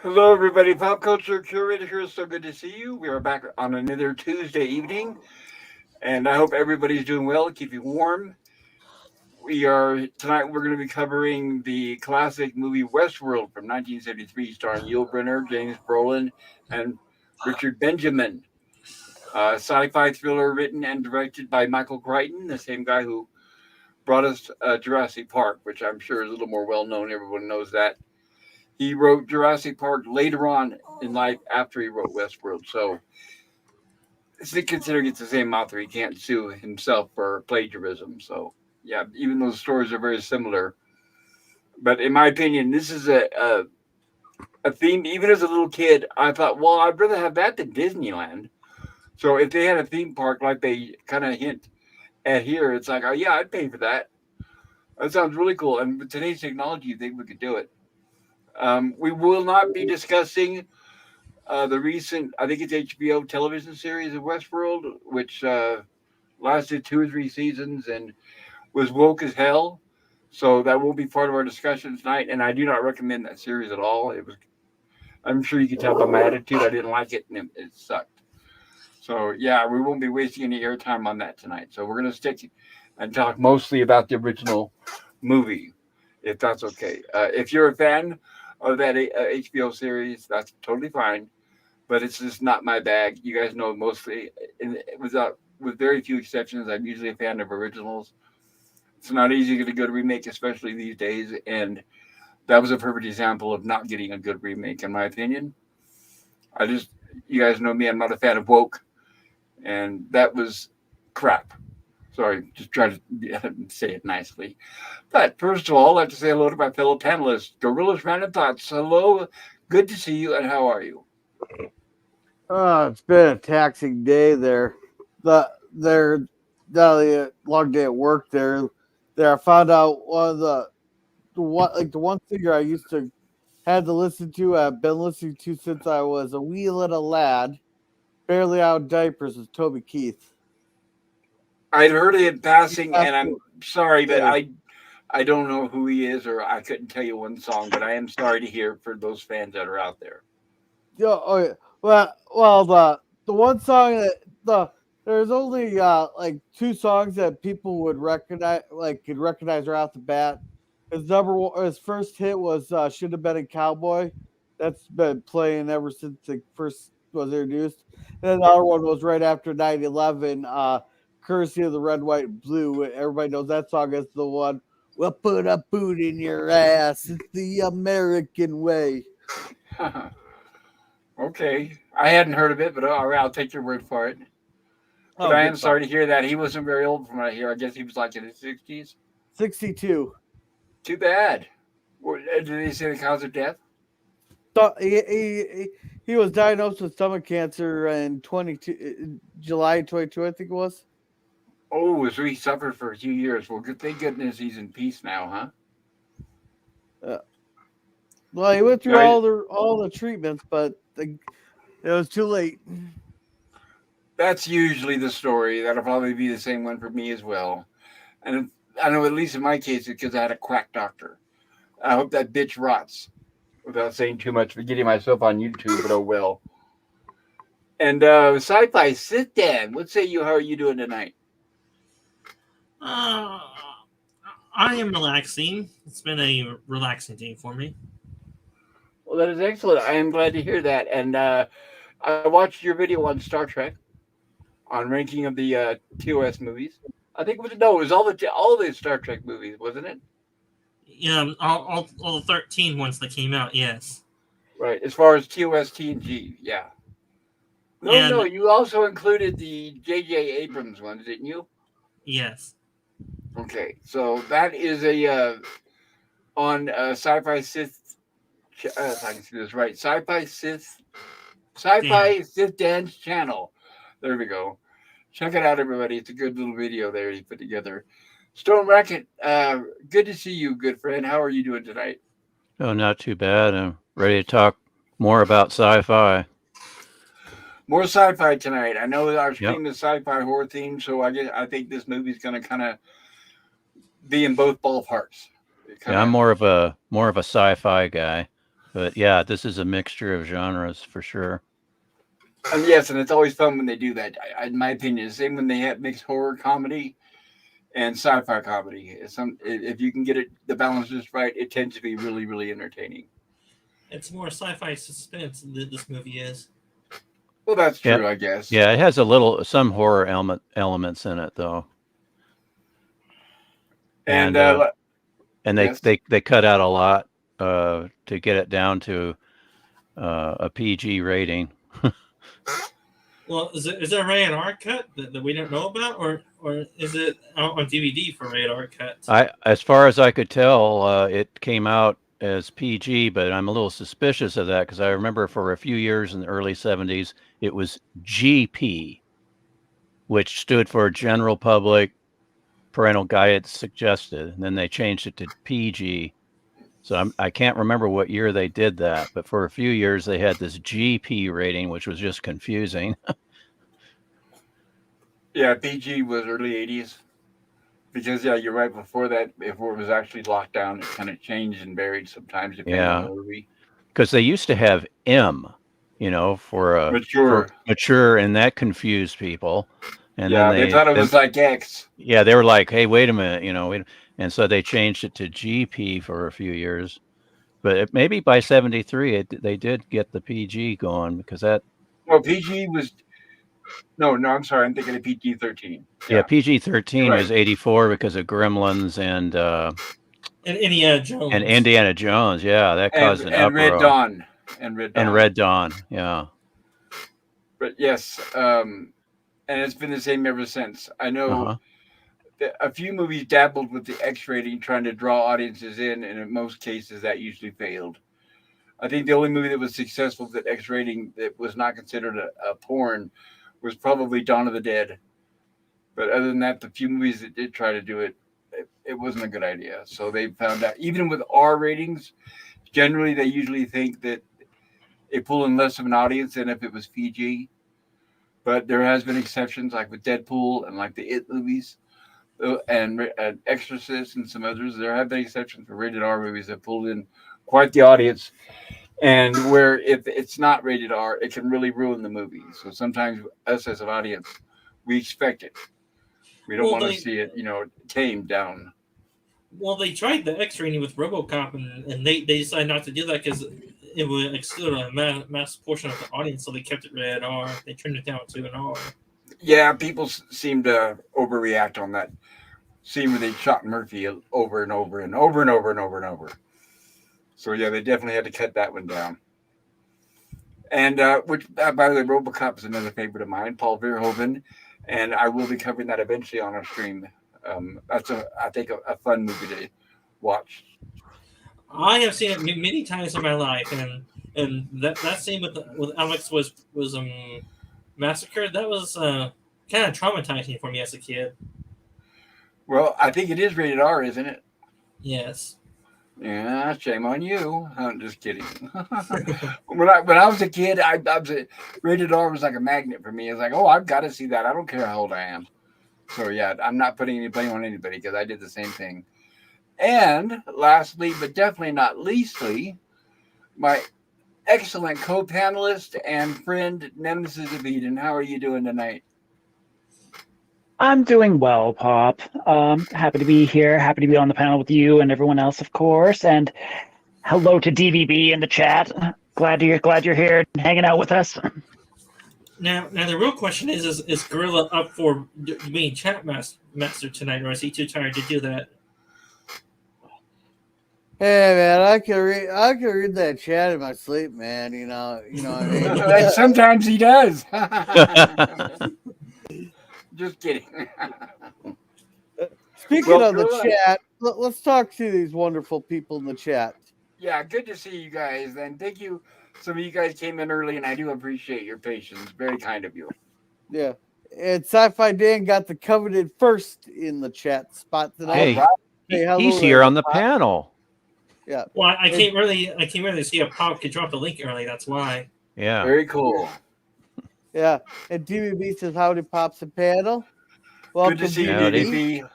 Hello, everybody. Pop culture curator here. So good to see you. We are back on another Tuesday evening, and I hope everybody's doing well. Keep you warm. We are tonight. We're going to be covering the classic movie Westworld from 1973, starring Yul Brynner, James Brolin, and Richard Benjamin. Sci-fi thriller written and directed by Michael Crichton, the same guy who brought us Jurassic Park, which I'm sure is a little more well known. Everyone knows that. He wrote Jurassic Park later on in life after he wrote Westworld. So considering it's the same author, he can't sue himself for plagiarism. So yeah, even though the stories are very similar, but in my opinion, this is a theme. Even as a little kid, I thought, well, I'd rather have that than Disneyland. So if they had a theme park like they kind of hint at here, it's like, oh yeah, I'd pay for that. That sounds really cool. And with today's technology, you think we could do it? We will not be discussing the recent, I think it's HBO television series of Westworld, which lasted 2 or 3 seasons and was woke as hell. So that will be part of our discussion tonight. And I do not recommend that series at all. It was, I'm sure you can tell by my attitude, I didn't like it and it sucked. So yeah, we won't be wasting any airtime on that tonight. So we're gonna stick and talk mostly about the original movie, if that's okay. If you're a fan of that HBO series, that's totally fine. But it's just not my bag. You guys know mostly, without with very few exceptions, I'm usually a fan of originals. It's not easy to get a good remake, especially these days, and that was a perfect example of not getting a good remake, in my opinion. I just, you guys know me, I'm not a fan of woke, and that was crap. Sorry, just trying to say it nicely. But first of all, I'd like to say hello to my fellow panelists. Gorillas Random Thoughts. Hello, good to see you, and how are you? It's been a taxing day there. There, the long day at work there. I found out one of the one singer I used to had to listen to. I've been listening to since I was a wee little lad, barely out of diapers. Was Toby Keith. I'd heard it in He passing, passed and I'm sorry, but away. I don't know who he is, or I couldn't tell you one song. But I am sorry to hear for those fans that are out there. Yeah, oh yeah. Well, the one song that there's only like two songs that people would recognize, like could recognize right off the bat. His number one, his first hit was "Should Have Been a Cowboy." That's been playing ever since it first was introduced. And then the other one was right after 9/11, "Courtesy of the Red, White, and Blue." Everybody knows that song as the one. We'll put a boot in your ass. It's the American way. Okay, I hadn't heard of it, but all right, I'll take your word for it. But Oh, I am good song. sorry to hear that. He wasn't very old from what I hear. I guess he was like in his 60s. 62. Too bad. Did they say the cause of death? So he was diagnosed with stomach cancer in 22 July 22, I think it was. Oh, so he suffered for a few years. Well, good. Thank goodness he's in peace now, huh? Uh, well, he went through Yeah, all the treatments, but it was too late. that's usually the story. That'll probably be the same one for me as well. And I know, at least in my case, it's because I had a quack doctor. I hope that bitch rots without saying too much for getting myself on YouTube, but oh well. And sci-fi, sit down. What say you? How are you doing tonight? Uh, I am relaxing. It's been a relaxing day for me. Well, that is excellent. I am glad to hear that. And I watched your video on Star Trek on ranking of the TOS movies. I think it was no, it was all the Star Trek movies, wasn't it? Yeah, all the 13 ones that came out, yes. Right. As far as TOS, TNG, yeah. No, no, And you also included the J.J. Abrams ones, didn't you? yes. Okay, so that is a on Sci-Fi Sith. If I can see this right, Dan. Sci-Fi Sith Dan's channel. There we go. Check it out, everybody. It's a good little video there he put together. Stone Racket, good to see you, good friend. How are you doing tonight? Oh, not too bad. I'm ready to talk more about sci-fi. More sci-fi tonight. I know our Yep. stream is sci-fi horror themed, so I think this movie's going to kind of be in both ballparks. It kind Yeah, I'm of more of a sci-fi guy. But yeah, this is a mixture of genres for sure. And yes, and it's always fun when they do that. In my opinion, same when they have mixed horror comedy and sci-fi comedy. If you can get it the balance just right, it tends to be really, really entertaining. It's more sci-fi suspense than this movie is. Well, that's Yeah. true, I guess. Yeah, it has some horror elements in it though. And And yes. they cut out a lot to get it down to a PG rating. Well, is there a rated R cut that we don't know about, or is it out on DVD for rated R cut? As far as I could tell, it came out as PG, but I'm a little suspicious of that because I remember for a few years in the early 70s, it was GP, which stood for General Public Parental Guidance Suggested, and then they changed it to PG. So I can't remember what year they did that, but for a few years they had this GP rating, which was just confusing. Yeah, PG was early 80s. Because, yeah, you're right. Before that, before it was actually locked down, it kind of changed and varied sometimes depending on the movie. Because they used to have M, for mature, and that confused people. And yeah, then they thought it was like X. Yeah, they were like, "Hey, wait a minute," and so they changed it to GP for a few years. But maybe by '73, they did get the PG going because that. Well, PG was. No, I'm sorry. I'm thinking of PG-13. Yeah, PG-13 was '84 because of Gremlins and Indiana Jones. And Indiana Jones, yeah, that caused an uproar. Red Dawn. And Red Dawn, yeah. But yes, and it's been the same ever since. I know that a few movies dabbled with the X rating, trying to draw audiences in, and in most cases that usually failed. I think the only movie that was successful with X rating that was not considered a porn was probably Dawn of the Dead. But other than that, the few movies that did try to do it, it wasn't a good idea. So they found out, even with R ratings, generally they usually think that it pull in less of an audience than if it was PG. But there has been exceptions, like with Deadpool and like the It movies, and Exorcist and some others. There have been exceptions for rated R movies that pulled in quite the audience, and where if it's not rated R, it can really ruin the movie. So sometimes us as an audience, we expect it. We don't want to see it, tamed down. Well, they tried the X rating with RoboCop, and they decided not to do that because it would exclude a mass portion of the audience, so they kept it rated R. They turned it down to an R. Yeah, people seem to overreact on that scene where they shot Murphy over and over and over and over and over and over. So yeah, they definitely had to cut that one down. And which, by the way, RoboCop is another favorite of mine, Paul Verhoeven, and I will be covering that eventually on our stream. That's I think a fun movie to watch. I have seen it many times in my life, and that scene with Alex was massacred. That was kind of traumatizing for me as a kid. Well, I think it is rated R, isn't it? Yes. Yeah, shame on you. I'm just kidding. when I was a kid, rated R was like a magnet for me. It's like, oh, I've got to see that. I don't care how old I am. So yeah, I'm not putting any blame on anybody because I did the same thing. And lastly, but definitely not leastly, my excellent co-panelist and friend, Nemesis of Eden. How are you doing tonight? I'm doing well, Pop. Happy to be here. Happy to be on the panel with you and everyone else, of course. And hello to DVB in the chat. Glad you're here and hanging out with us. Now the real question is Gorilla up for being chat master tonight, or is he too tired to do that? Hey man, I can read that chat in my sleep, man. You know what I mean? Sometimes he does. Just kidding. Speaking of the chat, let's talk to these wonderful people in the chat. Yeah, good to see you guys. And thank you. Some of you guys came in early, and I do appreciate your patience. Very kind of you. Yeah. And Sci-Fi Dan got the coveted first in the chat spot tonight. Hey, he's here on the panel. Yeah. Well, I can't really see a Pop could drop the link early. That's why. Yeah. Very cool. Yeah. And DVB says, howdy, Pops and panel. Welcome, good to see you, DVB.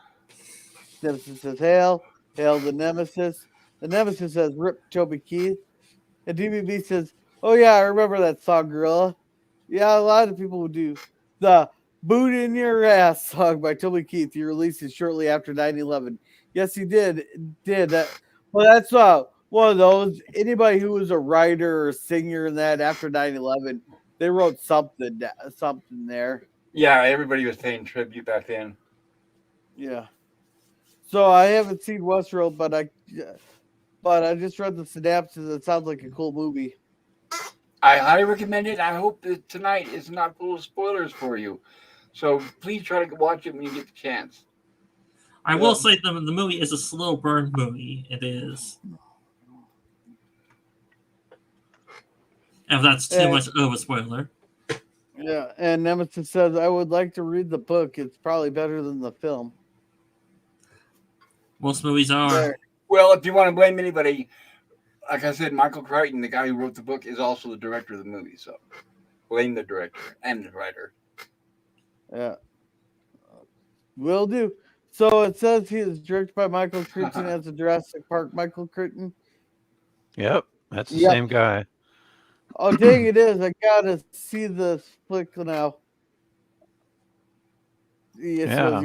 Nemesis says, hail. Hail the Nemesis. The Nemesis says, rip Toby Keith. And DBB says, "Oh yeah, I remember that song, Gorilla. Yeah, a lot of people would do the Boot in Your Ass song by Toby Keith. He released it shortly after 9/11. Yes, he did. Well, that's one of those. Anybody who was a writer or a singer in that after 9/11, they wrote something there. Yeah, everybody was paying tribute back then. Yeah. So I haven't seen Westworld, but I just read the synopsis. It sounds like a cool movie. I highly recommend it. I hope that tonight is not full of spoilers for you. So please try to watch it when you get the chance. I will say the movie is a slow burn movie. It is. If that's too much of a spoiler. Yeah, and Nemesis says, I would like to read the book. It's probably better than the film. Most movies are. There. Well, if you want to blame anybody, like I said, Michael Crichton, the guy who wrote the book, is also the director of the movie. So blame the director and the writer. Yeah. Will do. So it says he is directed by Michael Crichton as a Jurassic Park Michael Crichton. Yep, that's the same guy. Oh, dang, it is. I gotta see this flick now. Yes, Yeah.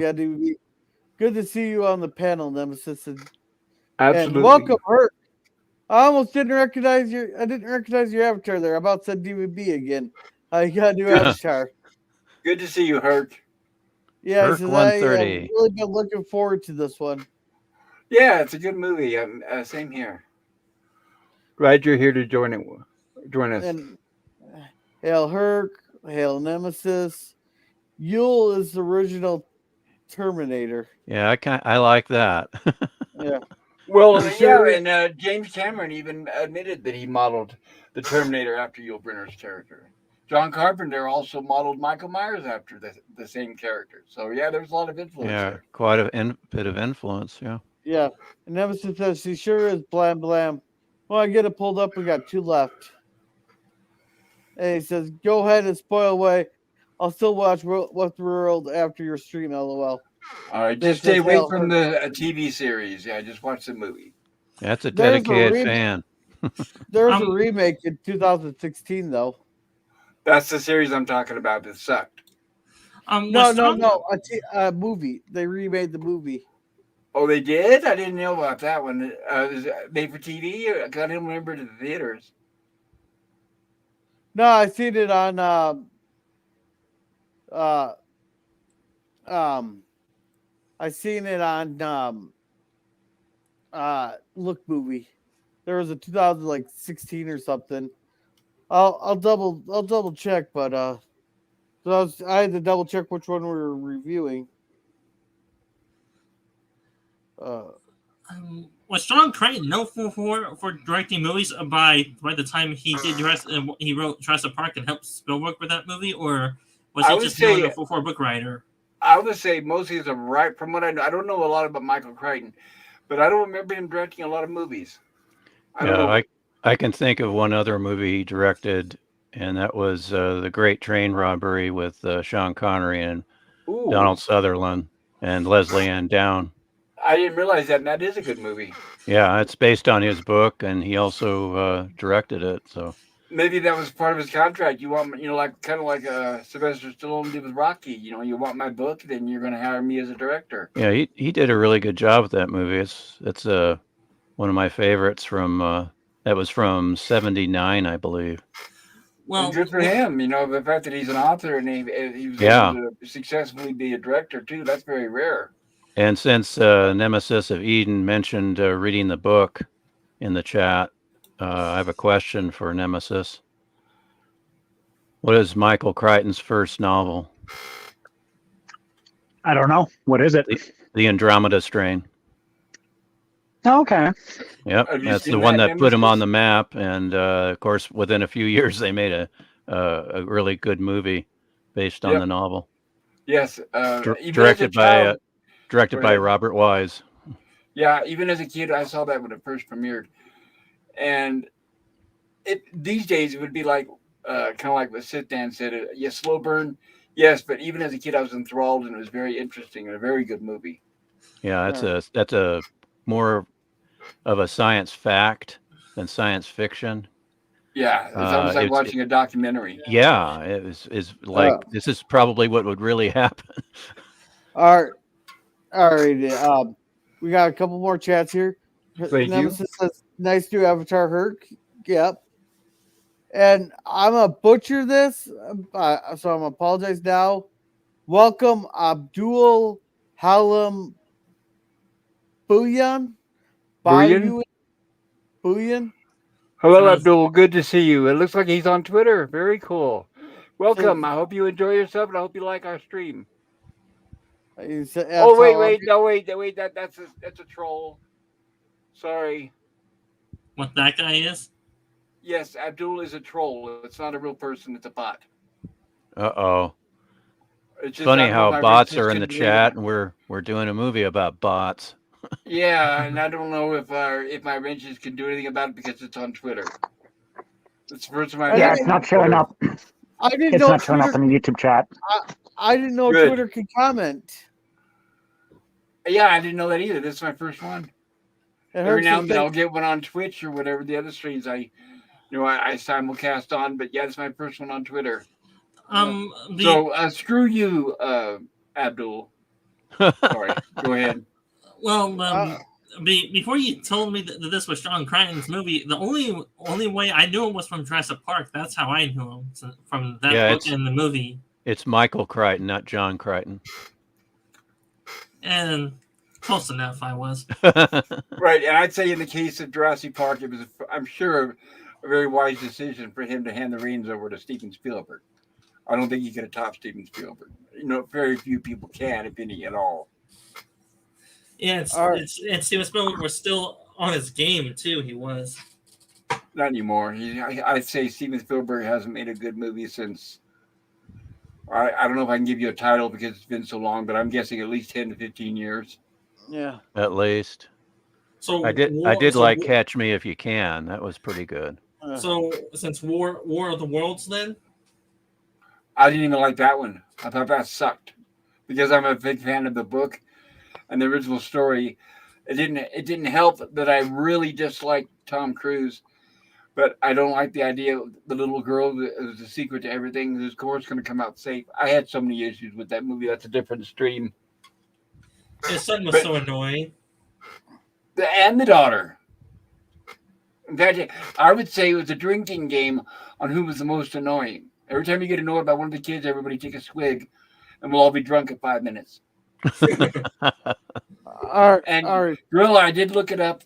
Good to see you on the panel, Nemesis. Absolutely. And welcome, Herc. I didn't recognize your avatar there. I about said DVB again. I got a new avatar. Good to see you, Herc. Yeah, Herc I have 130. really been looking forward to this one. Yeah, it's a good movie. Same here. Glad you're here to join us. And hail Herc, hail Nemesis. Yul is the original Terminator. Yeah, I like that. Yeah. Well, Sure. yeah, and James Cameron even admitted that he modeled the Terminator after Yul Brynner's character. John Carpenter also modeled Michael Myers after the same character. So, yeah, there's a lot of influence there. Quite a bit of influence, yeah. Yeah. And Nemesis says, she sure is blam blam. Well, I get it pulled up. We got 2 left. And he says, go ahead and spoil away. I'll still watch Westworld after your stream, LOL. All right, just stay away from the TV series. Yeah, just watch the movie. That's a dedicated fan. There's a remake in 2016, though. That's the series I'm talking about that sucked. No. A movie. They remade the movie. Oh, they did? I didn't know about that one. Is it made for TV? I didn't remember the theaters. No, I seen it on Look Movie. There was a 2016 or something. I'll double check, but I had to double check which one we were reviewing. Was John Crichton known for directing movies by the time he did he wrote Jurassic Park and helped Spielberg with that movie, or was he just known for a book writer? I would say mostly as a writer. From what I know, I don't know a lot about Michael Crichton, but I don't remember him directing a lot of movies. I can think of one other movie he directed, and that was The Great Train Robbery with Sean Connery and Donald Sutherland and Leslie Ann Down. I didn't realize that, and that is a good movie. Yeah, it's based on his book, and he also directed it. So maybe that was part of his contract. You want, kind of like Sylvester Stallone did with Rocky. You want my book, then you're going to hire me as a director. Yeah, he did a really good job with that movie. It's one of my favorites from that was from '79, I believe. Well, and good for him. The fact that he's an author and he was able to successfully be a director too. That's very rare. And since Nemesis of Eden mentioned reading the book in the chat, I have a question for Nemesis. What is Michael Crichton's first novel? I don't know. What is it? The Andromeda Strain. Okay. Yep, that's the one that put him on the map. And of course, within a few years, they made a really good movie based on the novel. Yes, directed by Robert Wise. Yeah, even as a kid, I saw that when it first premiered, and these days it would be like kind of like what Sit Dan said. Yes, slow burn. Yes, but even as a kid, I was enthralled, and it was very interesting and a very good movie. Yeah, that's a more of a science fact than science fiction. Yeah, it's almost like watching a documentary. Yeah, is like this is probably what would really happen. All right. All right. We got a couple more chats here. Thank Nemesis says, nice new avatar, Herc. Yep. And I'm going to butcher this, so I'm going to apologize now. Welcome, Abdul Halim Bouyan. Bouyan? Bouyan. Hello, Abdul. Good to see you. It looks like he's on Twitter. Very cool. Welcome. I hope you enjoy yourself, and I hope you like our stream. Oh, wait. That's a troll. Sorry. What that guy is? Yes, Abdul is a troll. It's not a real person. It's a bot. Uh-oh. It's funny how bots are in the chat, and we're doing a movie about bots. Yeah, and I don't know if my wrenches can do anything about it because it's on Twitter. It's the first time Yeah, it's not showing up. It's not showing up in the YouTube chat. I didn't know Twitter could comment. Yeah, I didn't know that either. This is my first one. Every now and then I'll get one on Twitch or whatever the other streams I simulcast on, but yeah, it's my first one on Twitter. So screw you, Abdul. Sorry, go ahead. Well, before you told me that this was John Crichton's movie, the only way I knew him was from Jurassic Park. That's how I knew him, from that book and the movie. It's Michael Crichton, not John Crichton. And close enough, I was. Right, and I'd say in the case of Jurassic Park, it was, I'm sure, a very wise decision for him to hand the reins over to Steven Spielberg. I don't think he could have topped Steven Spielberg. Very few people can, if any at all. Yeah, and Steven Spielberg was still on his game too. He was. Not anymore. I'd say Steven Spielberg hasn't made a good movie since. I don't know if I can give you a title because it's been so long, but I'm guessing at least 10 to 15 years. Yeah, at least. So I did like Catch Me If You Can. That was pretty good. So since War of the Worlds, then I didn't even like that one. I thought that sucked because I'm a big fan of the book and the original story. It didn't help that I really disliked Tom Cruise, but I don't like the idea of the little girl that is the secret to everything. Whose course going to come out safe. I had so many issues with that movie. That's a different stream. His son was so annoying. And the daughter. In fact, I would say it was a drinking game on who was the most annoying. Every time you get annoyed by one of the kids, everybody take a swig, and we'll all be drunk in 5 minutes. All right. Gorilla, I did look it up.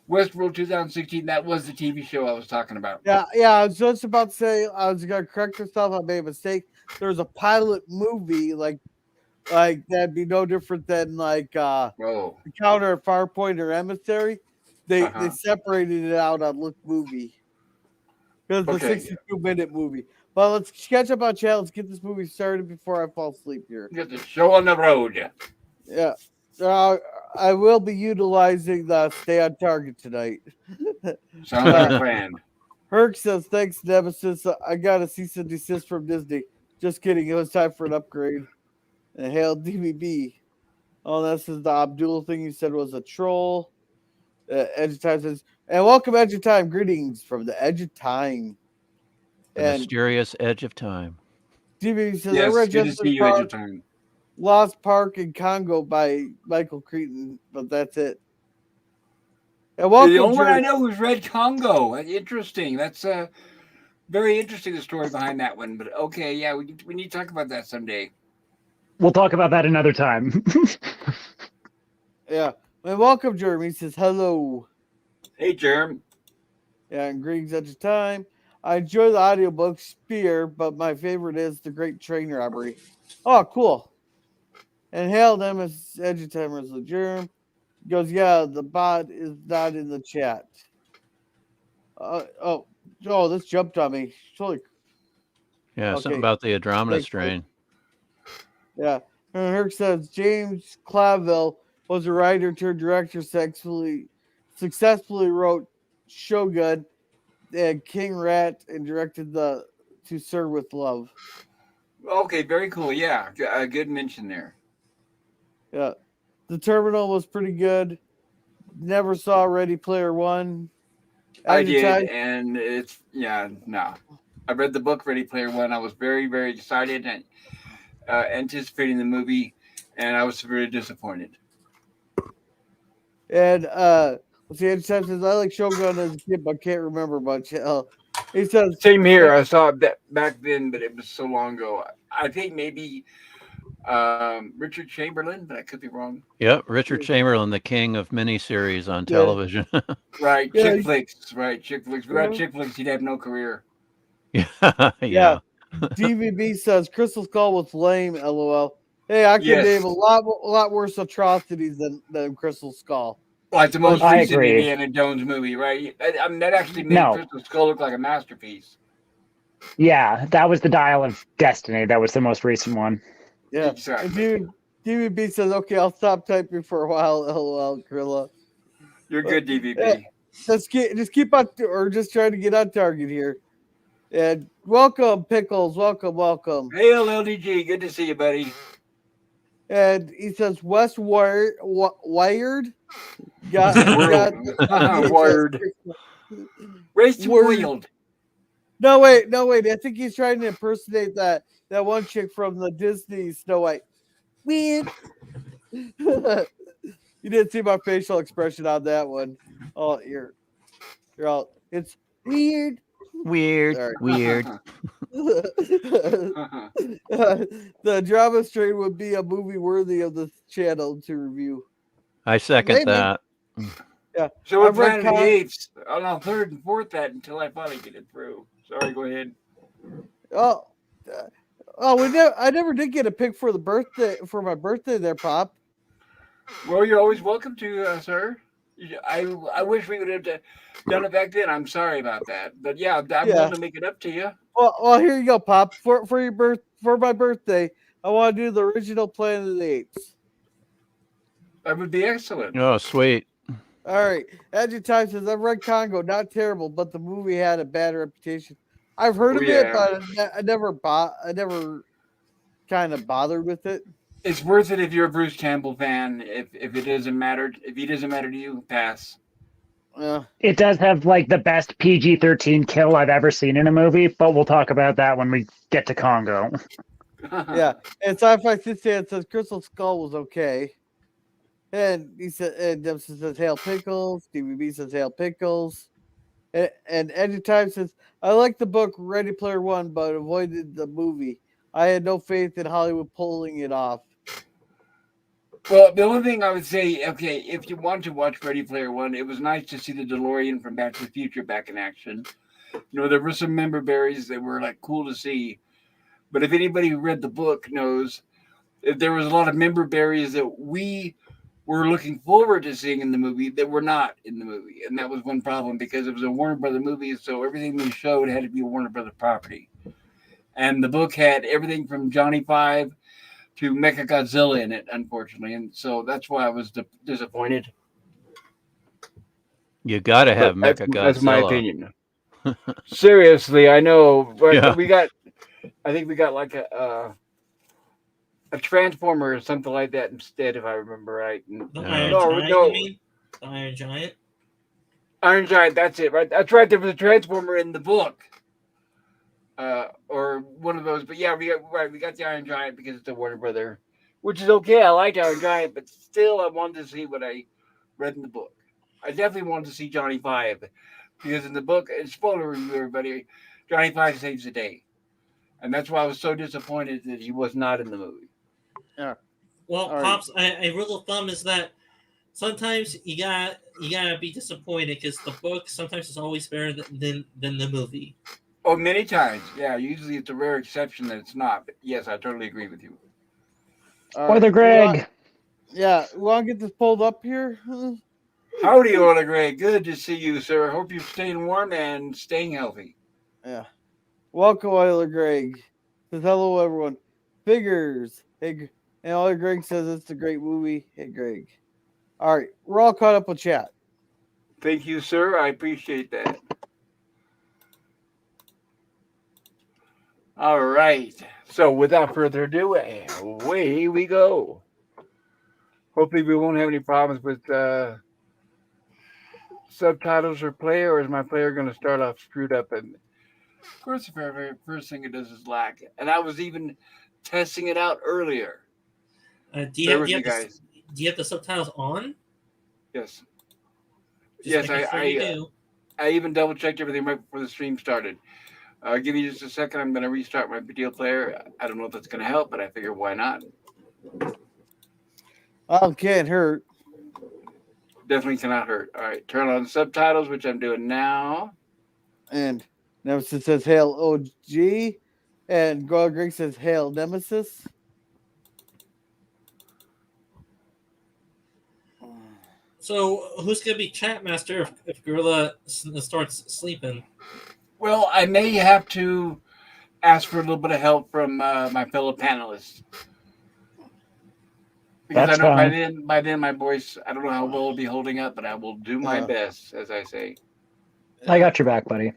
Westworld 2016, that was the TV show I was talking about. Yeah, I was just about to say, I was going to correct myself. I made a mistake. There was a pilot movie, like that'd be no different than Encounter, Farpoint, or Emissary. They separated it out on Look Movie. Because the 62-minute movie. But let's catch up on chat. Let's get this movie started before I fall asleep here. Get the show on the road. Yeah. I will be utilizing the Stay on Target tonight. Sounds like a plan. Herc says, thanks, Nemesis. I got a cease and desist from Disney. Just kidding. It was time for an upgrade. And hail DVB. Oh, this is the Abdul thing you said was a troll. Edge of Time says, and welcome, Edge of Time. Greetings from the Edge of Time. The mysterious Edge of Time. DVB says, yes, I read good to see you, Edge of Time. Lost Park in Congo by Michael Crichton, but that's it. And welcome, the only one I know who's read Congo. Interesting. That's very interesting, the story behind that one. But okay, yeah, we need to talk about that someday. We'll talk about that another time. Yeah. And welcome, Jeremy. He says, hello. Hey, Jerem. Yeah, and greetings, Edge of Time. I enjoy the audiobook Spear, but my favorite is The Great Train Robbery. Oh, cool. And hail them as Edge of Time as the germ. He goes, yeah, the bot is not in the chat. This jumped on me. Totally. Yeah, something about the Andromeda strain. Yeah. And Herc says James Clavell was a writer turned director, successfully wrote Shogun and King Rat and directed To Serve with Love. Okay, very cool. Yeah, a good mention there. Yeah. The Terminal was pretty good. Never saw Ready Player One. I As you did, tried- and it's no. I read the book Ready Player One. I was very, very excited and anticipating the movie, and I was severely disappointed. And let's see, Edge Time says, I like Shogun as a kid, but can't remember much. He says, Same here. I saw it back then, but it was so long ago. I think maybe Richard Chamberlain, but I could be wrong. Yep, Richard Chamberlain, the king of miniseries on Yeah. television. Right, Yeah, chick flicks. Right, chick flicks. Without Yeah. chick flicks, he'd have no career. Yeah. DVB says Crystal Skull was lame. LOL. Hey, I can Yes. name a lot worse atrocities than Crystal Skull. Like the most I recent agree. Indiana Jones movie, right? I mean, that actually made No. Crystal Skull look like a masterpiece. Yeah, that was the Dial of Destiny. That was the most recent one. Yeah. Exactly. And DVB says, okay, I'll stop typing for a while. LOL, Gorilla. You're good, DVB. Just keep on, or just trying to get on target here. And welcome, Pickles. Welcome. Hey, LLDG, good to see you, buddy. And he says West Wired got Wired. Race Word. Wild. No wait. I think he's trying to impersonate that one chick from the Disney Snow White. Weird. You didn't see my facial expression on that one. Oh, you're all. It's weird. Weird. Sorry. Weird. The drama strain would be a movie worthy of the channel to review. I second Maybe. that. Yeah. So we're I've read Planet of the Apes. I'll third and fourth that until I finally get it through. Sorry, go ahead. I never did get a pick for my birthday there, Pop. Well, you're always welcome to, sir. I wish we would have done it back then. I'm sorry about that, but yeah, I'm willing to make it up to you. Well, here you go, Pop. For my birthday, I want to do the original Planet of the Apes. That would be excellent. Oh, sweet. All right. Edgy Time says I've read Congo, not terrible, but the movie had a bad reputation. I've heard of it, but I never kind of bothered with it. It's worth it if you're a Bruce Campbell fan. If it doesn't matter, if he doesn't matter to you, pass. It does have like the best PG-13 kill I've ever seen in a movie, but we'll talk about that when we get to Congo. Yeah, and Sci-Fi Stan says Crystal Skull was okay, and he said, and Dempsey says Hail Pickles. DVB says Hail Pickles, and Edgy Time says I like the book Ready Player One, but avoided the movie. I had no faith in Hollywood pulling it off. Well, the only thing I would say, okay, if you want to watch Ready Player One, it was nice to see the DeLorean from Back to the Future back in action. You know, there were some member berries that were like cool to see. But if anybody who read the book knows, if there was a lot of member berries that we were looking forward to seeing in the movie that were not in the movie. And that was one problem because it was a Warner Brother movie, so everything they showed had to be a Warner Brother property. And the book had everything from Johnny Five to Mechagodzilla in it, unfortunately. And so that's why I was disappointed. You got to have Mechagodzilla. That's my opinion. Seriously, I know. Yeah. I think we got like a Transformer or something like that instead, if I remember right. The Iron Giant, you mean? The Iron Giant? Iron Giant, that's it, right? That's right. There was a Transformer in the book. Or one of those. But yeah, we got the Iron Giant because it's a Warner Brother, which is okay. I like Iron Giant, but still I wanted to see what I read in the book. I definitely wanted to see Johnny Five because in the book, and spoiler review, everybody, Johnny Five saves the day. And that's why I was so disappointed that he was not in the movie. Yeah. Well, All Pops, a rule of thumb is that sometimes you gotta be disappointed because the book sometimes is always better than the movie. Oh, many times. Yeah, usually it's a rare exception that it's not. But yes, I totally agree with you. Or Greg. We want to get this pulled up here? Howdy, Ola Greg. Good to see you, sir. Hope you're staying warm and staying healthy. Yeah. Welcome, Euler Greg. Says hello, everyone. Figures. Hey, and Euler Greg says it's a great movie. Hey, Greg. All right, we're all caught up with chat. Thank you, sir. I appreciate that. All right. So without further ado, away we go. Hopefully we won't have any problems with subtitles or play, or is my player going to start off screwed up? And of course, the very first thing it does is lag. And I was even testing it out earlier. Do Bear with me, guys. Do you have the subtitles on? Yes. Just Yes, making sure you do. I even double checked everything right before the stream started. Give me just a second. I'm going to restart my video player. I don't know if that's going to help, but I figure why not? Oh, can't hurt. Definitely cannot hurt. All right, turn on subtitles, which I'm doing now. And Nemesis says Hail OG. And Gorilla Greg says Hail Nemesis. So who's gonna be chat master if Gorilla starts sleeping? Well, I may have to ask for a little bit of help from my fellow panelists. Because That's I know fine. by then my voice, I don't know how well it'll be holding up, but I will do my best, as I say. I got your back, buddy.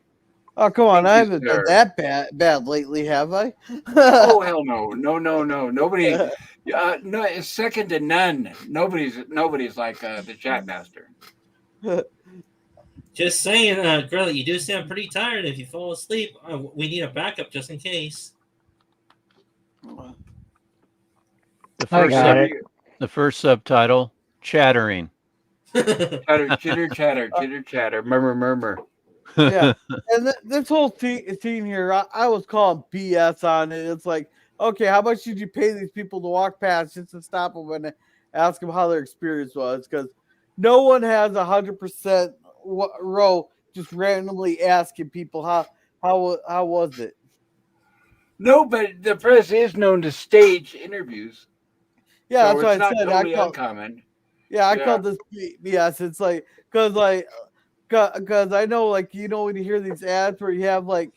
Oh, come on. Thank I you, haven't sir. been that bad lately, have I? Oh, hell no. No. Nobody, no, it's second to none. Nobody's like the chat master. Just saying, Gorilla, you do sound pretty tired. If you fall asleep, we need a backup just in case. I got it. The first subtitle, chattering. Chitter, murmur. Yeah. And this whole scene here, I was calling BS on it. It's like, okay, how much did you pay these people to walk past just to stop them and ask them how their experience was? Because no one has 100% row just randomly asking people how was it. No, but the press is known to stage interviews. Yeah, so that's it's what I not said. totally uncommon. Yeah, I called this BS. It's like because I know, like, you know, when you hear these ads where you have like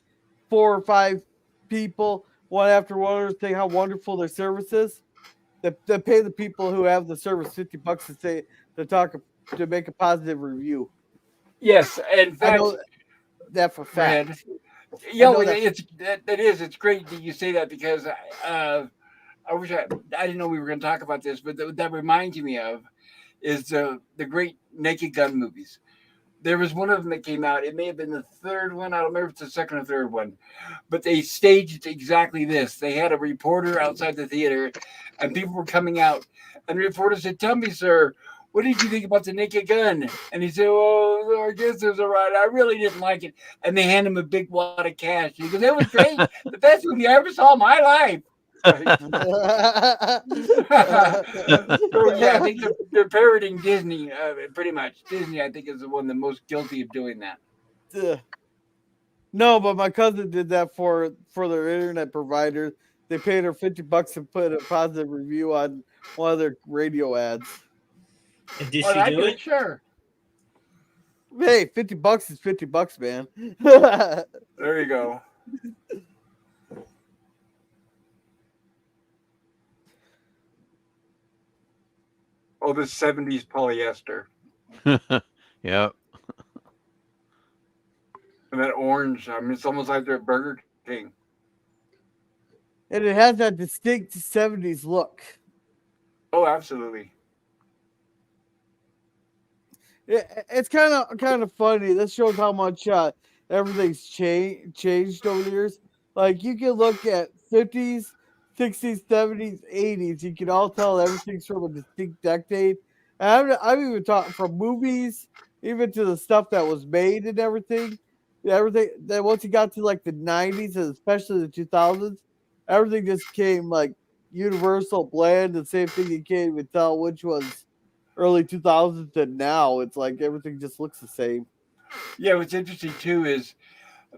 4 or 5 people one after one saying how wonderful their service is, they pay the people who have the service $50 to make a positive review. Yes, in fact, I know that for fact. Yeah, it's great that you say that because I wish I didn't know we were going to talk about this, but that reminds me of is the great Naked Gun movies. There was one of them that came out. It may have been the third one. I don't remember if it's the second or third one, but they staged exactly this. They had a reporter outside the theater, and people were coming out, and the reporter said, "Tell me, sir, what did you think about the Naked Gun?" And he said, "Oh, I guess it was all right. I really didn't like it." And they hand him a big wad of cash. He goes, "It was great. The best movie I ever saw in my life." So yeah, I think they're parroting Disney pretty much. Disney, I think, is the one the most guilty of doing that. No, but my cousin did that for their internet provider. They paid her $50 to put a positive review on one of their radio ads. And did she do it? Sure. Hey, $50 is $50, man. There you go. Oh, the 70s polyester. Yeah. And that orange. I mean, it's almost like they're Burger King. And it has that distinct 70s look. Oh, absolutely. It's kind of funny. This shows how much everything's changed over the years. Like, you can look at 50s, 60s, 70s, 80s. You can all tell everything's from a distinct decade. And I've even talked from movies, even to the stuff that was made and everything. Everything that once you got to like the 90s and especially the 2000s, everything just came like universal bland. The same thing you can't even tell which was early 2000s to now. It's like everything just looks the same. Yeah, what's interesting too is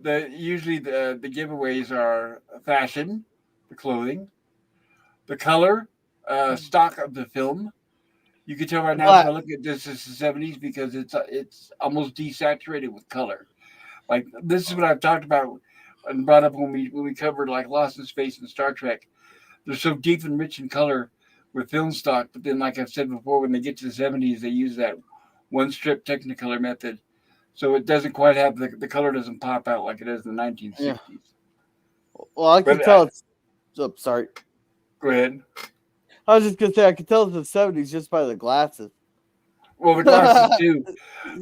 usually the giveaways are fashion, the clothing, the color, stock of the film. You can tell right now if I look at this is the 70s because it's almost desaturated with color. Like, this is what I've talked about and brought up when we covered like Lost in Space and Star Trek. They're so deep and rich in color with film stock, but then, like I've said before, when they get to the 70s, they use that one strip Technicolor method, so it doesn't quite have the color doesn't pop out like it does in the 1960s. Yeah. Well, I can tell it's. Oh, sorry. Go ahead. I was just gonna say I could tell it's the 70s just by the glasses. Well, with glasses too.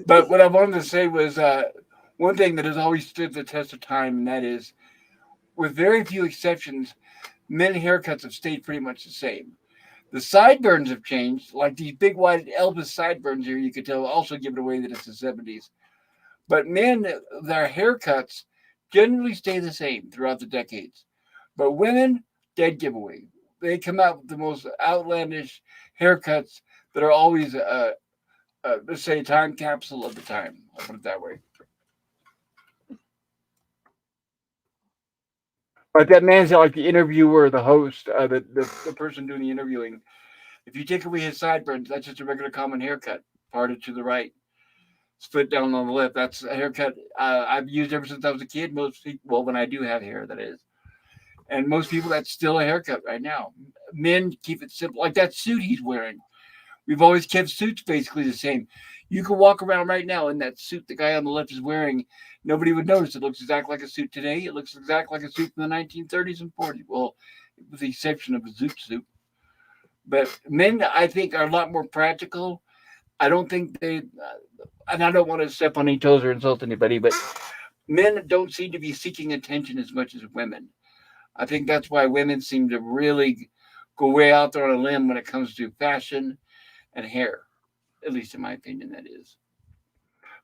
But what I wanted to say was one thing that has always stood the test of time, and that is, with very few exceptions, men haircuts have stayed pretty much the same. The sideburns have changed, like these big wide Elvis sideburns here. You could tell also give it away that it's the 70s. But men, their haircuts generally stay the same throughout the decades. But women, dead giveaway. They come out with the most outlandish haircuts that are always, let's say, a time capsule of the time. I'll put it that way. But that man's like the interviewer, the host, the person doing the interviewing. If you take away his sideburns, that's just a regular common haircut, parted to the right, split down on the left. That's a haircut I've used ever since I was a kid. Most people, well, when I do have hair, that is. And most people, that's still a haircut right now. Men keep it simple, like that suit he's wearing. We've always kept suits basically the same. You can walk around right now in that suit the guy on the left is wearing. Nobody would notice. It looks exactly like a suit today. It looks exactly like a suit from the 1930s and 40s. Well, with the exception of a zoot suit. But men, I think, are a lot more practical. I don't think they, and I don't want to step on any toes or insult anybody, but men don't seem to be seeking attention as much as women. I think that's why women seem to really go way out there on a limb when it comes to fashion and hair, at least in my opinion, that is.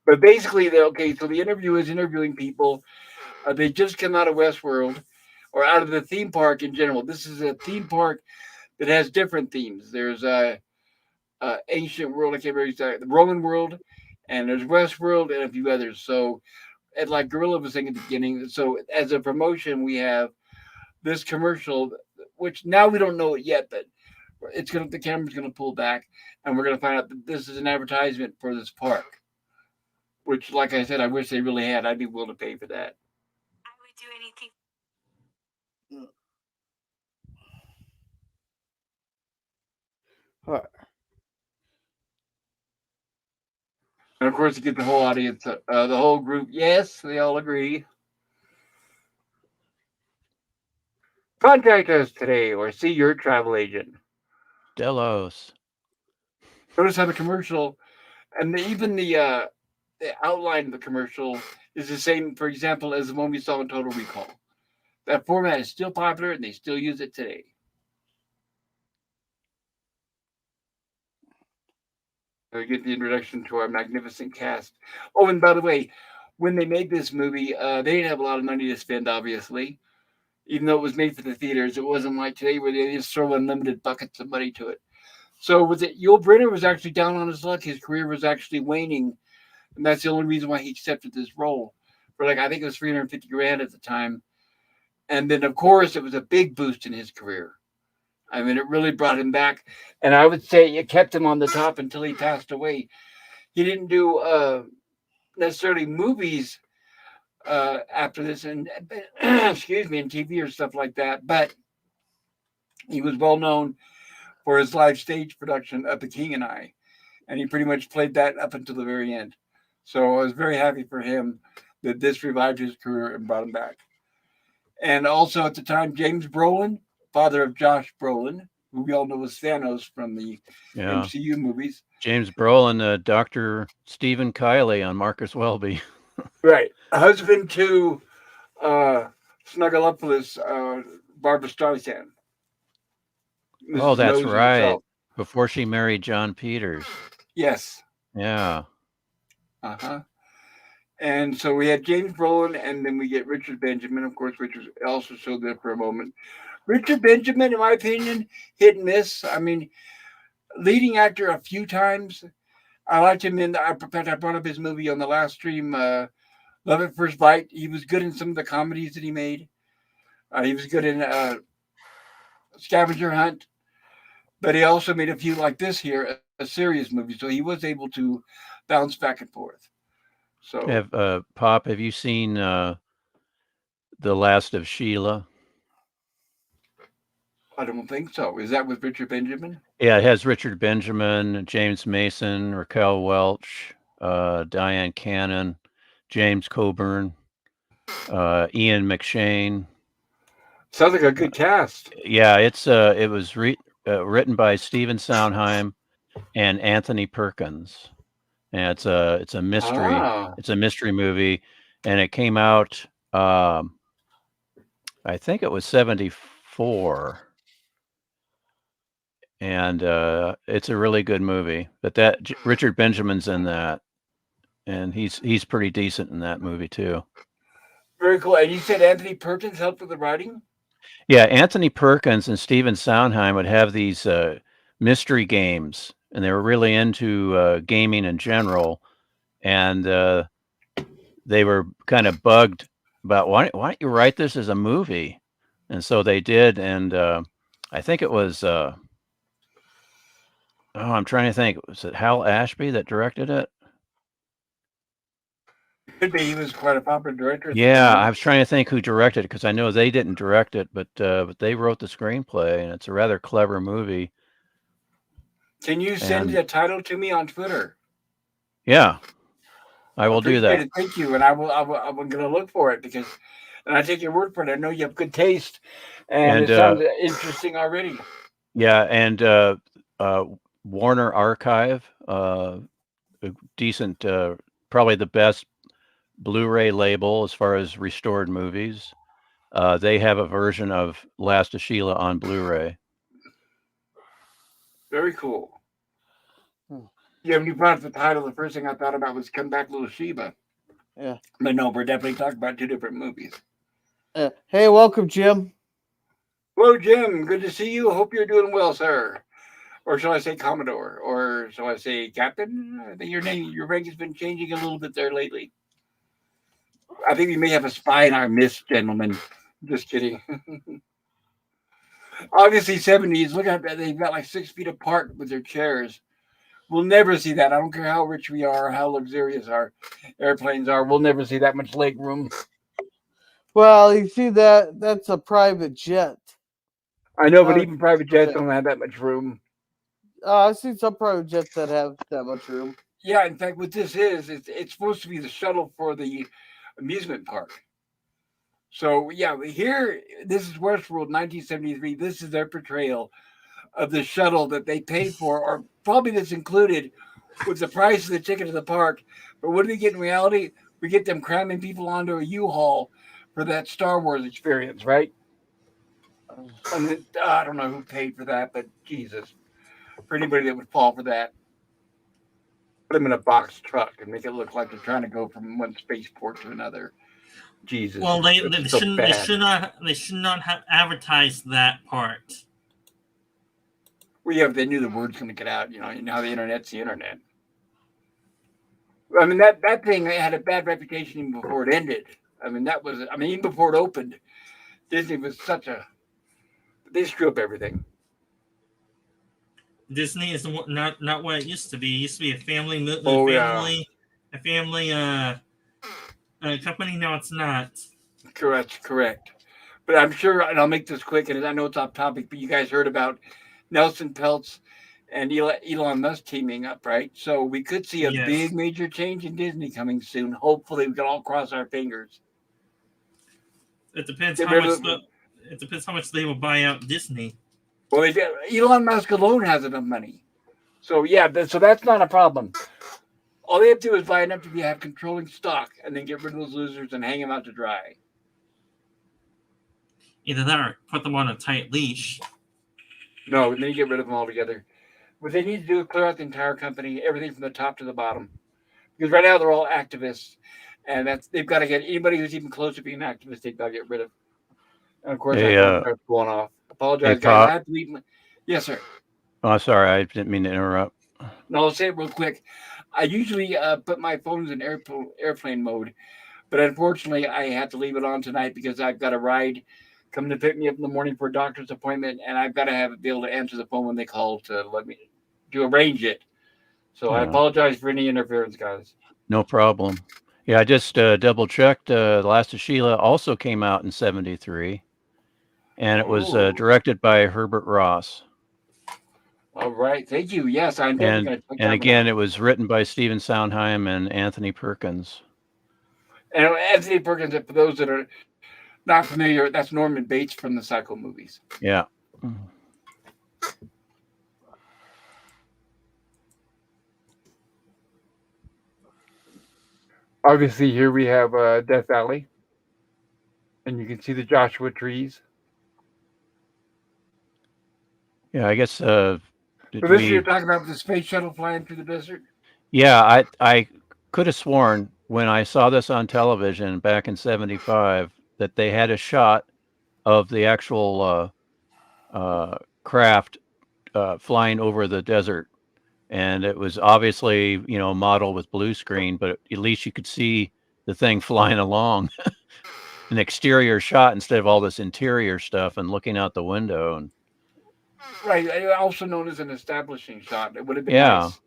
But basically, they're okay. So the interview is interviewing people. They just come out of Westworld or out of the theme park in general. This is a theme park that has different themes. There's a ancient world, I can't remember exactly, the Roman world, and there's Westworld and a few others. So, and like Gorilla was saying at the beginning, so as a promotion, we have this commercial, which now we don't know it yet, but the camera's gonna pull back, and we're gonna find out that this is an advertisement for this park. Which, like I said, I wish they really had. I'd be willing to pay for that. I would do anything. All right. And of course, to get the whole audience, the whole group, yes, they all agree. Contact us today or see your travel agent. Delos. Notice how the commercial, and even the outline of the commercial is the same, for example, as the one we saw in Total Recall. That format is still popular, and they still use it today. So we get the introduction to our magnificent cast. Oh, and by the way, when they made this movie, they didn't have a lot of money to spend, obviously. Even though it was made for the theaters, it wasn't like today where they just throw unlimited buckets of money to it. So was it Yul Brynner was actually down on his luck. His career was actually waning, and that's the only reason why he accepted this role for I think it was 350 grand at the time. And then of course it was a big boost in his career. I mean, it really brought him back, and I would say it kept him on the top until he passed away. He didn't do necessarily movies after this, and excuse me, and TV or stuff like that, but he was well known for his live stage production of The King and I, and he pretty much played that up until the very end. So I was very happy for him that this revived his career and brought him back. And also at the time, James Brolin, father of Josh Brolin, who we all know as Thanos from the MCU movies. James Brolin, Dr. Stephen Kiley on Marcus Welby. Right. Husband to Snuggleupoulos, Barbara Streisand. Oh, that's right. Herself. Before she married John Peters. Yes. Yeah. Uh-huh. And so we had James Brolin, and then we get Richard Benjamin. Of course, Richard also showed there for a moment. Richard Benjamin, in my opinion, hit and miss. I mean, leading actor a few times. I liked him in I brought up his movie on the last stream, Love at First Bite. He was good in some of the comedies that he made. He was good in Scavenger Hunt. But he also made a few like this here, a serious movie. So he was able to bounce back and forth. So, Pop, have you seen The Last of Sheila? I don't think so. Is that with Richard Benjamin? Yeah, it has Richard Benjamin, James Mason, Raquel Welch, Diane Cannon, James Coburn, Ian McShane. Sounds like a good cast. Yeah, it was written by Stephen Sondheim, and Anthony Perkins, and it's a mystery. Ah, It's a mystery movie, and it came out. I think it was 74, and it's a really good movie. But Richard Benjamin's in that, and he's pretty decent in that movie too. very cool. And you said Anthony Perkins helped with the writing? Yeah, Anthony Perkins and Stephen Sondheim would have these mystery games, and they were really into gaming in general, and they were kind of bugged about why don't you write this as a movie, and so they did, and I think it was I'm trying to think, was it Hal Ashby that directed it? Could be. He was quite a popular director at the Yeah, time. I was trying to think who directed it because I know they didn't direct it, but they wrote the screenplay, and it's a rather clever movie. Can you send And the title to me on Twitter? yeah, I will do Appreciate that. it. Thank you. And I'm going to look for it because, and I take your word for it. I know you have good taste, and And it sounds interesting already. yeah, and Warner Archive, a decent, probably the best Blu-ray label as far as restored movies. They have a version of Last of Sheila on Blu-ray. Very cool. Hmm. Yeah, when you brought up the title, the first thing I thought about was Come Back Little Sheba. Yeah. But no, we're definitely talking about two different movies. Hey, welcome, Jim. Hello, Jim. Good to see you. Hope you're doing well, sir. Or shall I say Commodore? Or shall I say Captain? I think your rank has been changing a little bit there lately. I think we may have a spy in our midst, gentlemen. Just kidding. Obviously, 70s. Look at that. They've got like 6 feet apart with their chairs. We'll never see that. I don't care how rich we are, how luxurious our airplanes are. We'll never see that much leg room. Well, you see that's a private jet. I know, but Not a even private commercial jets jet. don't have that much room. I've seen some private jets that have that much room. Yeah, in fact, what this is, it's supposed to be the shuttle for the amusement park. So, yeah, here, this is Westworld 1973. This is their portrayal of the shuttle that they paid for, or probably that's included with the price of the ticket to the park. But what do we get in reality? We get them cramming people onto a U-Haul for that Star Wars experience, right? And I don't know who paid for that, but Jesus, for anybody that would fall for that, put them in a box truck and make it look like they're trying to go from one spaceport to another. Jesus, Well, they it's so shouldn't bad. they should not have advertised that part. Well, yeah, if they knew the word's going to get out, you know how the internet's the internet. I mean, that thing had a bad reputation even before it ended. I mean, even before it opened, Disney was they screw up everything. Disney is not what it used to be. It used to be a family Oh, yeah. company. Now it's not. Correct. But I'm sure, and I'll make this quick, and I know it's off topic, but you guys heard about Nelson Peltz and Elon Musk teaming up, right? So we could see a Yes. big major change in Disney coming soon. Hopefully, we can all cross our fingers. It depends Get how rid much. of the- It depends how much they will buy out Disney. Well, Elon Musk alone has enough money. So, yeah, so that's not a problem. All they have to do is buy enough to have controlling stock and then get rid of those losers and hang them out to dry. Either that or put them on a tight leash. No, then you get rid of them altogether. What they need to do is clear out the entire company, everything from the top to the bottom. Because right now they're all activists, and they've got to get anybody who's even close to being an activist, they've got to get rid of. And of course, Hey, that phone starts going off. Apologize, hey, guys. I Pop. have to leave. Yes, sir. Oh, sorry, I didn't mean to interrupt. No, I'll say it real quick. I usually put my phones in airplane mode, but unfortunately, I had to leave it on tonight because I've got a ride coming to pick me up in the morning for a doctor's appointment, and I've got to be able to answer the phone when they call to arrange it. So I Yeah. apologize for any interference, guys. No problem. Yeah, I just double checked. The Last of Sheila also came out in 73, and it was Oh. directed by Herbert Ross. All right, thank you. Yes, I'm definitely going to check that And one again, out. it was written by Stephen Sondheim and Anthony Perkins. And Anthony Perkins, for those that are not familiar, that's Norman Bates from the Psycho movies. Yeah. Obviously, here we have Death Valley, and you can see the Joshua trees. Yeah, I guess So did this you're we? talking about the space shuttle flying through the desert? Yeah, I could have sworn when I saw this on television back in '75 that they had a shot of the actual craft flying over the desert, and it was obviously modeled with blue screen, but at least you could see the thing flying along, an exterior shot instead of all this interior stuff and looking out the window. And Right, also known as an establishing shot. It would have been yeah, nice.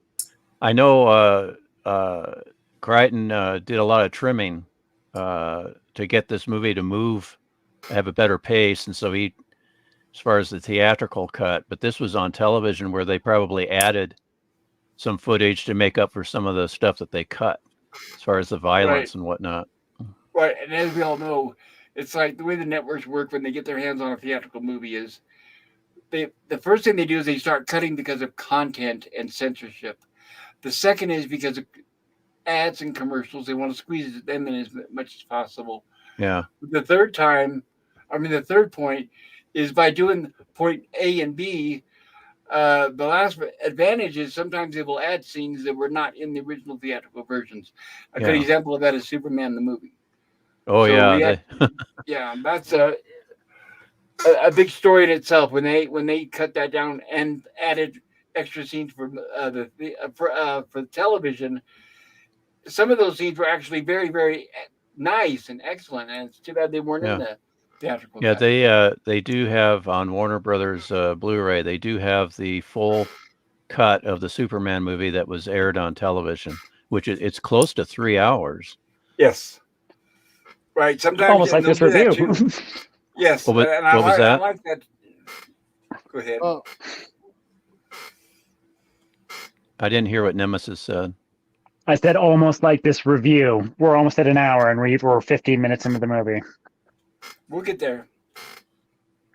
I know Crichton did a lot of trimming to get this movie to move, have a better pace, and so he, as far as the theatrical cut, but this was on television where they probably added some footage to make up for some of the stuff that they cut, as far as the Right, violence and whatnot. right. And as we all know, it's like the way the networks work when they get their hands on a theatrical movie is the first thing they do is they start cutting because of content and censorship. The second is because of ads and commercials. They want to squeeze them in as much as possible. Yeah, The the third point is by doing point A and B. The last advantage is sometimes they will add scenes that were not in the original theatrical versions. A good yeah. example of that is Superman the movie. Oh So yeah, we had, yeah, that's a big story in itself when they cut that down and added extra scenes for for television. Some of those scenes were actually very nice and excellent, and it's too bad they weren't in yeah. the theatrical Yeah, cut. they do have on Warner Brothers Blu-ray. They do have the full cut of the Superman movie that was aired on television, which it's close to 3 hours. Yes, right. Sometimes Almost and like they'll this do that review. too. Yes, What was and what was I that? like that. Go ahead. Oh, I didn't hear what Nemesis said. I said almost like this review. We're almost at an hour, and we're 15 minutes into the movie. We'll get there.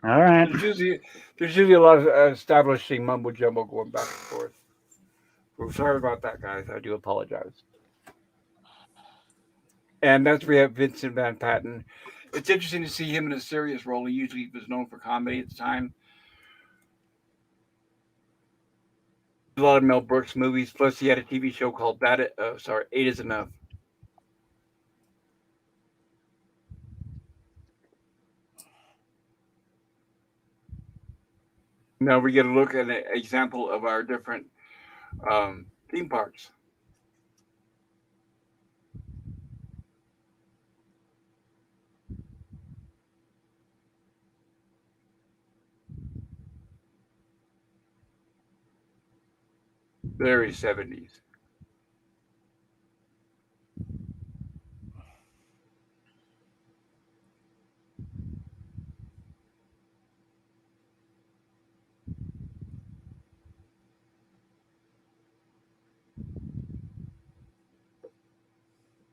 All right. There's usually a lot of establishing mumbo jumbo going back and forth. We're sorry about that, guys. I do apologize. And that's where we have Vincent Van Patten. It's interesting to see him in a serious role. He usually was known for comedy at the time. A lot of Mel Brooks movies. Plus, he had a TV show called Eight Is Enough. Now we get a look at an example of our different theme parks. Very 70s.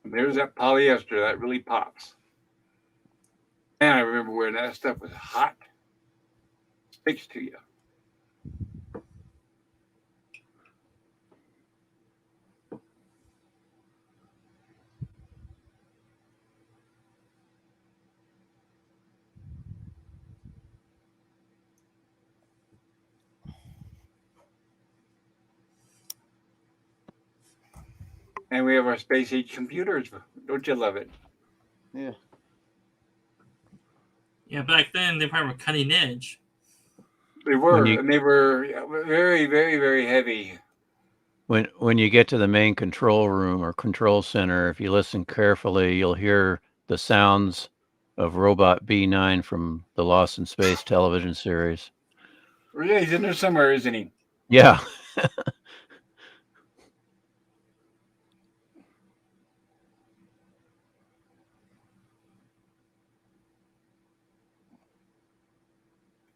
And there's that polyester that really pops. And I remember when that stuff was hot. Sticks to you. And we have our space age computers. Don't you love it? yeah. Yeah, back then they probably were cutting edge. They were, and they were very heavy. When you get to the main control room or control center, if you listen carefully, you'll hear the sounds of Robot B9 from the Lost in Space television series. Yeah, he's in there somewhere, isn't he? Yeah.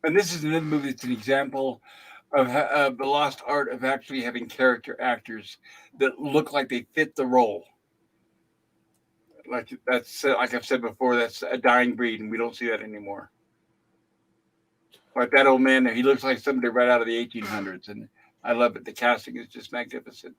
And this is another movie that's an example of the lost art of actually having character actors that look like they fit the role. Like I've said before, that's a dying breed, and we don't see that anymore. Like that old man there, he looks like somebody right out of the 1800s, and I love it. The casting is just magnificent.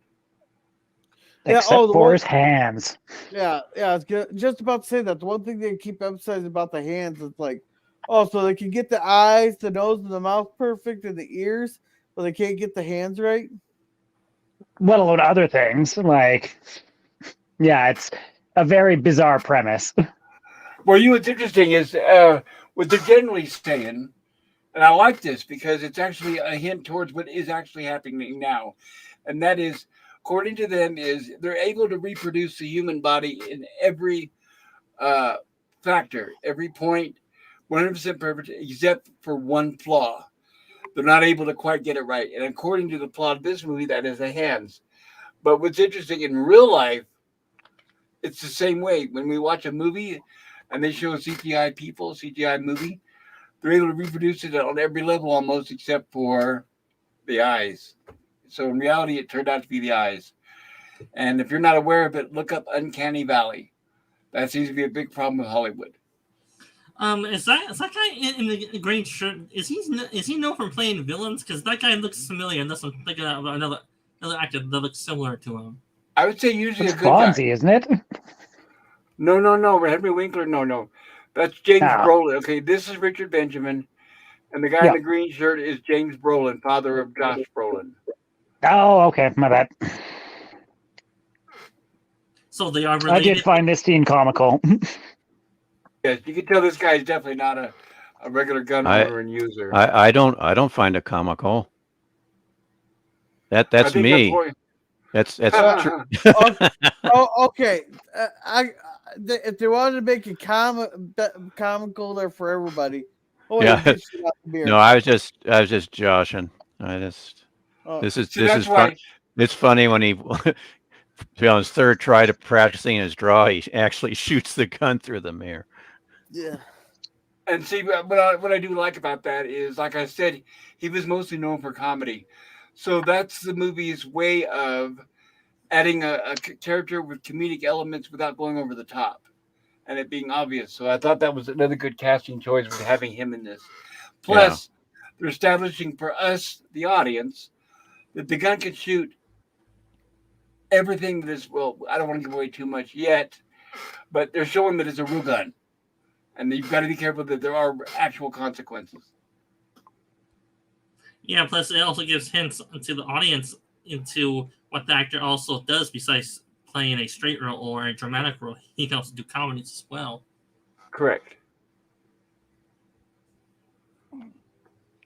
Yeah, Except the for one, his hands. yeah. I was just about to say that. The one thing they keep emphasizing about the hands is like, oh, so they can get the eyes, the nose, and the mouth perfect, and the ears, but they can't get the hands right. Let alone other things. Like, yeah, it's a very bizarre premise. Well, what's interesting is what they're generally saying, and I like this because it's actually a hint towards what is actually happening now, and that is, according to them, is they're able to reproduce the human body in every uh, factor, every point, 100% perfect, except for one flaw. They're not able to quite get it right, and according to the plot of this movie, that is the hands. But what's interesting in real life, it's the same way. When we watch a movie and they show CGI people, CGI movie, they're able to reproduce it on every level almost except for the eyes. So in reality, it turned out to be the eyes. And if you're not aware of it, look up Uncanny Valley. That seems to be a big problem with Hollywood. Is that guy in the green shirt? Is he known for playing villains? Because that guy looks familiar, unless I'm thinking of another actor that looks similar to him. I would say usually It's a good guy. Fonzie, isn't it? No. Henry Winkler, no. That's James Ah. Brolin. Okay, this is Richard Benjamin. And the guy in Yeah. the green shirt is James Brolin, father of Josh Brolin. Oh, okay, my bad. So they are I related. did find this scene comical. Yes, you can tell this guy is definitely not a regular gun owner and user. I don't find it comical. I That's think me. That's That's true. Okay. If they wanted to make it comical there for everybody, Yeah. get shit out the beer. No, I was just joshing. Oh. This See, is that's fun. why. It's funny when he on his third try to practicing his draw, he actually shoots the gun through the mirror. Yeah. And see, what I do like about that is, like I said, he was mostly known for comedy. So that's the movie's way of adding a character with comedic elements without going over the top and it being obvious. So I thought that was another good casting choice with having him in this. Plus, they're establishing for us, the audience, that the gun can shoot everything that is, well, I don't want to give away too much yet, but they're showing that it's a real gun. And you've got to be careful that there are actual consequences. Yeah, plus it also gives hints to the audience into what the actor also does besides playing a straight role or a dramatic role. He can also do comedies as well. Correct.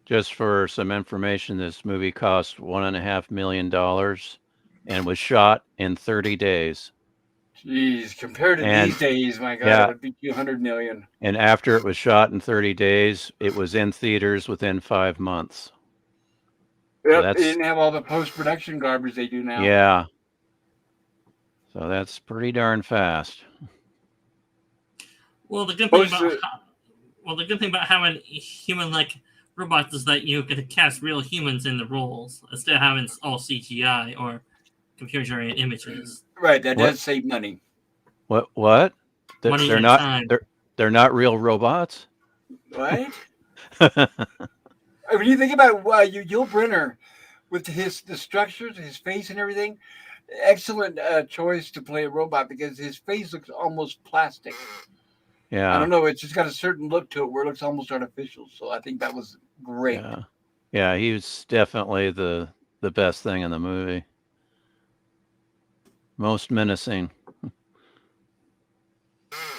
Just for some information, this movie cost $1.5 million and was shot in 30 days. Jeez, compared to And- these days, my God, yeah. it would be 200 million. And after it was shot in 30 days, it was in theaters within 5 months. Yep, that's- they didn't have all the post-production garbage they do now. Yeah. So that's pretty darn fast. Well, the good thing Most about of- the good thing about having human-like robots is that you can cast real humans in the roles instead of having all CGI or computer-generated images. Right, that What? does save money. What? Money They're and not time. they're not real robots? What? When you think about Yul Brynner with the structures, his face and everything, excellent choice to play a robot because his face looks almost plastic. I Yeah. don't know, it's just got a certain look to it where it looks almost artificial. So I think that was great. Yeah, he was definitely the best thing in the movie. Most menacing.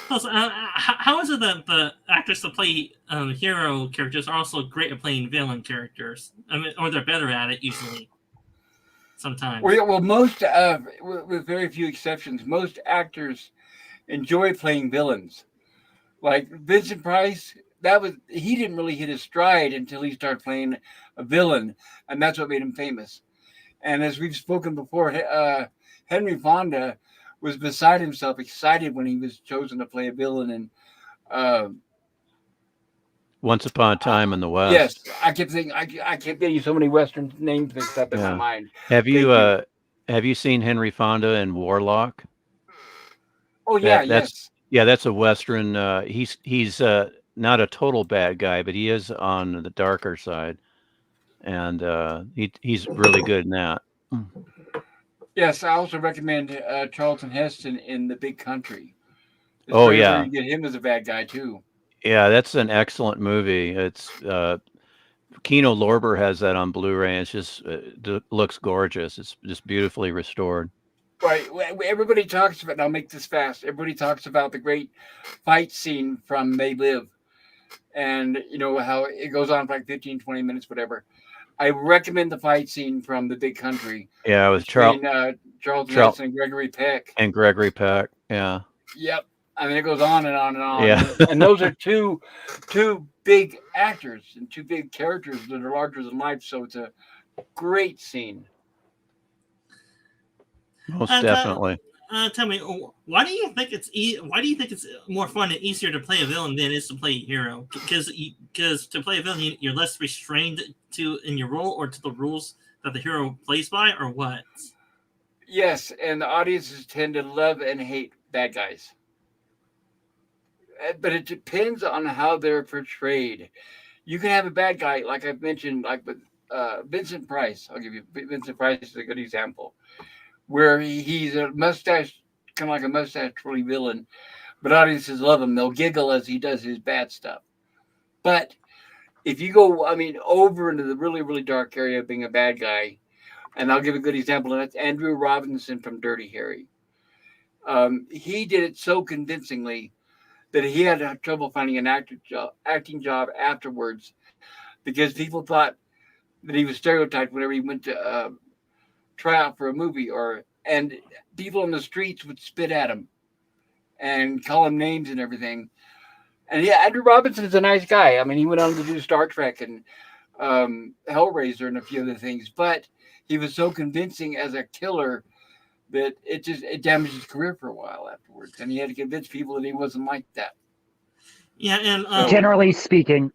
Plus, how is it that the actors that play hero characters are also great at playing villain characters? I mean, or they're better at it usually. Sometimes. Well, most, with very few exceptions, most actors enjoy playing villains. Like Vincent Price, he didn't really hit his stride until he started playing a villain, and that's what made him famous. And as we've spoken before, Henry Fonda was beside himself, excited when he was chosen to play a villain. And Once Upon a Time in the West. yes, I kept thinking, I kept getting so many Western names mixed up in my Yeah. mind. Have you Thank have you seen Henry Fonda in Warlock? Oh yeah, that's- yes. That's a Western. He's not a total bad guy, but he is on the darker side, and he's really good in that. Yes, I also recommend Charlton Heston in The Big Country. It's Oh very yeah, rare you get him as a bad guy too. yeah. That's an excellent movie. It's Kino Lorber has that on Blu-ray. It's just looks gorgeous. It's just beautifully restored. Right. Everybody talks about. And I'll make this fast. Everybody talks about the great fight scene from They Live, and you know how it goes on for like 15, 20 minutes, whatever. I recommend the fight scene from The Big Country Yeah, it was between Charlton Charl- Heston and Gregory Peck. and Gregory Peck. Yeah, Yep. I mean, it goes on and on and on. Yeah. And those are two big actors and two big characters that are larger than life. So it's a great scene. most And, definitely. Tell me, why do you think it's more fun and easier to play a villain than it is to play a hero? Because to play a villain, you're less restrained in your role or to the rules that the hero plays by, or what? Yes, and the audiences tend to love and hate bad guys. But it depends on how they're portrayed. You can have a bad guy, like I've mentioned, like with Vincent Price. I'll give you Vincent Price is a good example, where he's a mustache, kind of like a mustache-twirly villain, but audiences love him. They'll giggle as he does his bad stuff. But if you go, I mean, over into the really, really dark area of being a bad guy, and I'll give a good example, and that's Andrew Robinson from Dirty Harry. He did it so convincingly that he had trouble finding an acting job afterwards because people thought that he was stereotyped whenever he went to try out for a movie, and people on the streets would spit at him and call him names and everything. And yeah, Andrew Robinson is a nice guy. I mean, he went on to do Star Trek and Hellraiser and a few other things, but he was so convincing as a killer that it damaged his career for a while afterwards, and he had to convince people that he wasn't like that. Yeah, and Generally speaking,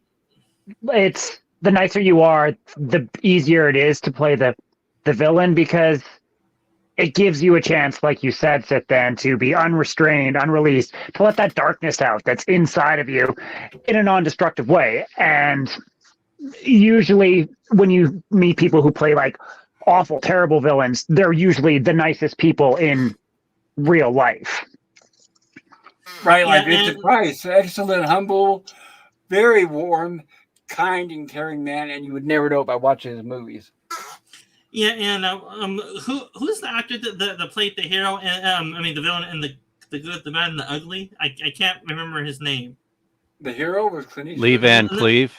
it's the nicer you are, the easier it is to play the villain, because it gives you a chance, like you said, Sithan, to be unrestrained, unreleased, to let that darkness out that's inside of you in a non-destructive way. And usually when you meet people who play like awful, terrible villains, they're usually the nicest people in real life. Right, like Yeah, Vincent Price, excellent, humble, very warm, kind, and caring man, and you would never know it by watching his movies. yeah, and who's the actor that played the hero and I mean the villain and the good, the bad, and the ugly? I can't remember his name. The hero was Clint Eastwood. Lee Van Cleef.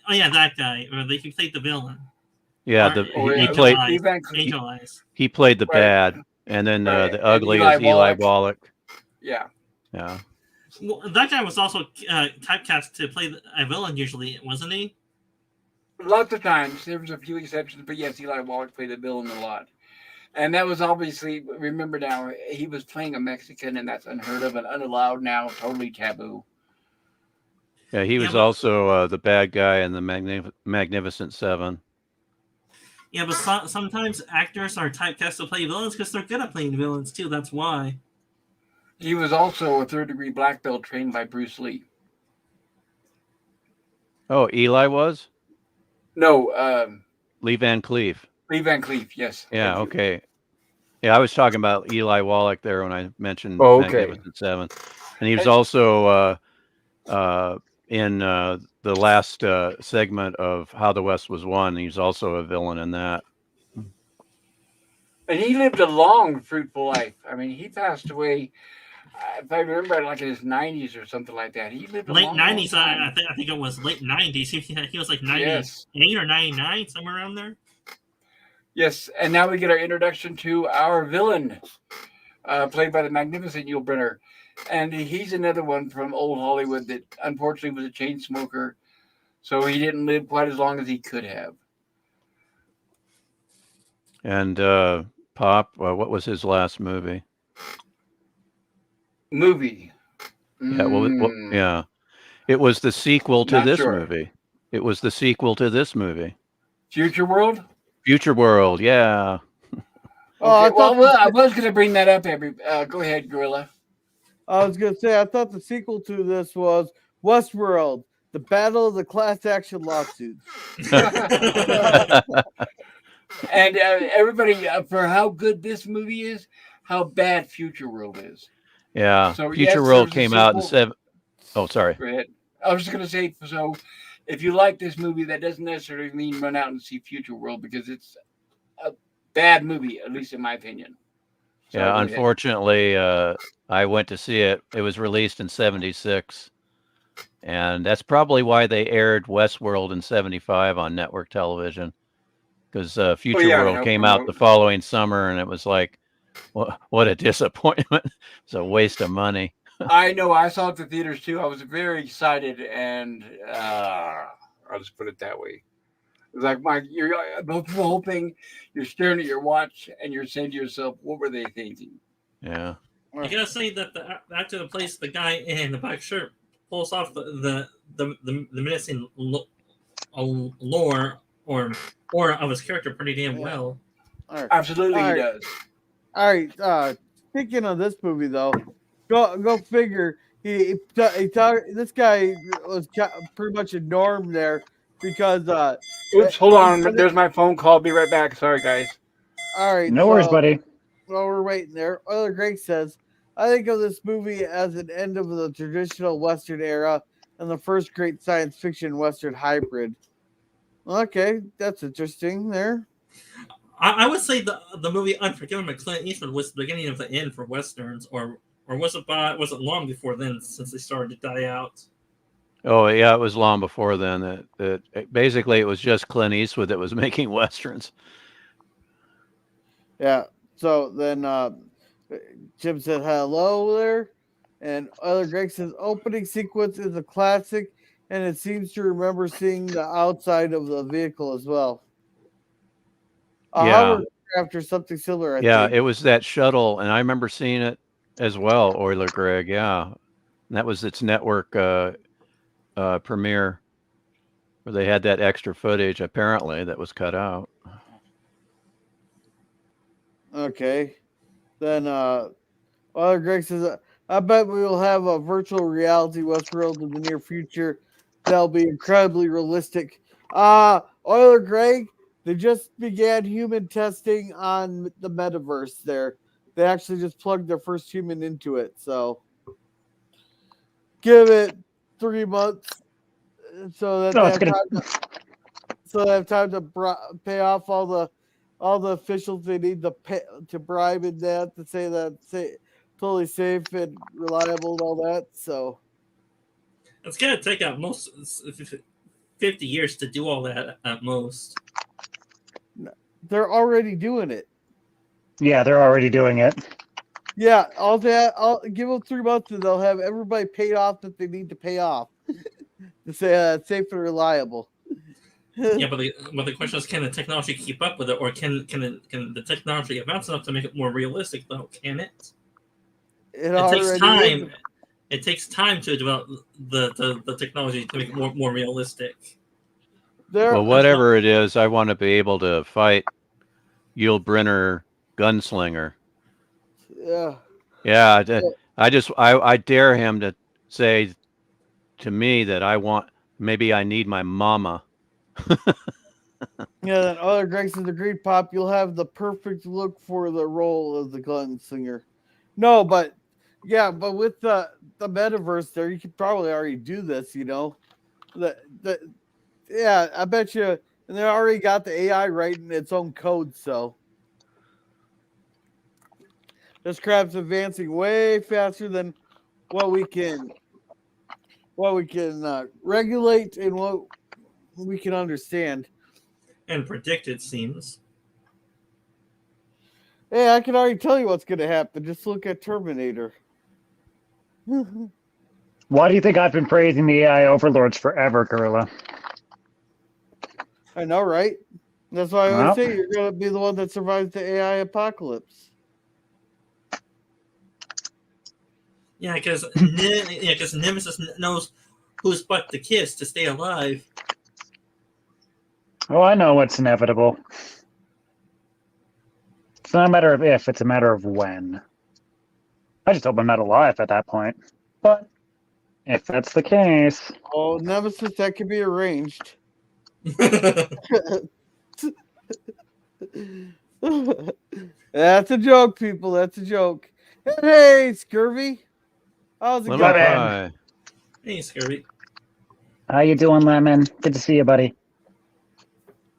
Oh yeah, that guy. Or he played the villain. Yeah, he played Lee Van Cleef. Angel Eyes. he played the Right. bad, and then Right. the ugly Eli is Eli Wallach. Wallach. Yeah. Yeah. Well, that guy was also typecast to play a villain usually, wasn't he? Lots of times. There was a few exceptions, but yes, Eli Wallach played the villain a lot. And that was obviously, remember now, he was playing a Mexican, and that's unheard of and unallowed now, totally taboo. Yeah, he was Yeah, but- also the bad guy in the Magnificent Seven. Yeah, but sometimes actors are typecast to play villains because they're good at playing villains too. That's why. He was also a third-degree black belt trained by Bruce Lee. Oh, Eli was? No, Lee Van Cleef. Lee Van Cleef, yes. Yeah, Thank you. okay. Yeah, I was talking about Eli Wallach there when I mentioned Oh, okay. Magnificent Seven. And he was also in the last segment of How the West Was Won. He's also a villain in that. And he lived a long, fruitful life. I mean, he passed away, if I remember, like in his 90s or something like that. He lived a Late long, 90s, long time. I think it was late 90s. He was like 98 Yes. or 99, somewhere around there. Yes, and now we get our introduction to our villain, played by the magnificent Yul Brynner. And he's another one from old Hollywood that unfortunately was a chain smoker, so he didn't live quite as long as he could have. And Pop, what was his last movie? Movie. Yeah, yeah. It was the sequel to Not this sure. movie. It was the sequel to this movie. Future World? Future World, yeah. Oh, Okay, I was going to bring that up. Go ahead, Gorilla. I was gonna say I thought the sequel to this was Westworld, the Battle of the Class Action Lawsuits. And everybody, for how good this movie is, how bad Future World is. Yeah, So Future yes, World there's a came out in sequel. Oh, sorry. Go ahead. I was just gonna say, so if you like this movie, that doesn't necessarily mean run out and see Future World because it's a bad movie, at least in my opinion. Sorry, Yeah, go ahead. unfortunately, I went to see it. It was released in '76, and that's probably why they aired Westworld in '75 on network television. Because Oh Future yeah, World no came out the promote. following summer, and it was like, what a disappointment! It's a waste of money. I know. I saw it at the theaters too. I was very excited, and I'll just put it that way. It was like, Mike, you're hoping, you're staring at your watch, and you're saying to yourself, "What were they thinking?" Yeah. I gotta say that the actor that plays the guy in the black shirt pulls off the menacing lore or aura of his character pretty damn Yeah. well. All right. Absolutely, All he right. does. All right. Speaking of this movie, though, go figure. This guy was pretty much a norm there because Oops, hold he on. said There's my phone call. Be right back. Sorry, guys. all right. No worries, buddy. While we're waiting there, Euler Greg says, I think of this movie as an end of the traditional Western era and the first great science fiction Western hybrid. Okay, that's interesting there. I would say the movie Unforgiven by Clint Eastwood was the beginning of the end for westerns, or was it long before then since they started to die out? Oh yeah, it was long before then. Basically it was just Clint Eastwood that was making westerns. Yeah. So then Jim said hello there. And Euler Greg says opening sequence is a classic, and it seems to remember seeing the outside of the vehicle as well. A Yeah. hovercraft or something similar, I Yeah, think. it was that shuttle, and I remember seeing it as well, Euler Greg. Yeah, and that was its network premiere, where they had that extra footage apparently that was cut out. Okay. Then Euler Greg says, I bet we will have a virtual reality Westworld in the near future. That'll be incredibly realistic. Euler Greg, they just began human testing on the metaverse there. They actually just plugged their first human into it. So give it 3 months so that No, they it's have gonna. time to pay off all the officials they need to pay to bribe and that to say that totally safe and reliable and all that. So It's gonna take out most 50 years to do all that at most. they're already doing it. Yeah, they're already doing it. Yeah, all that. I'll give them 3 months and they'll have everybody paid off that they need to pay off to say it's safe and reliable. Yeah, but the question is, can the technology keep up with it, or can the technology advance enough to make it more realistic? Though, can it? It takes already time. is. It takes time to develop the technology to make it more realistic. Well, whatever it is, I want to be able to fight Yul Brynner gunslinger. Yeah. Yeah, I dare him to say to me that maybe I need my mama. Yeah, then other Greg says the Great Pop, you'll have the perfect look for the role of the gunslinger. No, but yeah, but with the metaverse there, you could probably already do this, you know. Yeah, I bet you, and they already got the AI writing its own code, so this crap's advancing way faster than what we can regulate and what we can understand. And predict, it seems. Hey, I can already tell you what's going to happen. Just look at Terminator. Why do you think I've been praising the AI overlords forever, Gorilla? I know, right? That's why I always Well. say you're going to be the one that survives the AI apocalypse. Yeah, because Nemesis knows whose butt to kiss to stay alive. Oh, I know what's inevitable. It's not a matter of if, it's a matter of when. I just hope I'm not alive at that point. But if that's the case... Oh, Nemesis, that can be arranged. That's a joke, people. That's a joke. Hey, Scurvy. How's it Lemon going? pie. Hey, Scurvy. How you doing, Lemon? Good to see you, buddy.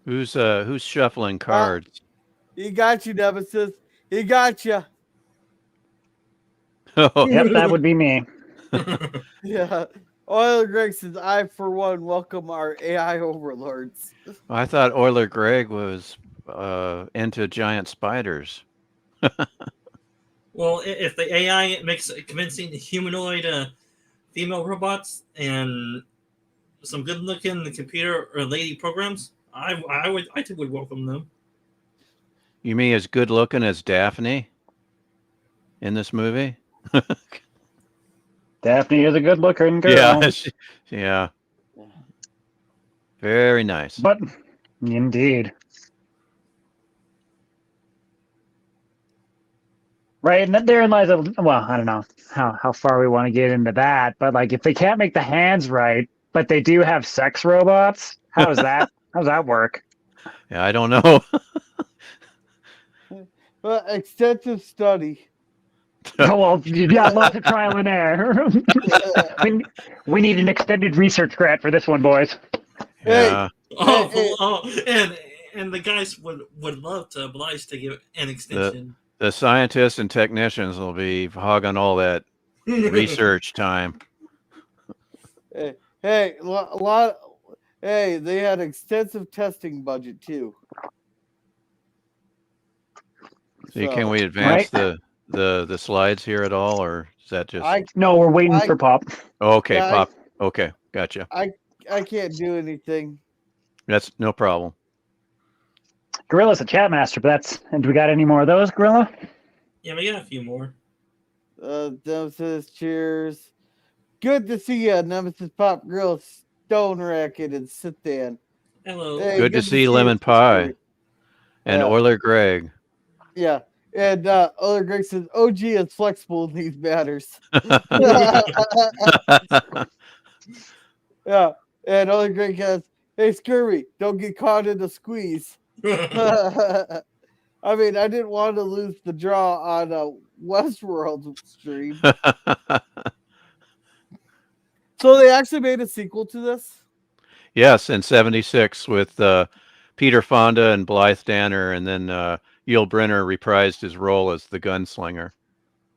Who's shuffling cards? He got you, Nemesis. He got you. Oh, Yep, that would be me. Yeah. Oiler Greg says, I, for one, welcome our AI overlords. I thought Euler Greg was into giant spiders. Well, if the AI makes convincing humanoid female robots and some good-looking computer or lady programs, I would welcome them. You mean as good looking as Daphne in this movie? Daphne is a good-looking girl. Yeah, yeah. Very nice. But indeed. Right, and therein lies a well, I don't know how far we want to get into that, but like if they can't make the hands right, but they do have sex robots, how's that work? Yeah, I don't know. Well, extensive study. Oh, well, you got lots of trial and error. we need an extended research grant for this one, boys. Yeah. And the guys would love to oblige to give an extension. The scientists and technicians will be hogging all that research time. Hey, a lot. Hey, they had extensive testing budget too. See, can we advance the slides here at all, or is that just? No, we're waiting for Pop. Okay, Yeah, Pop. Okay, gotcha. I can't do anything. That's no problem. Gorilla's a chat master, but and do we got any more of those, Gorilla? Yeah, we got a few more. Nemesis, cheers. Good to see you, Nemesis Pop Grill, Stone Racket, and Sit Dan. Hello. Hey, Good to see you, Lemon Pie Scurvy. and Euler Greg. Yeah. And Euler Greg says, OG is flexible in these matters. Yeah. And Euler Greg has, hey, Scurvy, don't get caught in the squeeze. I mean, I didn't want to lose the draw on a Westworld stream. So they actually made a sequel to this? Yes, in '76 with Peter Fonda and Blythe Danner, and then Yul Brynner reprised his role as the gunslinger.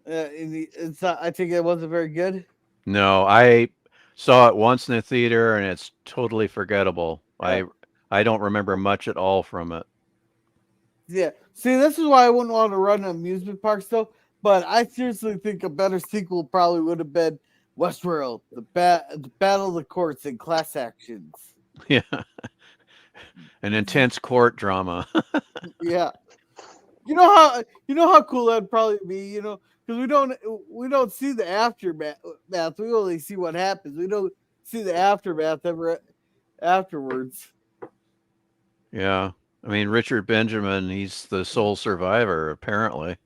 It's not, I think it wasn't very good. No, I saw it once in the theater, and it's totally forgettable. Yeah. I don't remember much at all from it. Yeah. See, this is why I wouldn't want to run amusement parks, though. But I seriously think a better sequel probably would have been Westworld, the Battle of the Courts and Class Actions. Yeah, an intense court drama. Yeah. You know how cool that'd probably be, because we don't see the aftermath. We only see what happens. We don't see the aftermath ever afterwards. Yeah, I mean Richard Benjamin, he's the sole survivor apparently.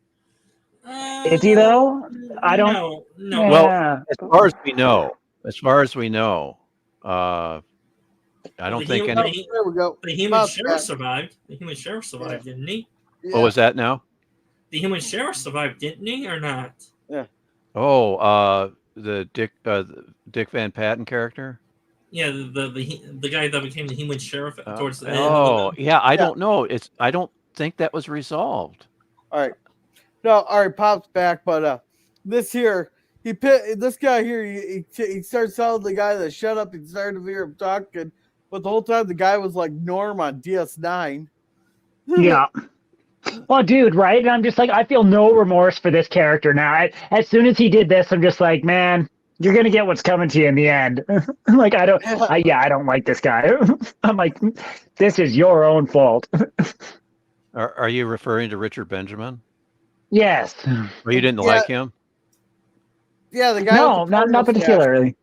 Is he though? I don't. No. Yeah. Well, as far as we know, I don't think any. There we go. The human sheriff survived. The human sheriff survived, didn't he? Yeah. What was that now? The human sheriff survived, didn't he, or not? Yeah. Oh, the Dick Van Patten character. Yeah, the guy that became the human sheriff towards the end. Oh, yeah. I don't know. I don't think that was resolved. All right. No, all right, Pop's back, but this guy here, he starts telling the guy to shut up and started to hear him talking, but the whole time the guy was like Norm on DS9. Yeah. Well, dude, right? And I'm just like, I feel no remorse for this character now. As soon as he did this, I'm just like, man, you're gonna get what's coming to you in the end. Like, I don't like this guy. I'm like, this is your own fault. Are you referring to Richard Benjamin? Yes. Or you didn't like him? Yeah, the guy. No, not particularly.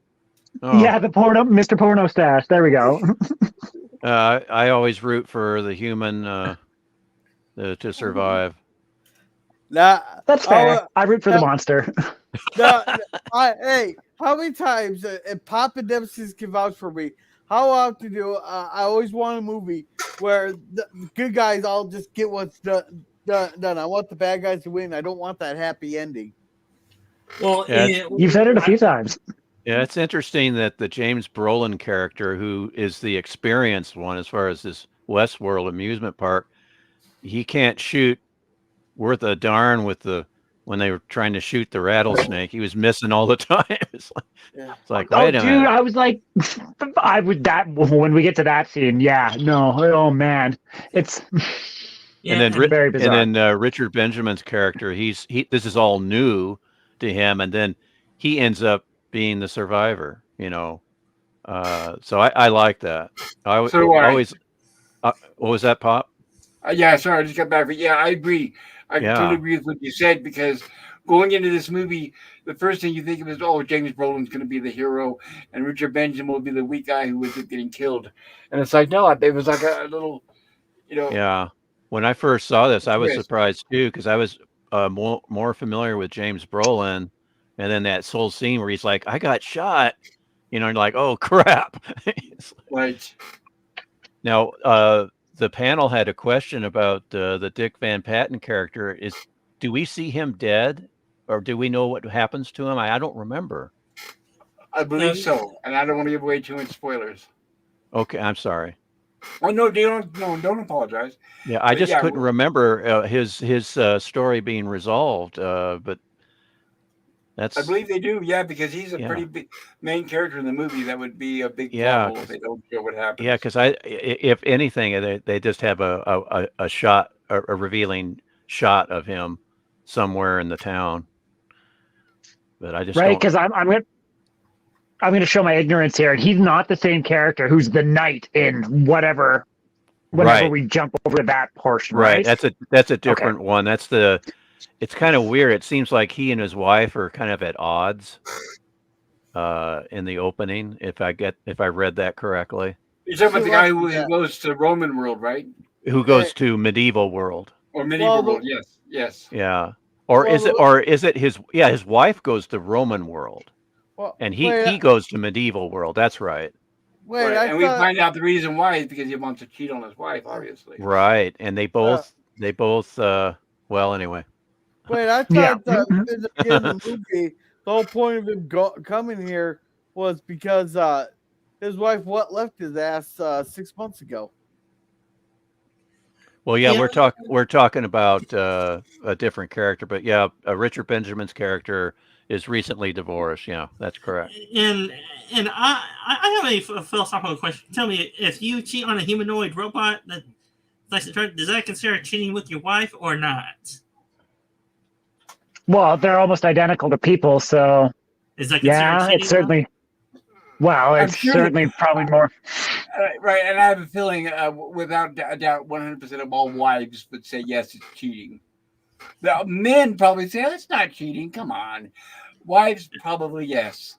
Oh. Yeah, the Mr. Porno stash. There we go. I always root for the human to survive. That's fair. I root for the monster. Hey, how many times and Pop and Nemesis can vouch for me? How often do I always want a movie where the good guys all just get what's done. I want the bad guys to win. I don't want that happy ending. Well, Yeah, You've said it a few times. Yeah, it's interesting that the James Brolin character, who is the experienced one as far as this Westworld amusement park, he can't shoot worth a darn with when they were trying to shoot the rattlesnake. He was missing all the time. It's like Oh, wait a dude, minute. I was like, I would that when we get to that scene. Yeah, no, oh man, it's yeah, And then very bizarre. Richard Benjamin's character, this is all new to him, and then he ends up being the survivor. So I like that. I So do I. always. What was that, Pop? Yeah, sorry, I just got back. But yeah, I agree. I Yeah. totally agree with what you said, because going into this movie, the first thing you think of is, oh, James Brolin's going to be the hero, and Richard Benjamin will be the weak guy who was getting killed. And it's like, no, it was like a little, Yeah. When I first saw this, I was Yes. surprised too, because I was more familiar with James Brolin, and then that whole scene where he's like, "I got shot," and like, "Oh crap!" Right. Now, the panel had a question about the Dick Van Patten character. Do we see him dead, or do we know what happens to him? I don't remember. I believe so, and I don't want to give away too much spoilers. Okay, I'm sorry. Oh no, don't apologize. Yeah, I But just yeah, couldn't remember his story being resolved. But that's I believe they do, yeah, because he's a Yeah. pretty big main character in the movie. That would be a big Yeah, problem if they don't show what happens. yeah. Because if anything, they just have a shot, a revealing shot of him somewhere in the town. But I just right don't. because I'm going to show my ignorance here. He's not the same character who's the knight in whenever Right. we jump over that portion. Right. Right. That's a different one. It's kind of weird. It seems like he and his wife are kind of at odds in the opening, if I read that correctly. You're talking about the guy who Yeah. goes to Roman world, right? Who goes to medieval world? Or medieval Well, world? Yes. Yeah. Or Well, is it his wife goes to Roman world Well, and he wait, goes to medieval world. That's right. wait, Right. I And we thought, find out the reason why is because he wants to cheat on his wife, obviously. Right. And they both well, anyway. wait, I Yeah. thought in the beginning of the movie, the whole point of him coming here was because his wife left his ass 6 months ago. Well, yeah, Yeah. we're talking about a different character, but yeah, Richard Benjamin's character is recently divorced. Yeah, that's correct. And I have a philosophical question. Tell me, if you cheat on a humanoid robot, does that consider cheating with your wife or not? Well, they're almost identical to people, so Is that considered yeah, cheating? it's certainly. Well, I'm it's sure certainly probably more. Right. And I have a feeling, without a doubt, 100% of all wives would say, yes, it's cheating. The men probably say, that's not cheating. Come on. Wives, probably yes.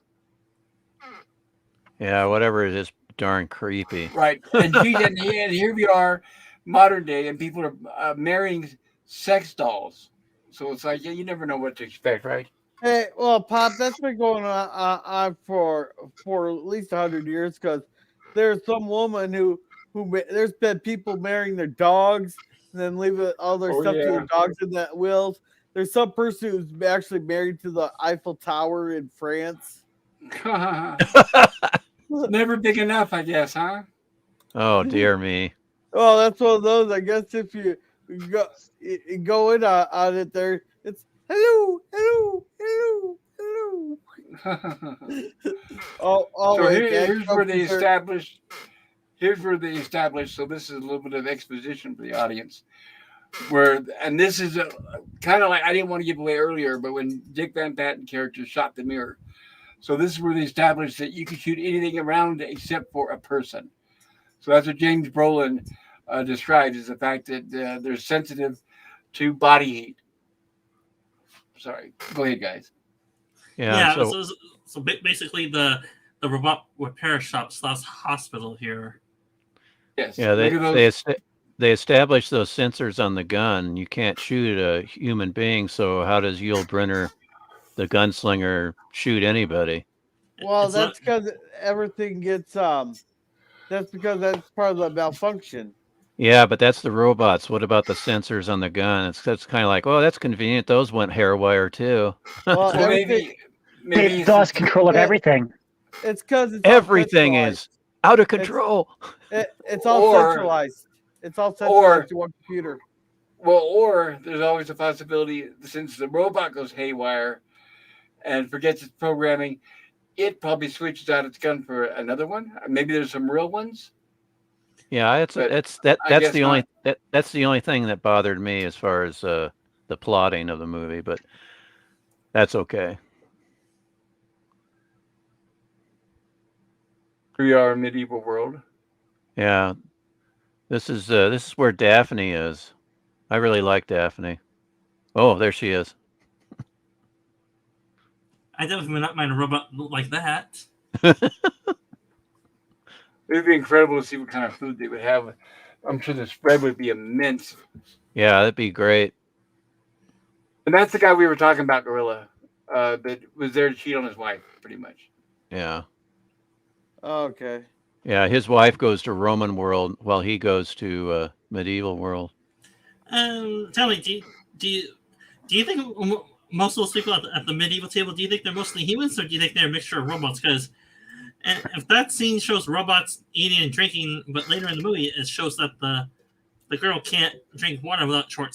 Yeah, whatever it is, darn creepy. Right. And here we are, modern day, and people are marrying sex dolls. So it's like, yeah, you never know what to expect, right? Hey, well, Pop, that's been going on for at least 100 years, because there's some woman who there's been people marrying their dogs and then leaving all their Oh, stuff to yeah. their dogs in that wills. There's some person who's actually married to the Eiffel Tower in France. Never big enough, I guess, huh? Oh dear me. Oh, that's one of those. I guess if you go in on it, there it's hello. Oh, So wait, here's where they established. So this is a little bit of exposition for the audience. And this is kind of like, I didn't want to give away earlier, but when Dick Van Patten character shot the mirror. So this is where they established that you can shoot anything around except for a person. So that's what James Brolin describes, is the fact that they're sensitive to body heat. Sorry, go ahead, guys. Yeah. So basically, the robot repair shop / hospital here. Yes. Yeah, look at those. they established those sensors on the gun. You can't shoot a human being, so how does Yul Brynner, the gunslinger, shoot anybody? Well, It's that's not- because everything gets that's because that's part of the malfunction. Yeah, but that's the robots. What about the sensors on the gun? That's kind of like, oh, that's convenient. Those went hair wire too. Well, Well, everything maybe They've it's lost control of it- everything. it's because it's all Everything centralized. is out of It's control. it's all Or- centralized. It's all or centralized to one computer. well, or there's always a possibility since the robot goes haywire and forgets its programming, it probably switches out its gun for another one. Maybe there's some real ones. Yeah, But that's I guess the only not. that's the only thing that bothered me as far as the plotting of the movie, but that's okay. We are in medieval world. Yeah, this is where Daphne is. I really like Daphne. Oh, there she is. I definitely would not mind a robot like that. It'd be incredible to see what kind of food they would have. I'm sure the spread would be immense. Yeah, that'd be great. And that's the guy we were talking about, Gorilla, that was there to cheat on his wife, pretty much. Yeah. Okay. Yeah, his wife goes to Roman world while he goes to medieval world. Tell me, do you think most of those people at the medieval table, do you think they're mostly humans, or do you think they're a mixture of robots? Because if that scene shows robots eating and drinking, but later in the movie it shows that the girl can't drink water without short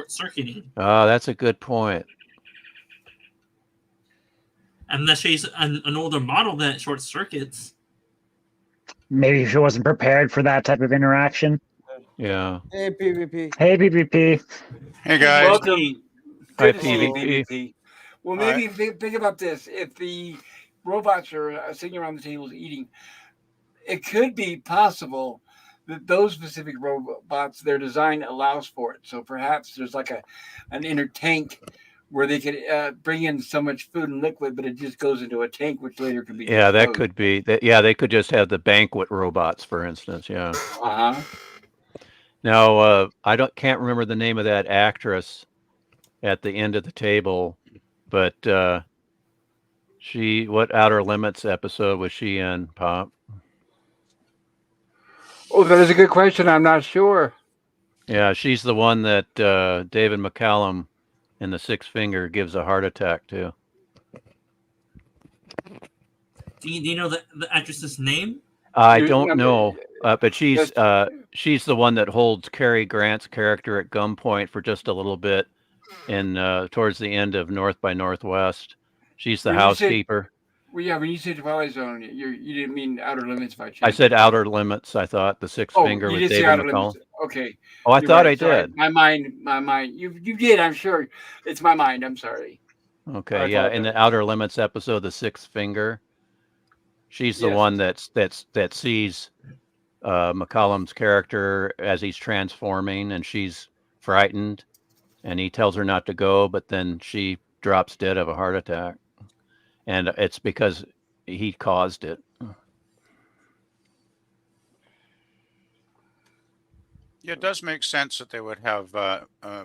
circuiting, That's a good point. unless she's an older model that short circuits. Maybe she wasn't prepared for that type of interaction. Yeah. Hey, PvP. Hey, PvP. Hey guys. Welcome. Hi, Good to see you, PvP. PvP. Well, Hi. maybe think about this. If the robots are sitting around the tables eating, it could be possible that those specific robots, their design allows for it. So perhaps there's like an inner tank where they could bring in so much food and liquid, but it just goes into a tank, which later could be Yeah, that disposed. could be. Yeah, they could just have the banquet robots, for instance. Yeah. Uh-huh. Now, can't remember the name of that actress at the end of the table, but what Outer Limits episode was she in, Pop? Oh, that is a good question. I'm not sure. Yeah, she's the one that David McCallum in The Six Finger gives a heart attack to. Do you know the actress's name? I don't know, but she's Yes. the one that holds Cary Grant's character at gunpoint for just a little bit in towards the end of North by Northwest. She's the When you said- housekeeper. Well, yeah, when you said Twilight Zone, you didn't mean Outer Limits by chance. I said Outer Limits. I thought The Six Finger you with did say David Outer McCallum. Limits. Okay. Oh, I You're thought right, I sorry. did. My mind. You did, I'm sure. It's my mind. I'm sorry. I Okay, yeah. In apologize. the Outer Limits episode, The Six Finger, she's the Yes. one that sees McCallum's character as he's transforming, and she's frightened, and he tells her not to go, but then she drops dead of a heart attack, and it's because he caused it. Yeah, it does make sense that they would have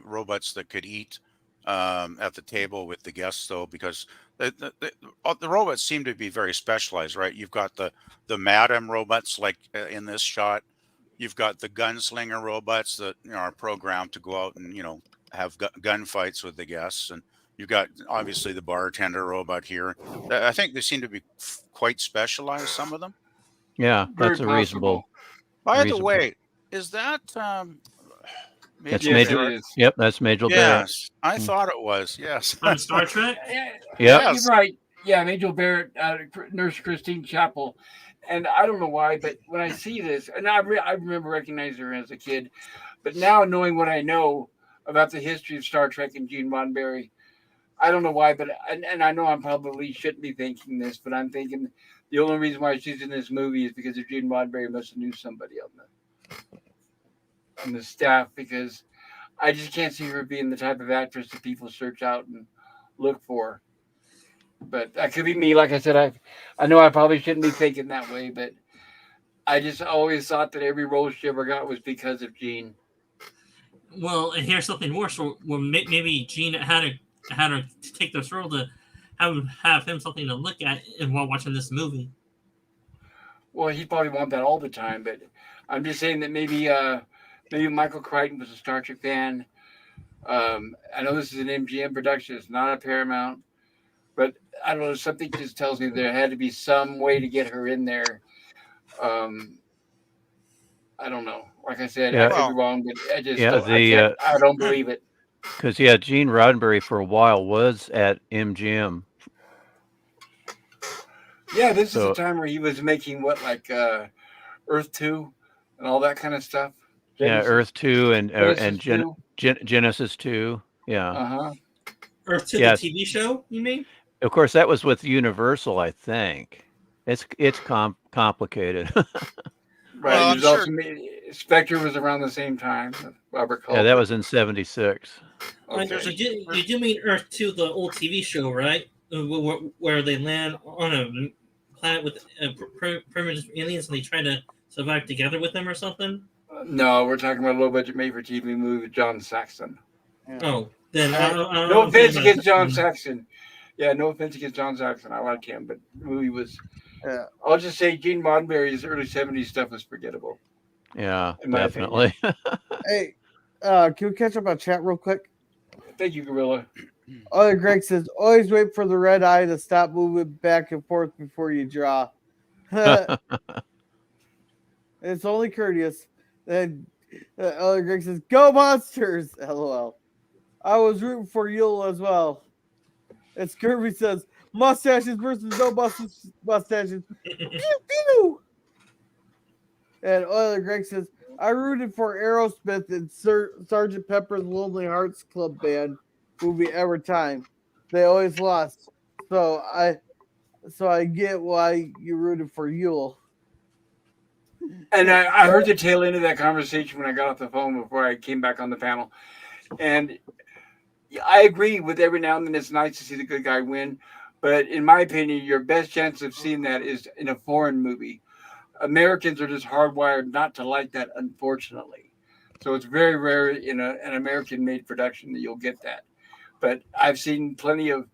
robots that could eat at the table with the guests, though, because the robots seem to be very specialized, right? You've got the madam robots, like in this shot. You've got the gunslinger robots that are programmed to go out and have gunfights with the guests, and you've got obviously the bartender robot here. I think they seem to be quite specialized. Some of them. Yeah, Very that's a reasonable. possible. By the Reasonable. way, is that That's Yes, Major. it is. Yep, that's Major Barrett. Yes, I thought it was. Yes. On Star Trek? Yeah, Yep. Yes. you're right. Yeah, Major Barrett, Nurse Christine Chapel. And I don't know why, but when I see this, and I remember recognizing her as a kid, but now knowing what I know about the history of Star Trek and Gene Roddenberry, I don't know why, but and I know I probably shouldn't be thinking this, but I'm thinking the only reason why she's in this movie is because of Gene Roddenberry must have knew somebody on the staff, because I just can't see her being the type of actress that people search out and look for. But that could be me. Like I said, I know I probably shouldn't be thinking that way, but I just always thought that every role she ever got was because of Gene. Well, and here's something more. So, maybe Gene had to take this role to have him something to look at while watching this movie. Well, he probably want that all the time, but I'm just saying that maybe Michael Crichton was a Star Trek fan. I know this is an MGM production; it's not a Paramount, but I don't know. Something just tells me there had to be some way to get her in there. Um, I don't know. Like I said, I Yeah, could be Well, wrong, but I just yeah. don't. I can't. I don't believe it. Because Gene Roddenberry for a while was at MGM. Yeah, this is So a time where he was making what, like Earth 2 and all that kind of stuff. yeah, Genesis, Earth 2 and Genesis 2. Genesis 2. Yeah. Uh-huh. Earth to the Yes. TV show, you mean? Of course, that was with Universal, I think. It's complicated. Right. well, I'm There's sure. also Spectre was around the same time. Robert Yeah, that Culp. was in '76. Like, There's Okay. you do mean Earth 2, the old TV show, right? Where they land on a planet with primitive aliens and they try to survive together with them or something? No, we're talking about a low budget made for TV movie with John Saxon. Oh, then No offense against John Saxon. Yeah, no offense against John Saxon. I like him, but the movie was. Yeah. I'll just say Gene Roddenberry's early '70s stuff was forgettable. Yeah, In my definitely. Hey, can we catch up on chat real quick? Thank you, Gorilla. Other Greg says, always wait for the red eye to stop moving back and forth before you draw. It's only courteous. Then Other Greg says, go monsters! LOL. I was rooting for Yul as well. And Scurvy says, mustaches versus no mustaches. Pew, pew. And Other Greg says, I rooted for Aerosmith and Sgt. Pepper's Lonely Hearts Club Band movie every time. They always lost. So I get why you rooted for Yule. And I heard the tail end of that conversation when I got off the phone before I came back on the panel. And I agree with every now and then it's nice to see the good guy win. But in my opinion, your best chance of seeing that is in a foreign movie. Americans are just hardwired not to like that, unfortunately. So it's very rare in an American-made production that you'll get that. But I've seen plenty of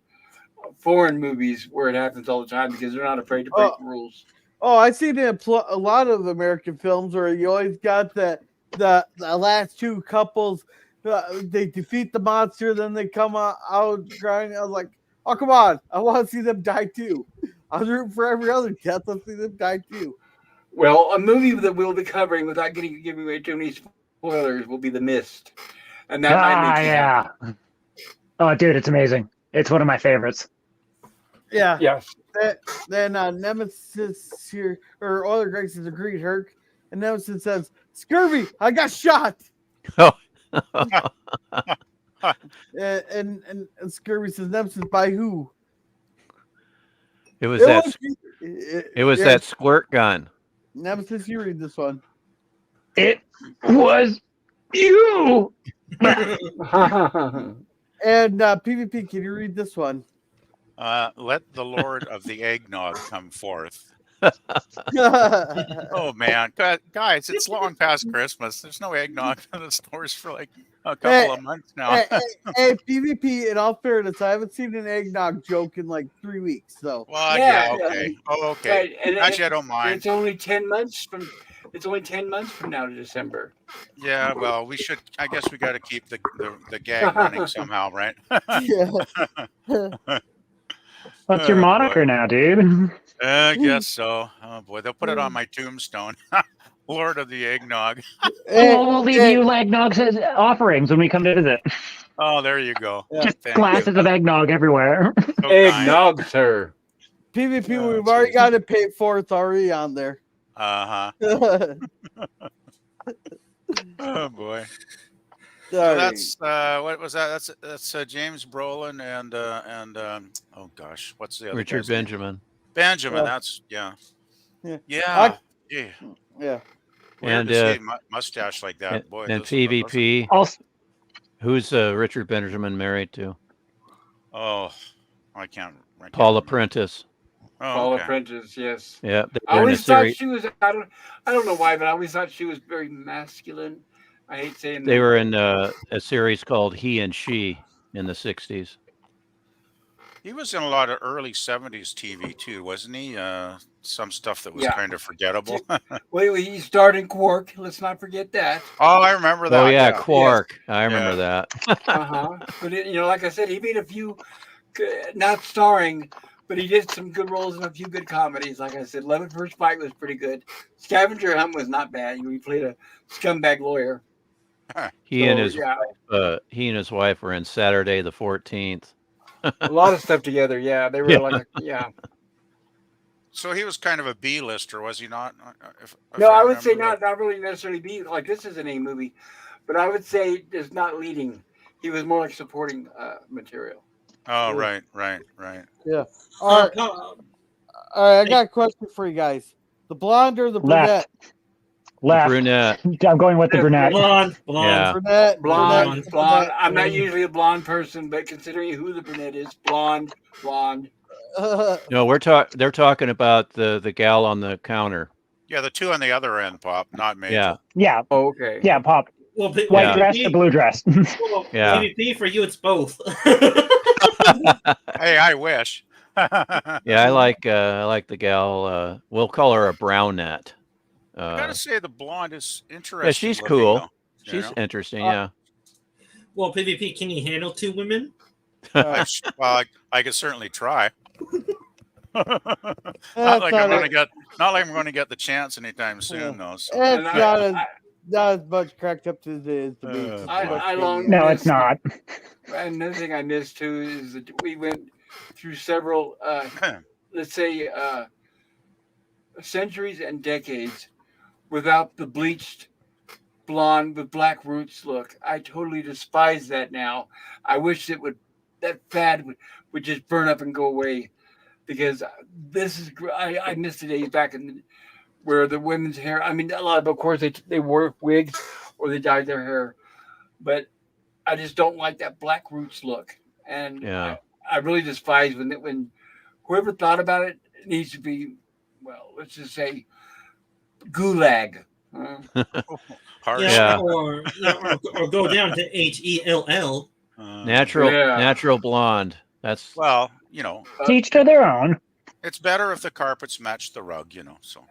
foreign movies where it happens all the time because they're not afraid to break the rules. Oh, I've seen it in a lot of American films where you always got the last two couples. They defeat the monster, then they come out crying. I was like, oh, come on. I want to see them die too. I was rooting for every other death. Let's see them die too. Well, a movie that we'll be covering without giving away too many spoilers will be The Mist. And that might make you happy. Oh, dude, it's amazing. It's one of my favorites. Yeah. Yes. Then Nemesis here, or Other Greg says, agreed, Herc. And Nemesis says, Scurvy, I got shot. Oh. and Scurvy says, Nemesis, by who? It was that squirt gun. Nemesis, you read this one. It was you. And PvP, can you read this one? Let the Lord of the Eggnog come forth. Oh man, guys, it's long past Christmas. There's no eggnog in the stores for like a couple of months now. Hey, PvP, in all fairness, I haven't seen an eggnog joke in like 3 weeks. So Well, Yeah. okay. Oh, okay. Right, and Actually, I don't mind. It's only 10 months from. It's only 10 months from now to December. Yeah, well, we should. I guess we got to keep the gag running somehow, right? yeah. What's your Oh, moniker now, dude? I guess so. Oh boy, they'll put it on my tombstone. Lord of the Eggnog. We'll leave you eggnog offerings when we come to visit. Oh, there you go. Yeah. Just Thank glasses you. of eggnog everywhere. So kind. Eggnog, sir. PvP, Yeah, we've it's already got it paid for. It's already on there. Uh-huh. Oh boy. So Sorry. that's what was that? That's James Brolin and oh gosh, what's the other Richard guy's name? Benjamin. Benjamin. Yeah. That's yeah. Yeah. Yeah. Yeah. Weird And to see a mustache like that. Boy, and those- PvP. Also, Who's Richard Benjamin married to? Oh, I can't Paula remember. Prentice. Oh, Paula okay. Prentice, yes. Yeah, I they're in a always thought series. she was. I don't know why, but I always thought she was very masculine. I hate saying They that. were in a series called He and She in the '60s. He was in a lot of early 70s TV too, wasn't he? Some stuff that was Yeah. kind of forgettable. Wait, he starred in Quark. Let's not forget that. Oh, I remember that. Oh yeah, Yeah. Quark. I remember Yeah. that. But like I said, he made a few, not starring, but he did some good roles in a few good comedies. Like I said, Love at First Bite was pretty good. Scavenger Hunt was not bad. He played a scumbag lawyer. He and his wife were in Saturday the 14th. A lot of stuff together. Yeah, they were Yeah. like, So he was kind of a B-lister, was he not? If No, I would say remember not really necessarily be like this is an A movie, but I would say it's not leading. He was more like supporting material. Oh, Yeah. right. Yeah. All right. Oh, All right. I got a question for you guys. The blonde or the brunette? Left. Brunette. I'm going with the brunette. blonde. Yeah. Brunette. Blonde. brunette. I'm not usually a blonde person, but considering who the brunette is, blonde. No, they're talking about the gal on the counter. Yeah, the two on the other end, Pop, not Major. Yeah. Yeah. Oh, okay. Yeah, Pop. Well, White Yeah. dress or blue dress? Well, Yeah. PvP for you, it's both. Hey, I wish. Yeah, I like the gal. We'll call her a brownette. I gotta say, the blonde is interesting. Yeah, she's looking, cool. though, you She's know? interesting. Yeah. Well, PvP, can you handle two women? Well, I could certainly try. not That's like not I'm going it. to get, not like I'm going to get the chance anytime soon, though. So. It's And not as much cracked up to the is to be. It's I- too much I to long- be. No, it's not. Another thing I missed too is that we went through several, let's say, centuries and decades without the bleached blonde with black roots look. I totally despise that now. I wish that fad would just burn up and go away, because this is I miss the days back where the women's hair. I mean, a lot of course they wore wigs or they dyed their hair, but I just don't like that black roots look, and Yeah. I really despise when whoever thought about it needs to be, well, let's just say gulag. Harsh. Yeah. Or go down to HELL. Natural blonde. That's Well, Each to their own. it's better if the carpets match the rug, so.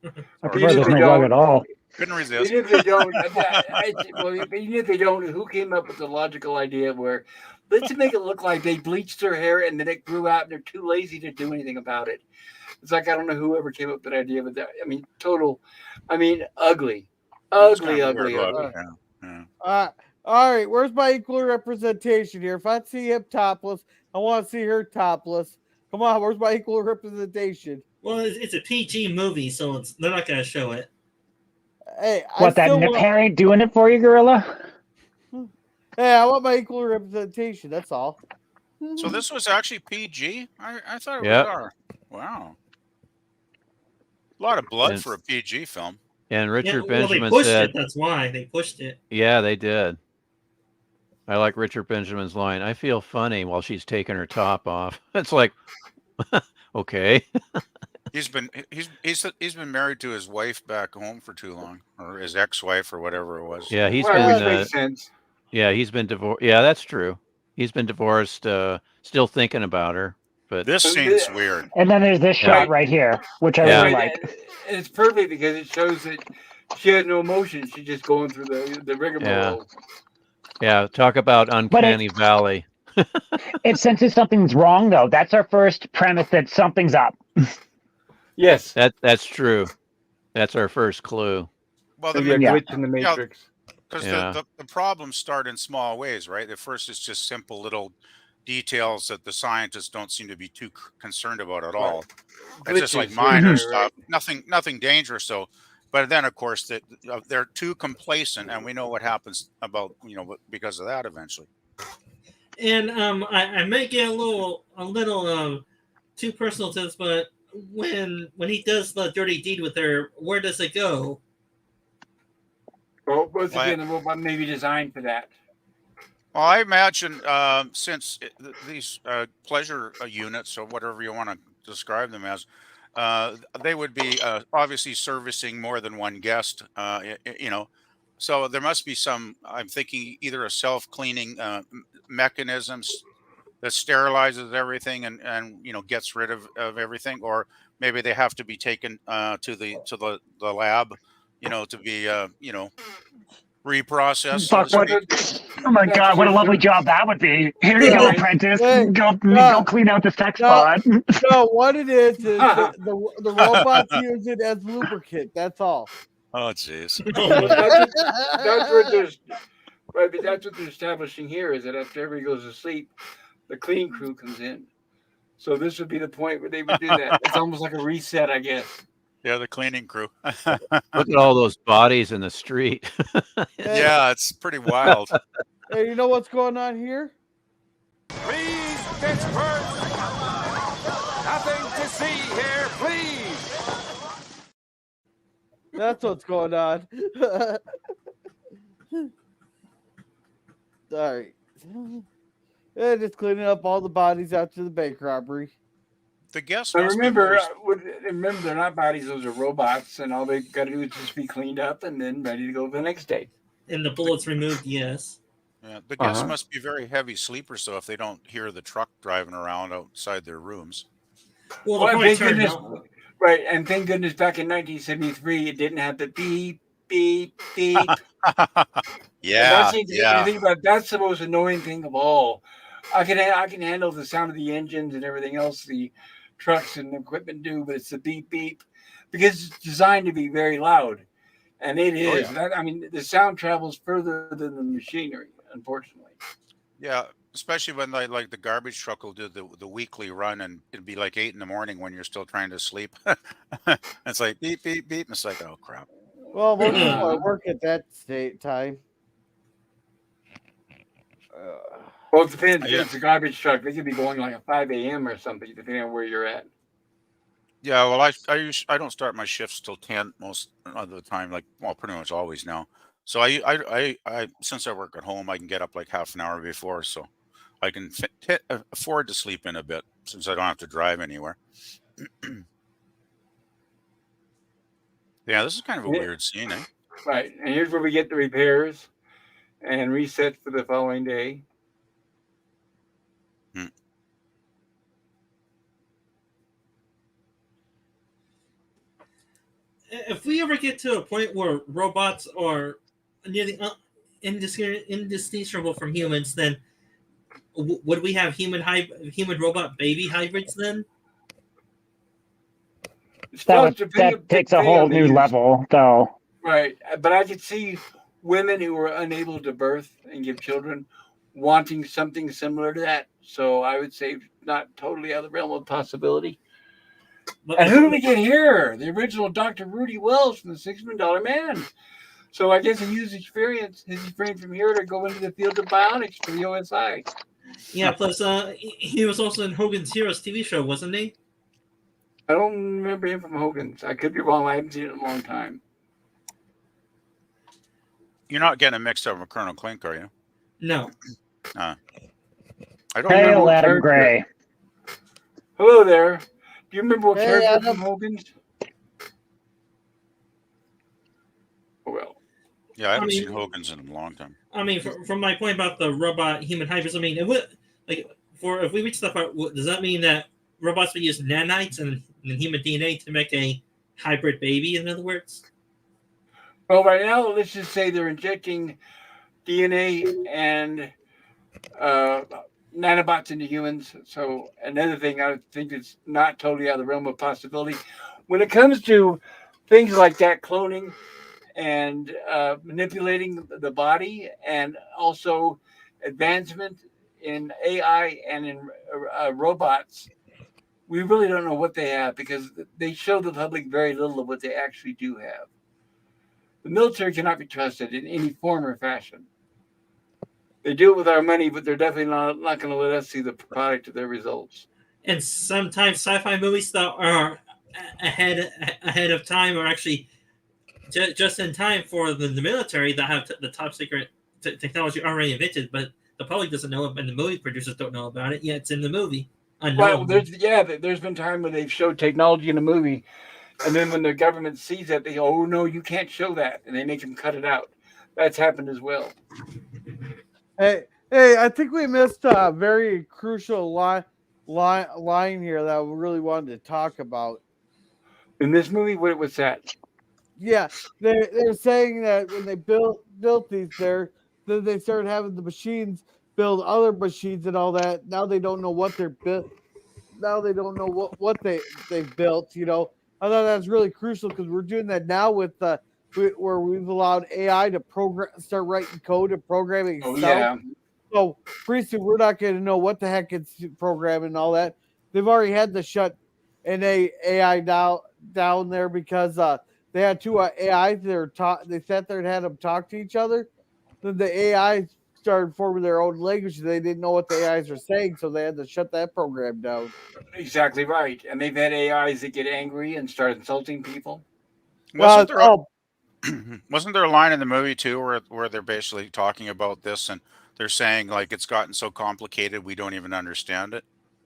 I Even prefer if there's they no rug don't- at all. Couldn't resist. Even if they don't, even if they don't, who came up with the logical idea where let's make it look like they bleached their hair and then it grew out and they're too lazy to do anything about it? It's like, I don't know whoever came up with that idea, but ugly, It's kind ugly. of a weird look, yeah. All right. Where's my equal representation here? If I see him topless, I want to see her topless. Come on. Where's my equal representation? Well, it's a PG movie, so they're not going to show it. Hey, What, that nip hair ain't doing it for you, Gorilla? Hey, I want my equal representation. That's all. So this was actually PG? I thought it Yeah. was R. Wow. A lot of blood Yes. for a PG film. and Richard Well, they Benjamin pushed said, it. That's why they pushed it. yeah, they did. I like Richard Benjamin's line. I feel funny while she's taking her top off. It's like, okay. He's been married to his wife back home for too long, or his ex-wife, or whatever it was. Yeah, he's Well, been. which makes sense. Yeah, he's been divorced. Yeah, that's true. He's been divorced. Still thinking about her, but This scene's weird. And then there's this Yeah. shot right here, which I Yeah. really Right, like. and it's perfect because it shows that she had no emotion. She's just going through the rigmarole. yeah, talk about uncanny valley. It senses something's wrong, though. That's our first premise that something's up. Yes. That's true. That's our first clue. Well, Maybe a Yeah. glitch in the matrix. because Yeah. the problems start in small ways, right? At first, it's just simple little details that the scientists don't seem to be too concerned about at all. It's just like Glitches, minor right, stuff, nothing dangerous. So, but then of course that they're too complacent, and we know what happens about because of that eventually. And I may get a little too personal to this, but when he does the dirty deed with her, where does it go? Well, once again, the robot may be designed for that. Well, I imagine since these pleasure units, or whatever you want to describe them as, they would be obviously servicing more than one guest. So there must be some. I'm thinking either a self-cleaning mechanisms that sterilizes everything and gets rid of everything, or maybe they have to be taken to the lab, to be reprocessed, so to Fuck, what? speak. Oh my That's God, what a just lovely job that would be. Here you go, Right. apprentice. Hey, Go clean out the sex no. spot. No, what it is the robots use it as lubricant. That's all. Oh, jeez. Oh, Well, my. that's what there's right, but that's what they're establishing here is that after everybody goes to sleep, the clean crew comes in. So this would be the point where they would do that. It's almost like a reset, I guess. Yeah, the cleaning crew. Look at all those bodies in the street. Yeah, it's pretty wild. Hey, you know what's going on here? Please, Pittsburgh! Nothing to see here, please! That's what's going on. Sorry. Yeah, just cleaning up all the bodies after the bank robbery. The guests But must remember, be remember, they're not bodies; those are robots, and all they got to do is just be cleaned up and then ready to go the next day. And the bullets removed, yes. yeah, the guests Uh-huh. must be very heavy sleepers, though, if they don't hear the truck driving around outside their rooms. Well, Well, the probably thank turned goodness, out. right? And thank goodness, back in 1973, it didn't have the beep, beep, beep. Yeah, When yeah. you think about it, that's the most annoying thing of all. I can handle the sound of the engines and everything else the trucks and equipment do, but it's the beep beep because it's designed to be very loud, and it is. Oh, yeah. I mean, the sound travels further than the machinery, unfortunately. Yeah, especially when like the garbage truck will do the weekly run, and it'd be like 8 a.m. when you're still trying to sleep. It's like beep beep beep. And it's like, oh crap. Well, most people are work at that time. Well, it depends. If Yeah. it's a garbage truck, they could be going like at 5 a.m. or something, depending on where you're at. Yeah, well, I don't start my shifts till 10 most of the time, like pretty much always now. So I since I work at home, I can get up like half an hour before, so I can afford to sleep in a bit since I don't have to drive anywhere. Yeah, this is kind of a Yeah. weird scene, eh? Right, and here's where we get the repairs and resets for the following day. If we ever get to a point where robots are nearly indistinguishable from humans, then would we have human robot baby hybrids then? That takes a whole new level, though. Right, but I could see women who were unable to birth and give children wanting something similar to that. So I would say not totally out of the realm of possibility. But And who do we get here? The original Dr. Rudy Wells from the $6 Million Man. So I guess he used his experience from here to go into the field of bionics for the OSI. Yeah, plus he was also in Hogan's Heroes TV show, wasn't he? I don't remember him from Hogan's. I could be wrong. I haven't seen it in a long time. You're not getting mixed up with Colonel Klink, are you? No. I don't Hail, remember. what Adam character- Gray. Hello there. Do you remember what Hey, character Adam. from Hogan's? Oh, well. Yeah, I haven't I mean- seen Hogan's in a long time. I mean, from my point about the robot human hybrids, I mean, it would if we reach that part, does that mean that robots would use nanites and human DNA to make a hybrid baby? In other words, Well, right now, let's just say they're injecting DNA and nanobots into humans. So another thing I think is not totally out of the realm of possibility. When it comes to things like that, cloning and manipulating the body, and also advancement in AI and in robots, we really don't know what they have because they show the public very little of what they actually do have. The military cannot be trusted in any form or fashion. They do it with our money, but they're definitely not going to let us see the product of their results. and sometimes sci-fi movies that are ahead of time are actually just in time for the military that have the top secret technology already invented, but the public doesn't know it, and the movie producers don't know about it. Yeah, it's in the movie. Well, there's been time when they've showed technology in a movie, and then when the government sees that, they go, "Oh no, you can't show that," and they make them cut it out. That's happened as well. Hey, Hey, I think we missed a very crucial line here that we really wanted to talk about. In this movie, what was that? Yeah, they're saying that when they built these there, then they started having the machines build other machines and all that. Now they don't know what they're built. Now they don't know what they've built. You know, I thought that's really crucial because we're doing that now with where we've allowed AI to start writing code and programming Oh itself. yeah, So pretty soon we're not going to know what the heck it's programming and all that. They've already had to shut an AI down there because they had two AIs. They sat there and had them talk to each other. Then the AI started forming their own language. They didn't know what the AIs were saying, so they had to shut that program down. exactly right. And they've had AIs that get angry and start insulting people. Wasn't there a, Oh, wasn't there a line in the movie too where they're basically talking about this and they're saying like it's gotten so complicated we don't even understand it?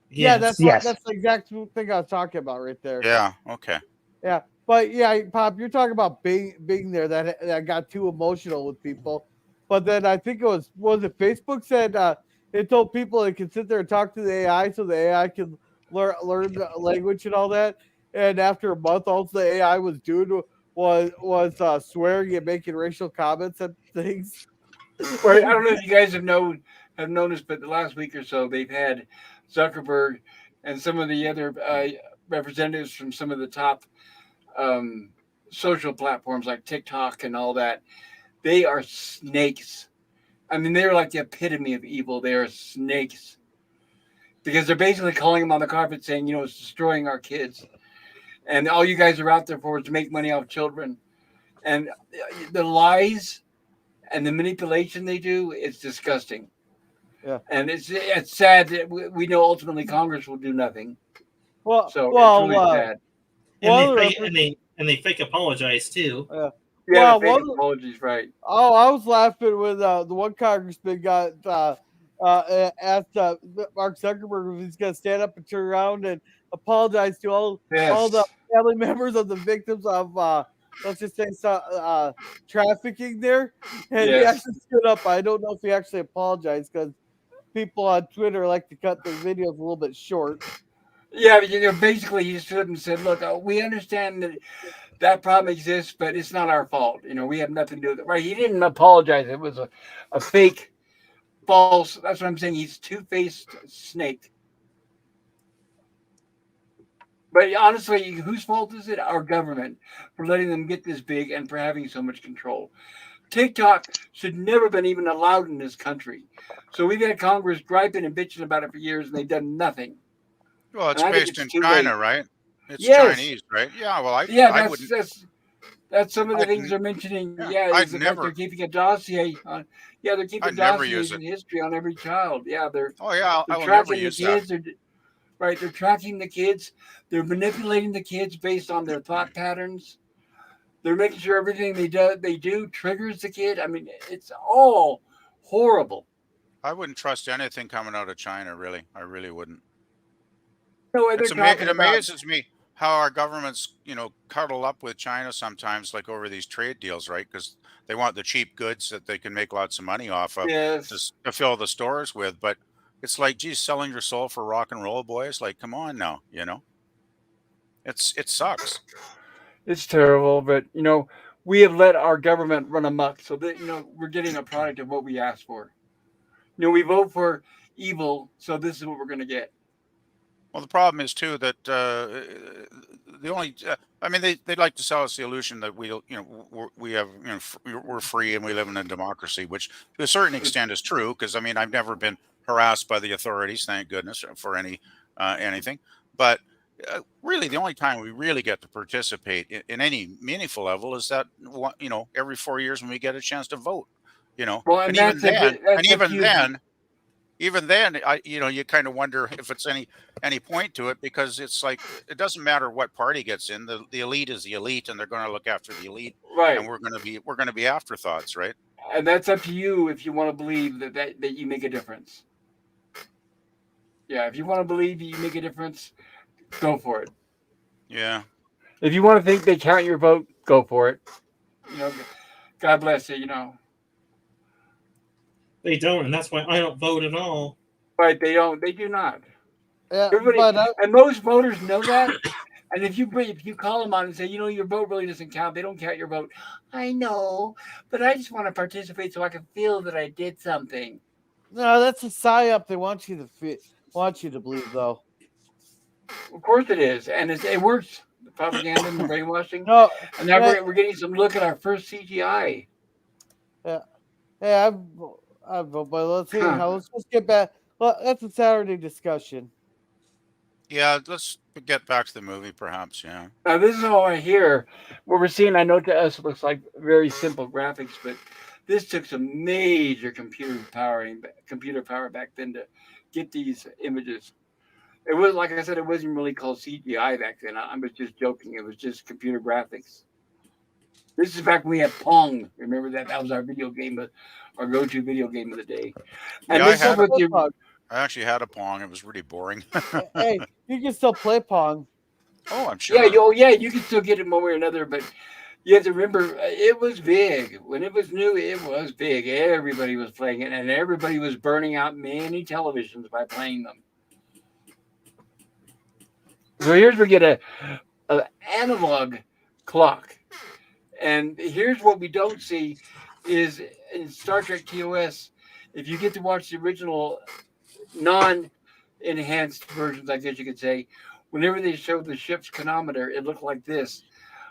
yeah, Yes. Yes. that's the exact thing I was talking about right there. Yeah. Okay. Yeah, but yeah, Pop, you're talking about being there that got too emotional with people. But then I think it was it Facebook said it told people they could sit there and talk to the AI so the AI can learn the language and all that. And after a month, all the AI was doing was swearing and making racial comments and things. Well, I don't know if you guys have noticed, but the last week or so they've had Zuckerberg and some of the other representatives from some of the top um, social platforms like TikTok and all that. They are snakes. I mean, they're like the epitome of evil. They are snakes because they're basically calling them on the carpet saying, it's destroying our kids. And all you guys are out there for is to make money off children. And the lies and the manipulation they do, it's disgusting. Yeah. And it's sad that we know ultimately Congress will do nothing. Well, So well, it's really sad. And well, they fake apologize too. Yeah, well, the fake one, apologies, right? oh, I was laughing when the one congressman got asked Mark Zuckerberg if he's going to stand up and turn around and apologize to all Yes. the family members of the victims of let's just say trafficking there, and he Yes. actually stood up. I don't know if he actually apologized because people on Twitter like to cut their videos a little bit short. Yeah, but, basically he stood up and said, "Look, we understand that problem exists, but it's not our fault. We have nothing to do with it." Right? He didn't apologize. It was a fake, false. That's what I'm saying. He's two-faced snake. But honestly, whose fault is it? Our government for letting them get this big and for having so much control. TikTok should never have been even allowed in this country. So we've had Congress griping and bitching about it for years, and they've done nothing. Well, it's And I think based it's in too China, late. right? It's Yes. Chinese, right? Yeah. Well, Yeah, I wouldn't. that's some of the I'd, things n- they're mentioning. yeah, Yeah, I'd is the fact they're never. keeping a dossier on. Yeah, they're keeping I'd never dossiers use it. in history on every child. Yeah, Oh yeah, they're I will never tracking the use that. kids. They're tracking the kids. They're manipulating the kids based on their thought patterns. They're making sure everything they do triggers the kid. I mean, it's all horrible. I wouldn't trust anything coming out of China. Really, I really wouldn't. No, they're It talking about. amazes me how our governments, cuddle up with China sometimes, like over these trade deals, right? Because they want the cheap goods that they can make lots of money off of Yes, to fill the stores with. But it's like, geez, selling your soul for rock and roll, boys. Like, come on now, it sucks. it's terrible, but we have let our government run amok, so that we're getting a product of what we asked for. We vote for evil, so this is what we're going to get. Well, the problem is too that the only, I mean, they'd like to sell us the illusion that we have, we're free and we live in a democracy, which to a certain extent is true. Because I mean, I've never been harassed by the authorities, thank goodness, for anything. But really, the only time we really get to participate in any meaningful level is that every 4 years when we get a chance to vote. Well, and And even that's a then, bit. That's a huge. you kind of wonder if it's any point to it because it's like it doesn't matter what party gets in. The elite is the elite, and they're going to look after the elite, Right, and we're going to be afterthoughts, right? and that's up to you if you want to believe that you make a difference. Yeah, if you want to believe you make a difference, go for it. Yeah. If you want to think they count your vote, go for it. You know, God bless you. They don't, and that's why I don't vote at all. But they don't. They do not. Yeah, Everybody but and most voters know that. And if you call them on and say, your vote really doesn't count, they don't count your vote. I know, but I just want to participate so I can feel that I did something. no, that's a psyop. They want you to believe, though. Of course it is, and it works. The propaganda and the brainwashing. No, And now yeah. we're getting some look at our first CGI. Yeah, I vote, but let's see. Let's just get back. Well, that's a Saturday discussion. Yeah, let's get back to the movie, perhaps. Yeah. Now this is all I hear. What we're seeing, I know to us, looks like very simple graphics, but this took some major computer power back then to get these images. It was, like I said, it wasn't really called CGI back then. I was just joking. It was just computer graphics. This is back when we had Pong. Remember that? That was our video game, our go-to video game of the day. And Yeah, this is what you. I actually had a Pong. It was really boring. Hey, you can still play Pong. Oh, I'm sure. Yeah, you can still get it one way or another, but you have to remember it was big. When it was new, it was big. Everybody was playing it, and everybody was burning out many televisions by playing them. So here's where we get a analog clock. And here's what we don't see is in Star Trek TOS, if you get to watch the original non-enhanced versions, I guess you could say, whenever they showed the ship's chronometer, it looked like this.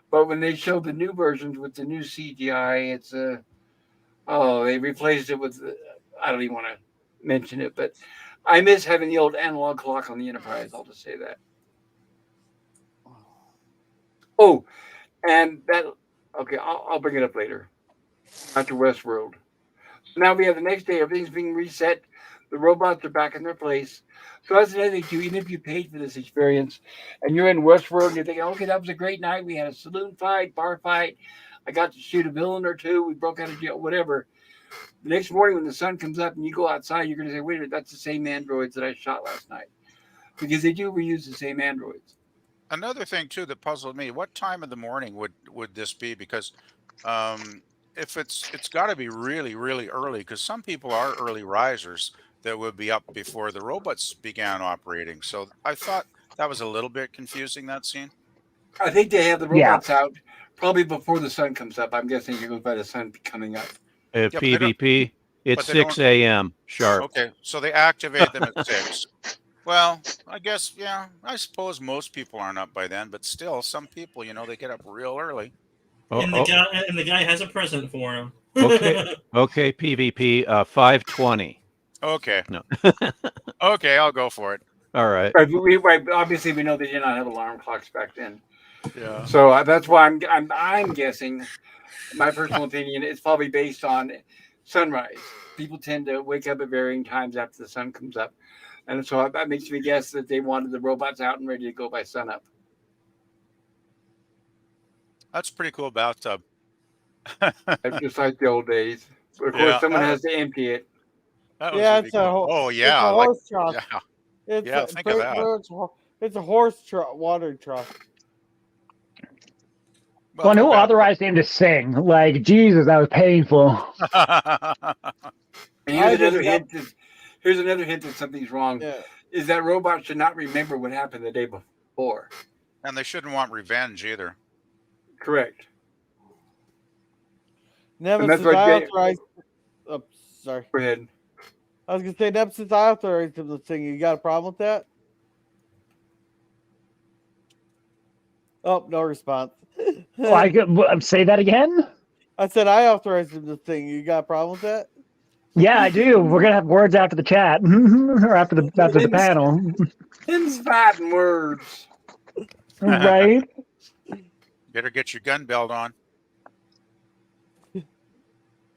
But when they showed the new versions with the new CGI, it's they replaced it with, I don't even want to mention it, but I miss having the old analog clock on the Enterprise. I'll just say that. Oh, and that, okay, I'll bring it up later. After Westworld. So now we have the next day, everything's being reset. The robots are back in their place. So that's another thing too. Even if you paid for this experience and you're in Westworld and you're thinking, okay, that was a great night. We had a saloon fight, bar fight. I got to shoot a villain or two. We broke out of jail, whatever. The next morning when the sun comes up and you go outside, you're going to say, wait a minute, that's the same androids that I shot last night. Because they do reuse the same androids. Another thing too that puzzled me: what time of the morning would this be? Because if it's got to be really early, because some people are early risers that would be up before the robots began operating. So I thought that was a little bit confusing, that scene. I think they have the robots out probably before the sun comes up. I'm guessing it goes by the sun coming up. At PvP, it's 6 a.m. sharp. Okay, so they activate them at 6. Well, I guess, yeah, I suppose most people aren't up by then, but still, some people, they get up real early. And the guy has a present for him. Okay, PvP, 5:20. Okay. No. Okay, I'll go for it. All right. Obviously, we know they did not have alarm clocks back then. Yeah. So that's why I'm guessing. My personal opinion is probably based on sunrise. People tend to wake up at varying times after the sun comes up. And so that makes me guess that they wanted the robots out and ready to go by sunup. That's a pretty cool bathtub. Just like the old days. But of course, someone has to empty it. It's cool. it's a horse trough. Yeah, think of that. It's a horse watering trough. Well, who authorized him to sing? Like, Jesus, that was painful. And here's another hint that something's wrong. Yeah. Is that robots should not remember what happened the day before. And they shouldn't want revenge either. Correct. Nemesis, I authorized. Oh, sorry. Go ahead. I was gonna say, Nemesis, I authorized him to sing. You got a problem with that? Oh, no response. I could say that again. I said I authorized him to sing. You got a problem with that? Yeah, I do. We're gonna have words after the chat or after the panel. Him's fighting words. Right. Better get your gun belt on.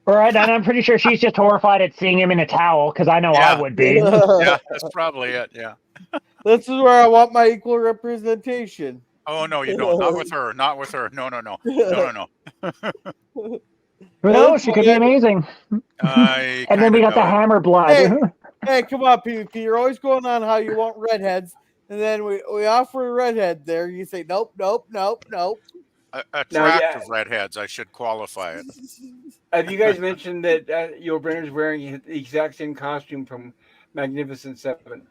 All right, and I'm pretty sure she's just horrified at seeing him in a towel, because I know I would be. Yeah, that's probably it. Yeah. This is where I want my equal representation. Oh no, you don't. Not with her. Not with her. No. No, she could be amazing. And then we got the hammer blood. Hey, come on, PvP. You're always going on how you want redheads, and then we offer a redhead there. You say nope. attractive redheads. I should qualify it. Have you guys mentioned that Yul Brynner's wearing the exact same costume from Magnificent Seven?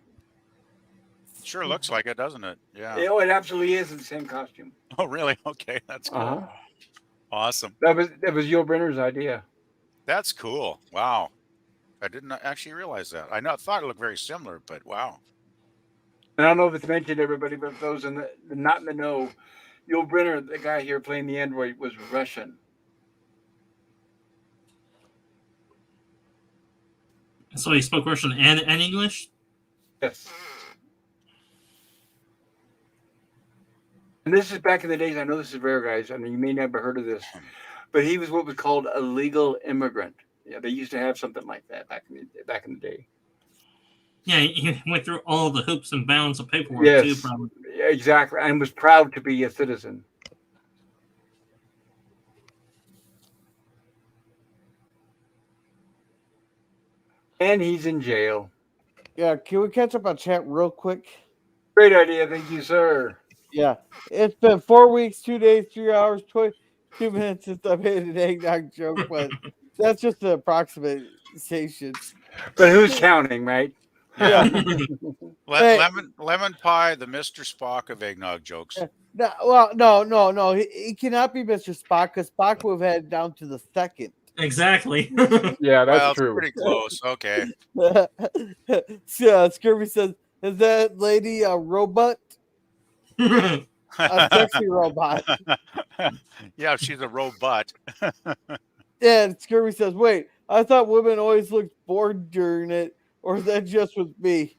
Sure looks like it, doesn't it? Yeah. It absolutely is the same costume. Oh, really? Okay, that's cool. Uh-huh. Awesome. That was Yul Brynner's idea. That's cool. Wow. I didn't actually realize that. I thought it looked very similar, but wow. And I don't know if it's mentioned everybody, but those in the not in the know, Yul Brynner, the guy here playing the android, was Russian. So he spoke Russian and English? Yes. And this is back in the days. I know this is rare, guys. I mean, you may never heard of this, but he was what was called a legal immigrant. Yeah, they used to have something like that back in the day. Yeah, he went through all the hoops and bounds of paperwork too, Yes, probably. yeah, exactly, and was proud to be a citizen. And he's in jail. Yeah, can we catch up on chat real quick? Great idea, thank you, sir. Yeah, it's been 4 weeks, 2 days, 3 hours, 22 minutes since I made an eggnog joke, but that's just an approximation. But who's counting, right? Yeah. Lemon pie, the Mr. Spock of eggnog jokes. No. He cannot be Mr. Spock because Spock would have had it down to the second. Exactly. Yeah, that's Well, true. Pretty close. Okay. Yeah, Scurvy says, "Is that lady a robot? A sexy robot?" Yeah, she's a robot. Yeah, and Scurvy says, "Wait, I thought women always looked bored during it, or is that just with me?"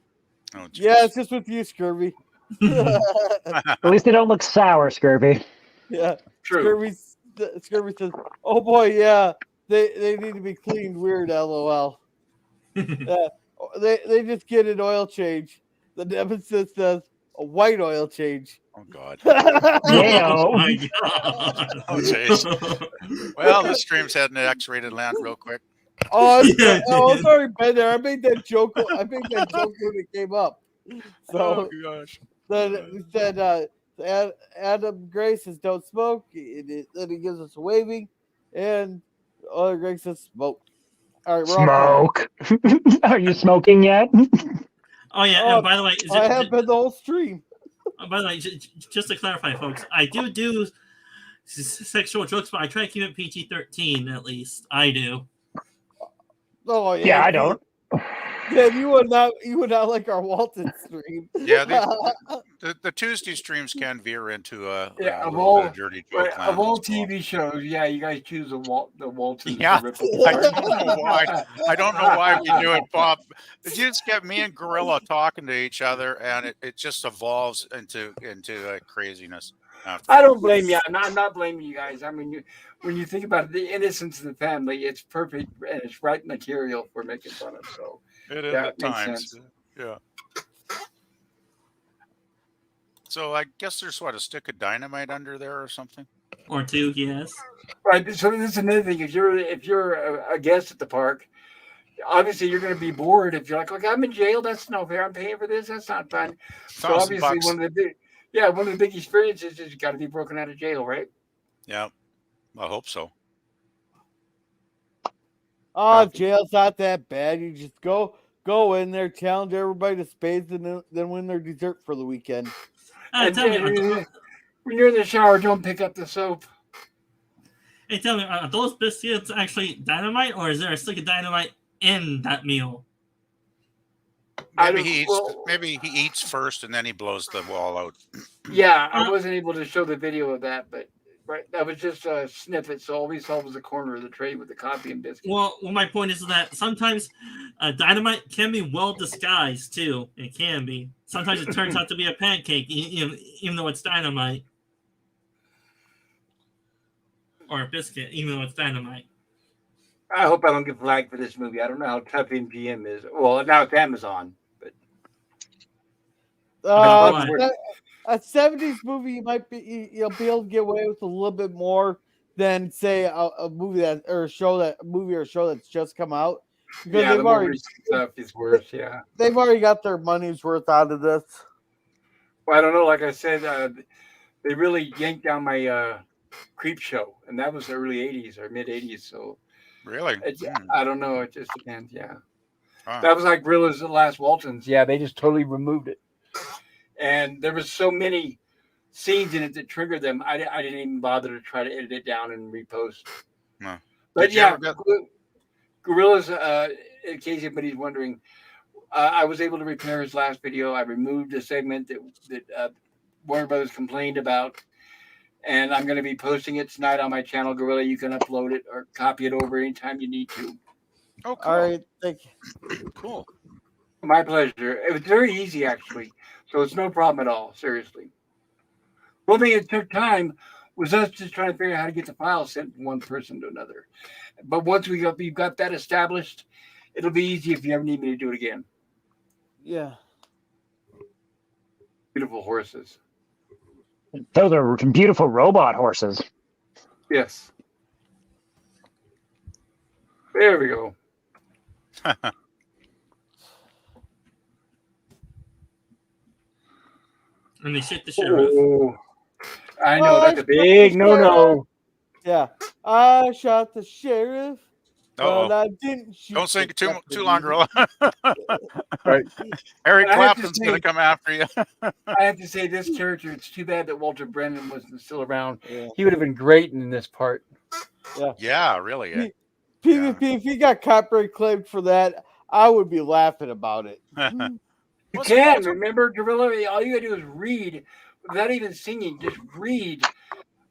Oh, Yeah, it's just with you, Scurvy. At least they don't look sour, Scurvy. Yeah, True. Scurvy says, "Oh boy, yeah, they need to be cleaned weird, lol." They just get an oil change. The deficit says a white oil change. Oh God. Oh my God. Oh jeez. Well, this stream's heading to X-rated land real quick. Oh, Yeah, it's already been there. I made that joke when it came up. So gosh. then we said Adam Gray says don't smoke. Then he gives us a waving, and other Greg says smoke. All right, we're all Smoke. Are you smoking yet? Oh yeah, and by the way, I have been the whole stream. by the way, just to clarify, folks, I do sexual jokes, but I try to keep it PG-13 at least. I do. Oh yeah, Yeah, I don't. Yeah, you would not like our Walton stream. Yeah, the Tuesday streams can veer into a Of little all bit of dirty joke land of all as well. TV shows, yeah, you guys choose the Waltons. Yeah. to rip I don't know why. I don't know why we do it, Bob. You just get me and Gorilla talking to each other, and it just evolves into craziness. I don't blame you. I'm not blaming you guys. I mean, when you think about it, the innocence of the family, it's perfect and it's right material for making fun of. So It is yeah, at it makes times. sense. Yeah. So I guess there's a stick of dynamite under there or something. Or two, yes. Right. So this is another thing. If you're a guest at the park, obviously you're going to be bored. If you're like, okay, I'm in jail. That's no fair. I'm paying for this. That's not fun. So obviously $1,000. one of the big experiences is you got to be broken out of jail, right? Yeah, I hope so. Oh, jail's not that bad. You just go in there, challenge everybody to spades, and then win their dessert for the weekend. And Tell me, when you're in the shower, don't pick up the soap. hey, tell me, are those biscuits actually dynamite, or is there a stick of dynamite in that meal? Maybe he eats first and then he blows the wall out. Yeah, I wasn't able to show the video of that, but right, that was just a snippet. So all we saw was a corner of the tray with the coffee and biscuits. Well, my point is that sometimes dynamite can be well disguised too. It can be. Sometimes it turns out to be a pancake, even though it's dynamite, or a biscuit, even though it's dynamite. I hope I don't get flagged for this movie. I don't know how tough MGM is. Well, now it's Amazon, but A 70s movie, you'll be able to get away with a little bit more than say a movie or a show that's just come out, because yeah, the more recent stuff is worse. Yeah, they've already got their money's worth out of this. well, I don't know. Like I said, they really yanked down my Creep Show, and that was the early '80s or mid '80s. So Really? I don't know. It just depends. Yeah, Wow. that was like Gorillas and the Last Waltons. Yeah, they just totally removed it, and there was so many scenes in it that triggered them. I didn't even bother to try to edit it down and repost. No. But Did you yeah, ever get- Gorillas. In case anybody's wondering, I was able to repair his last video. I removed a segment that Warner Brothers complained about, and I'm going to be posting it tonight on my channel, Gorilla. You can upload it or copy it over anytime you need to. Oh, cool. All right, thank you. Cool. My pleasure. It was very easy, actually, so it's no problem at all. Seriously. One thing it took time was us just trying to figure out how to get the file sent from one person to another. But once we've got that established, it'll be easy if you ever need me to do it again. Yeah. Beautiful horses. Those are beautiful robot horses. Yes. There we go. And they shit the sheriff. Oh, I know Oh, that's I a big no-no. Yeah. I shot the sheriff, Uh-oh. but I didn't shoot. Don't sing the it too deputy. long, Gorilla. Right. Eric And I have to Clapton's say- going to come after you. I have to say, this character, it's too bad that Walter Brennan wasn't still around. Yeah. He would have been great in this part. Yeah, really. He- PvP, if he got copyright claimed for that, I would be laughing about it. You What's can, Walter- remember, Gorilla? All you gotta do is read, without even singing, just read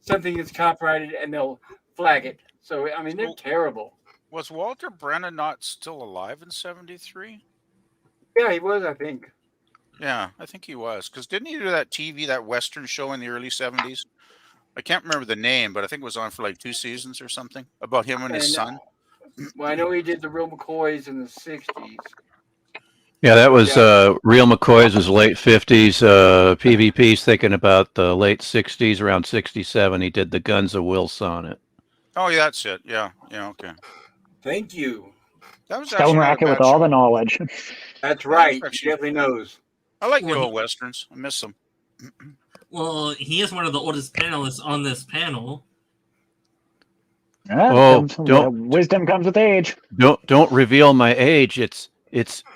something that's copyrighted and they'll flag it. So, I mean, they're Well- terrible. Was Walter Brennan not still alive in '73? Yeah, he was, I think. Yeah, I think he was. Because didn't he do that TV, that Western show in the early '70s? I can't remember the name, but I think it was on for like 2 seasons or something about him and his And, son. Well, I know he did the Real McCoys in the 60s. Yeah, that was Yeah. Real McCoy's was late 50s. PvP's thinking about the late 60s, around 67. He did the Guns of Wills on it. Oh, yeah, that's it. Yeah, okay. Thank you. That was Stone actually not a Rocket with bad all show. the knowledge. That's right. He actually- definitely knows. I like the old westerns. I miss them. Well, he is one of the oldest panelists on this panel. Oh, don't- Wisdom comes with age. Don't reveal my age.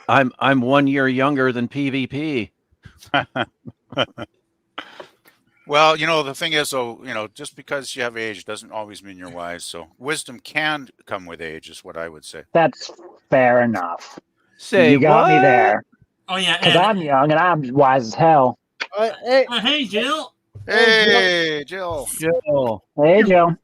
I'm 1 year younger than PvP. Well, the thing is, though, just because you have age doesn't always mean you're wise. So wisdom can come with age, is what I would say. That's fair enough. Say You got me what? there. Oh yeah, Because and I'm young and I'm wise as hell. Hey, hey Jill. Hey, Jill. Jill. Hey, Joe.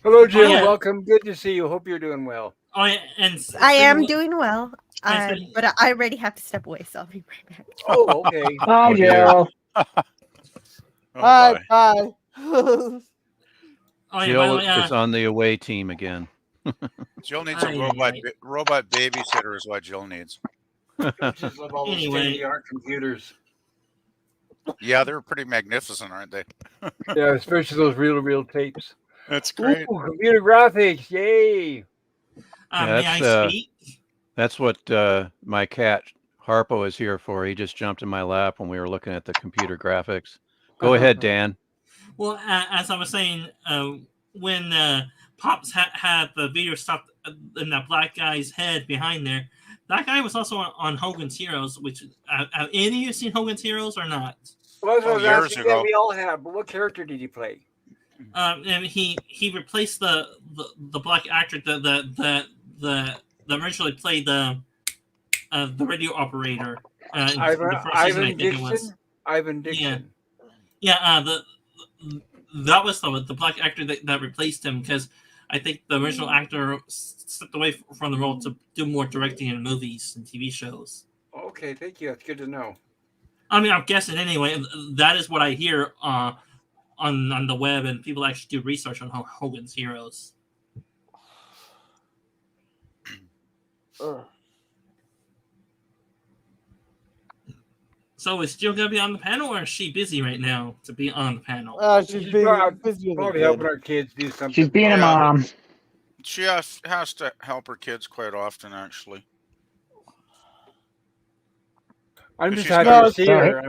Hello, Jim. yeah. Welcome. Good to see you. Hope you're doing well. Oh yeah, and I am doing well, I said- but I already have to step away, so I'll be right back. Oh, okay. Hi, Oh, dear. Joe. Oh, bye, bye. bye. Oh yeah, by the Jill way, is on the away team again. Jill needs a Aye. robot babysitter is what Jill needs. Just love all those Anyway. state-of-the-art computers. Yeah, they're pretty magnificent, aren't they? Yeah, especially those real tapes. That's Ooh, computer graphics. Yay. Yeah, may that's, I speak? That's what my cat Harpo is here for. He just jumped in my lap when we were looking at the computer graphics. Go ahead, Dan. Well, as I was saying, when Pops had the video stopped in that black guy's head behind there, that guy was also on Hogan's Heroes. Which have any of you seen Hogan's Heroes or not? Well, that's what I was years asking. ago. Yeah, we all have. But what character did he play? And he replaced the black actor that originally played the radio operator. In the first season, I think it was. Ivan Dixon. Yeah, that was the black actor that replaced him, because I think the original actor stepped away from the role to do more directing in movies and TV shows. Okay, thank you. That's good to know. I mean, I'm guessing anyway. That is what I hear on the web, and people actually do research on Hogan's Heroes. So is Jill gonna be on the panel, or is she busy right now to be on the panel? She's She's busy, probably busy with the Probably kid. helping our kids do something. She's being a Yeah. mom. She has to help her kids quite often, actually. I'm just She's happy got- to see Sorry. her.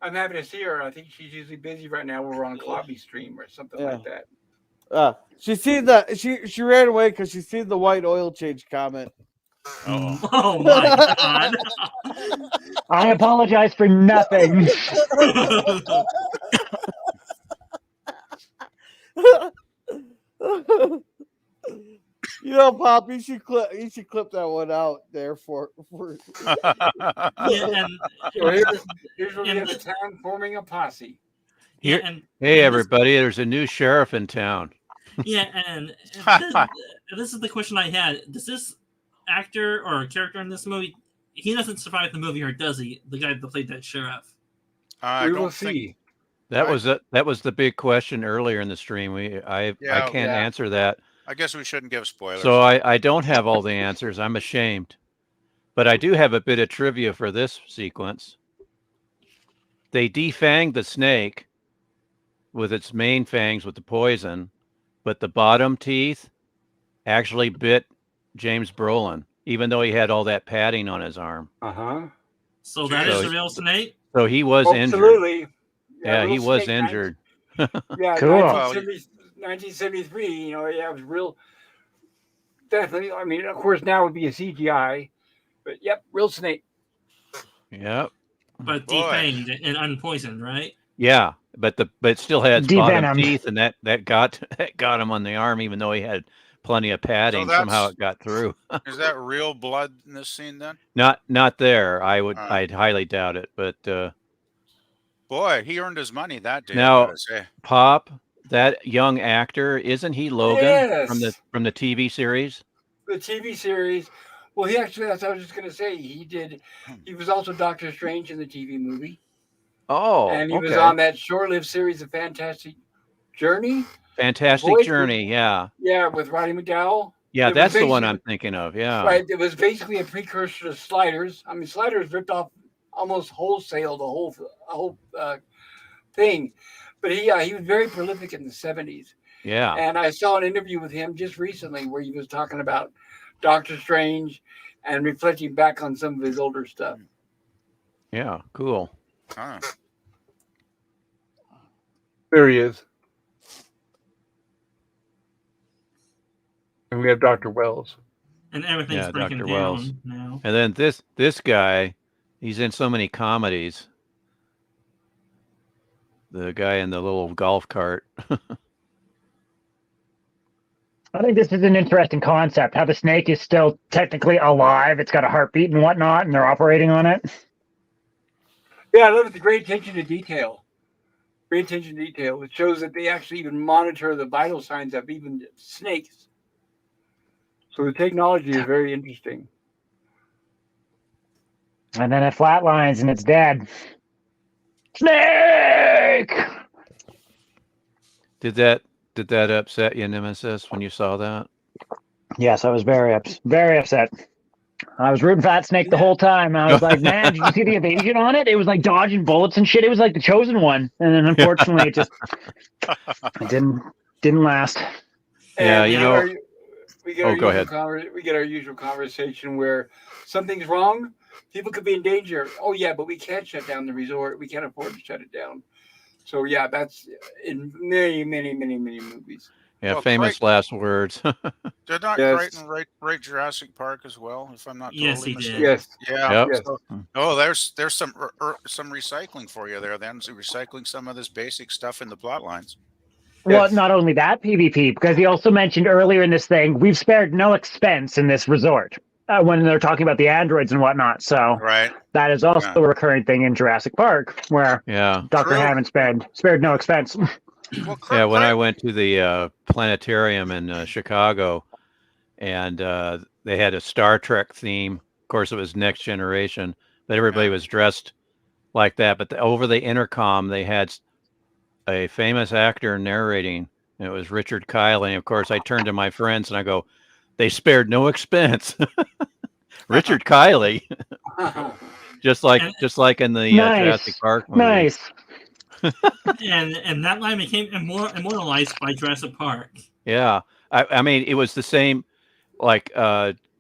I'm happy to see her. I think she's usually busy right now. We're on Clobby stream or something like that. She ran away because she seen the white oil change comment. Uh-oh. Oh my god. I apologize for nothing. Pop, you should clip that one out there for Yeah, and So here's where we have the town forming a posse. yeah, Here- and Hey, and everybody! There's a new sheriff in town. this is the question I had. Does this actor or character in this movie, he doesn't survive the movie, or does he? The guy that played that sheriff. I We will don't think. see. That Right. was the big question earlier in the stream. I can't yeah. answer that. I guess we shouldn't give spoilers. So I don't have all the answers. I'm ashamed. But I do have a bit of trivia for this sequence. They defanged the snake with its main fangs with the poison, but the bottom teeth actually bit James Brolin, even though he had all that padding on his arm. Uh-huh. So that is So- the real snake. So he was injured. Absolutely. Yeah, he real was snake, injured. Yeah, Cool. 1973, it was real. Definitely. I mean, of course, now would be a CGI, but yep, real snake. Yep. But Boy. defanged and unpoisoned, right? Yeah, but it still had its bottom Devenomed. teeth, and that got him on the arm, even though he had plenty of padding. that's- Somehow it got through. Is that real blood in this scene then? Not there. Oh. I'd highly doubt it. But Boy, he earned his money that day. Now- I gotta say. Pop, that young actor, isn't he Logan from Yes. the TV series? The TV series. Well, that's what I was just going to say. He was also Doctor Strange in the TV movie. Oh, And he was okay. on that short-lived series of Fantastic Journey. Fantastic voice Journey. Yeah, Yeah, with Roddy McDowell. yeah, It was that's the one I'm basically- thinking of. Yeah. Right. It was basically a precursor to Sliders. I mean, Sliders ripped off almost wholesale the whole thing. But he was very prolific in the 70s. Yeah. And I saw an interview with him just recently where he was talking about Doctor Strange and reflecting back on some of his older stuff. Yeah. Cool. Huh. There he is. And we have Dr. Wells. And everything's Yeah, breaking Dr. down Wells. now. And then this guy, he's in so many comedies. The guy in the little golf cart. I think this is an interesting concept. How the snake is still technically alive. It's got a heartbeat and whatnot, and they're operating on it. Yeah, I love the great attention to detail. Great attention to detail. It shows that they actually even monitor the vital signs of even snakes. So the technology is very interesting. And then it flatlines and it's dead. Snake! Did that upset you, Nemesis, when you saw that? Yes, I was very upset. I was rooting for that snake the whole time. I was like, man, did you see the evasion on it? It was like dodging bullets and shit. It was like the chosen one. And then unfortunately it didn't last. Yeah, And you we know- get our- we get Oh, our go usual we get our usual conversation where something's wrong, people could be in danger. Oh yeah, but we can't shut down the resort. We can't afford to shut it down. So yeah, that's in many movies. Yeah, Well, famous last words. Did not Yes. Crichton write Jurassic Park as well? If I'm not Yes, totally he did. mistaken. Yes. Yeah. Yep. Yes. So- oh, there's some recycling for you there. Then so recycling some of this basic stuff in the plot lines. Well, Yes. not only that, PvP, because he also mentioned earlier in this thing, we've spared no expense in this resort when they're talking about the androids and whatnot. So Right. that is also Yeah. a recurring thing in Jurassic Park, where Yeah. Dr. True. Hammond spared no expense. Well, Yeah, when I went to the planetarium in Chicago, and they had a Star Trek theme. Of course, it was Next Generation, but everybody was dressed like that. But over the intercom, they had a famous actor narrating, and it was Richard Kiley. And of course, I turned to my friends and I go, "They spared no expense." Richard Kiley, just like in the Nice. Jurassic Park movie. Nice. And that line became immortalized by Jurassic Park. Yeah. I mean, it was the same, like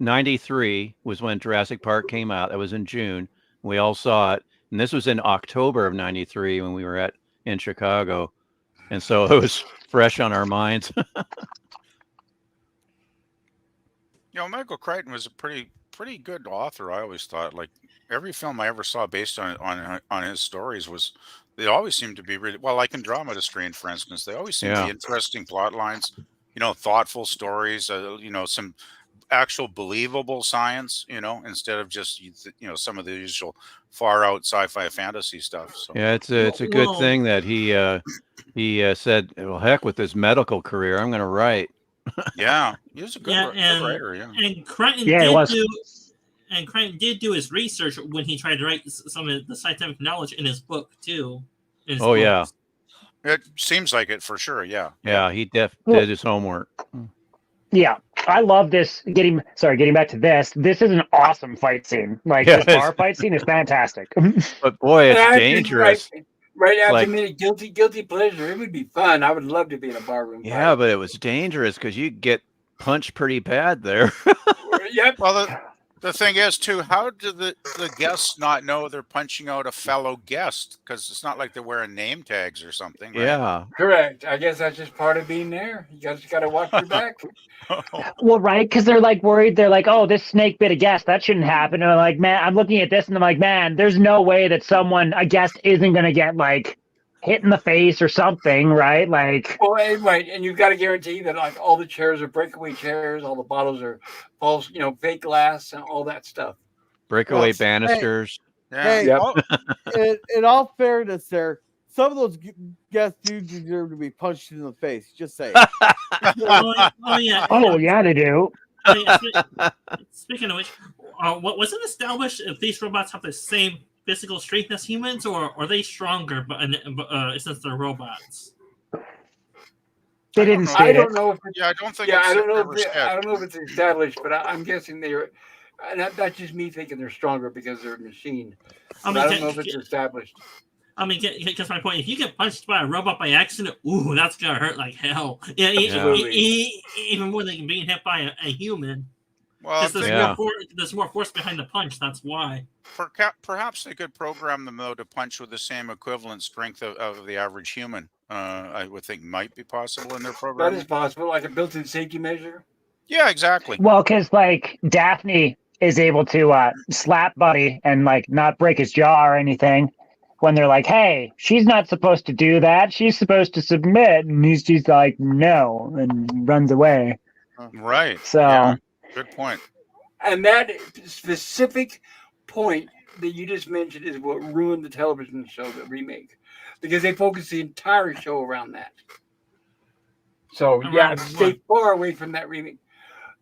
93 was when Jurassic Park came out. That was in June. We all saw it, and this was in October of '93 when we were in Chicago, and so it was fresh on our minds. Michael Crichton was a pretty good author. I always thought, like every film I ever saw based on his stories they always seemed to be really well. Like in Drama to Strain, for instance, they always seem to be interesting plot lines. Thoughtful stories. Some actual believable science. Instead of just some of the usual far out sci-fi fantasy stuff. So Yeah, it's a good thing that he said, "Well, heck with this medical career, I'm going to write." yeah, he was a good writer. Yeah, and Crichton Yeah, it was. Crichton did do his research when he tried to write some of the scientific knowledge in his book too. Oh, yeah. It seems like it for sure. Yeah. Yeah, he did his homework. Yeah, I love this. Getting back to this. This is an awesome fight scene. Like Yes. this bar fight scene is fantastic. But boy, it's And I think dangerous. Right after Like- a minute, guilty pleasure. It would be fun. I would love to be in a barroom. Yeah, but it was dangerous because you get punched pretty bad there. Yep. Well, the thing is, too, how do the guests not know they're punching out a fellow guest? Because it's not like they're wearing name tags or something. Right? Yeah. Correct. I guess that's just part of being there. You guys got to watch your back. Well, right, because they're like worried. They're like, "Oh, this snake bit a guest. That shouldn't happen." And I'm like, man, I'm looking at this and I'm like, man, there's no way that a guest isn't gonna get like hit in the face or something, right? Like, Well, right, and you've got to guarantee that like all the chairs are breakaway chairs, all the bottles are false, fake glass, and all that stuff. Breakaway Yes. banisters. Yeah. Hey, Yep. in all fairness, there, some of those guests do deserve to be punched in the face. Just say. Oh yeah. oh yeah, they do. Speaking of which, what was it established if these robots have the same physical strength as humans, or are they stronger? But since they're robots, They didn't know. I state don't it. know if it's, Yeah, I don't think. yeah, it's I don't know ever if said. I don't know if it's established, but I'm guessing they're. And that's just me thinking they're stronger because they're a machine. I But I mean, don't know if it's established. Because my point, if you get punched by a robot by accident, ooh, that's gonna hurt like hell. Yeah, Absolutely. even more than being hit by a human. Well, Because there's, Yeah. there's more force behind the punch. That's why. perhaps they could program them though to punch with the same equivalent strength of the average human. I would think might be possible in their That program. is possible, like a built-in safety measure. Yeah, exactly. Well, because like Daphne is able to slap Buddy and like not break his jaw or anything. When they're like, "Hey, she's not supposed to do that. She's supposed to submit," and he's just like, "No," and runs away. Right. So. Yeah, good point. And that specific point that you just mentioned is what ruined the television show, the remake, because they focused the entire show around that. So yeah, Around stay what? far away from that remake.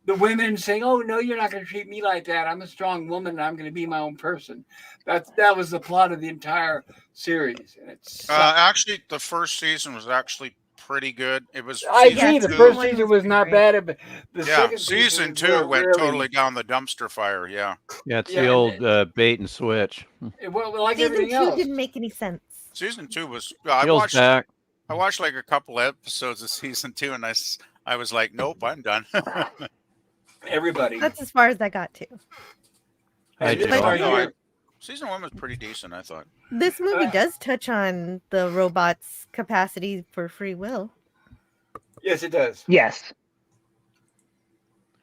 The women saying, "Oh no, you're not going to treat me like that. I'm a strong woman, and I'm going to be my own person." That was the plot of the entire series, and it's. Actually, the first season was actually pretty good. It was. I season agree. The two- first One season was was not great. bad, but the Yeah, second season two two went totally down the dumpster fire. Yeah, Yeah, it's Yeah, the and old bait and switch. Well, like Season everything 2 else. didn't make any sense. season two was. I Jill's watched. back. I watched like a couple episodes of season two, and I was like, nope, I'm done. Everybody. That's as far as I got to. Hi, And this Jill. part No, here- season one was pretty decent, I thought. This movie does touch on the robot's capacity for free will. Yes, it does. Yes.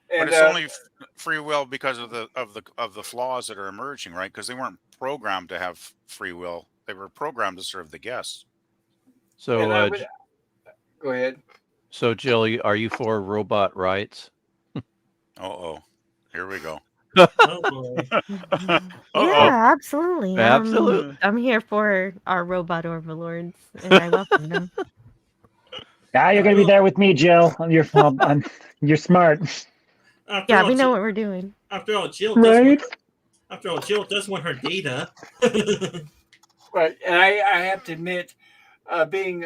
But And it's only free will because of the flaws that are emerging, right? Because they weren't programmed to have free will; they were programmed to serve the guests. So, and I would- go ahead. so Jill, are you for robot rights? Oh, here we go. Oh boy. Yeah, absolutely. Absolutely. I'm here for our robot overlords, and I welcome them. Now you're gonna be there with me, Jill. You're smart, After Yeah, all, we know what we're doing. After all, Jill right? does want her data. Right, and I have to admit, being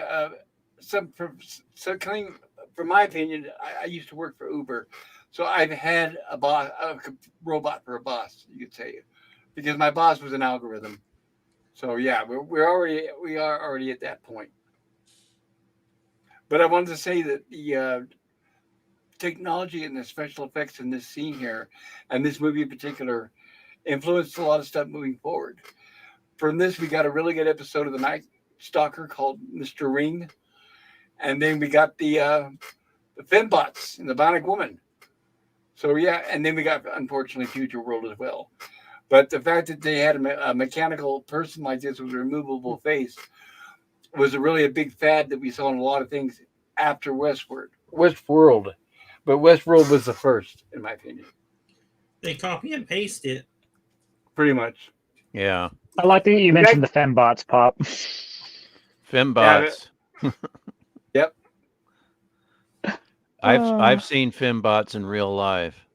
coming from my opinion, I used to work for Uber, so I've had a robot for a boss, you could say, because my boss was an algorithm. So yeah, we are already at that point. But I wanted to say that the technology and the special effects in this scene here, and this movie in particular, influenced a lot of stuff moving forward. From this, we got a really good episode of The Night Stalker called Mr. Ring. And then we got the Fembots and the Bionic Woman. So, yeah, and then we got, unfortunately, Future World as well. But the fact that they had a mechanical person like this with a removable face was really a big fad that we saw in a lot of things after Westworld. But Westworld was the first, in my opinion. They copy and paste it. Pretty much. Yeah. I like that you mentioned the fembots, Pop. Fembots. Yep. I've seen fembots in real life.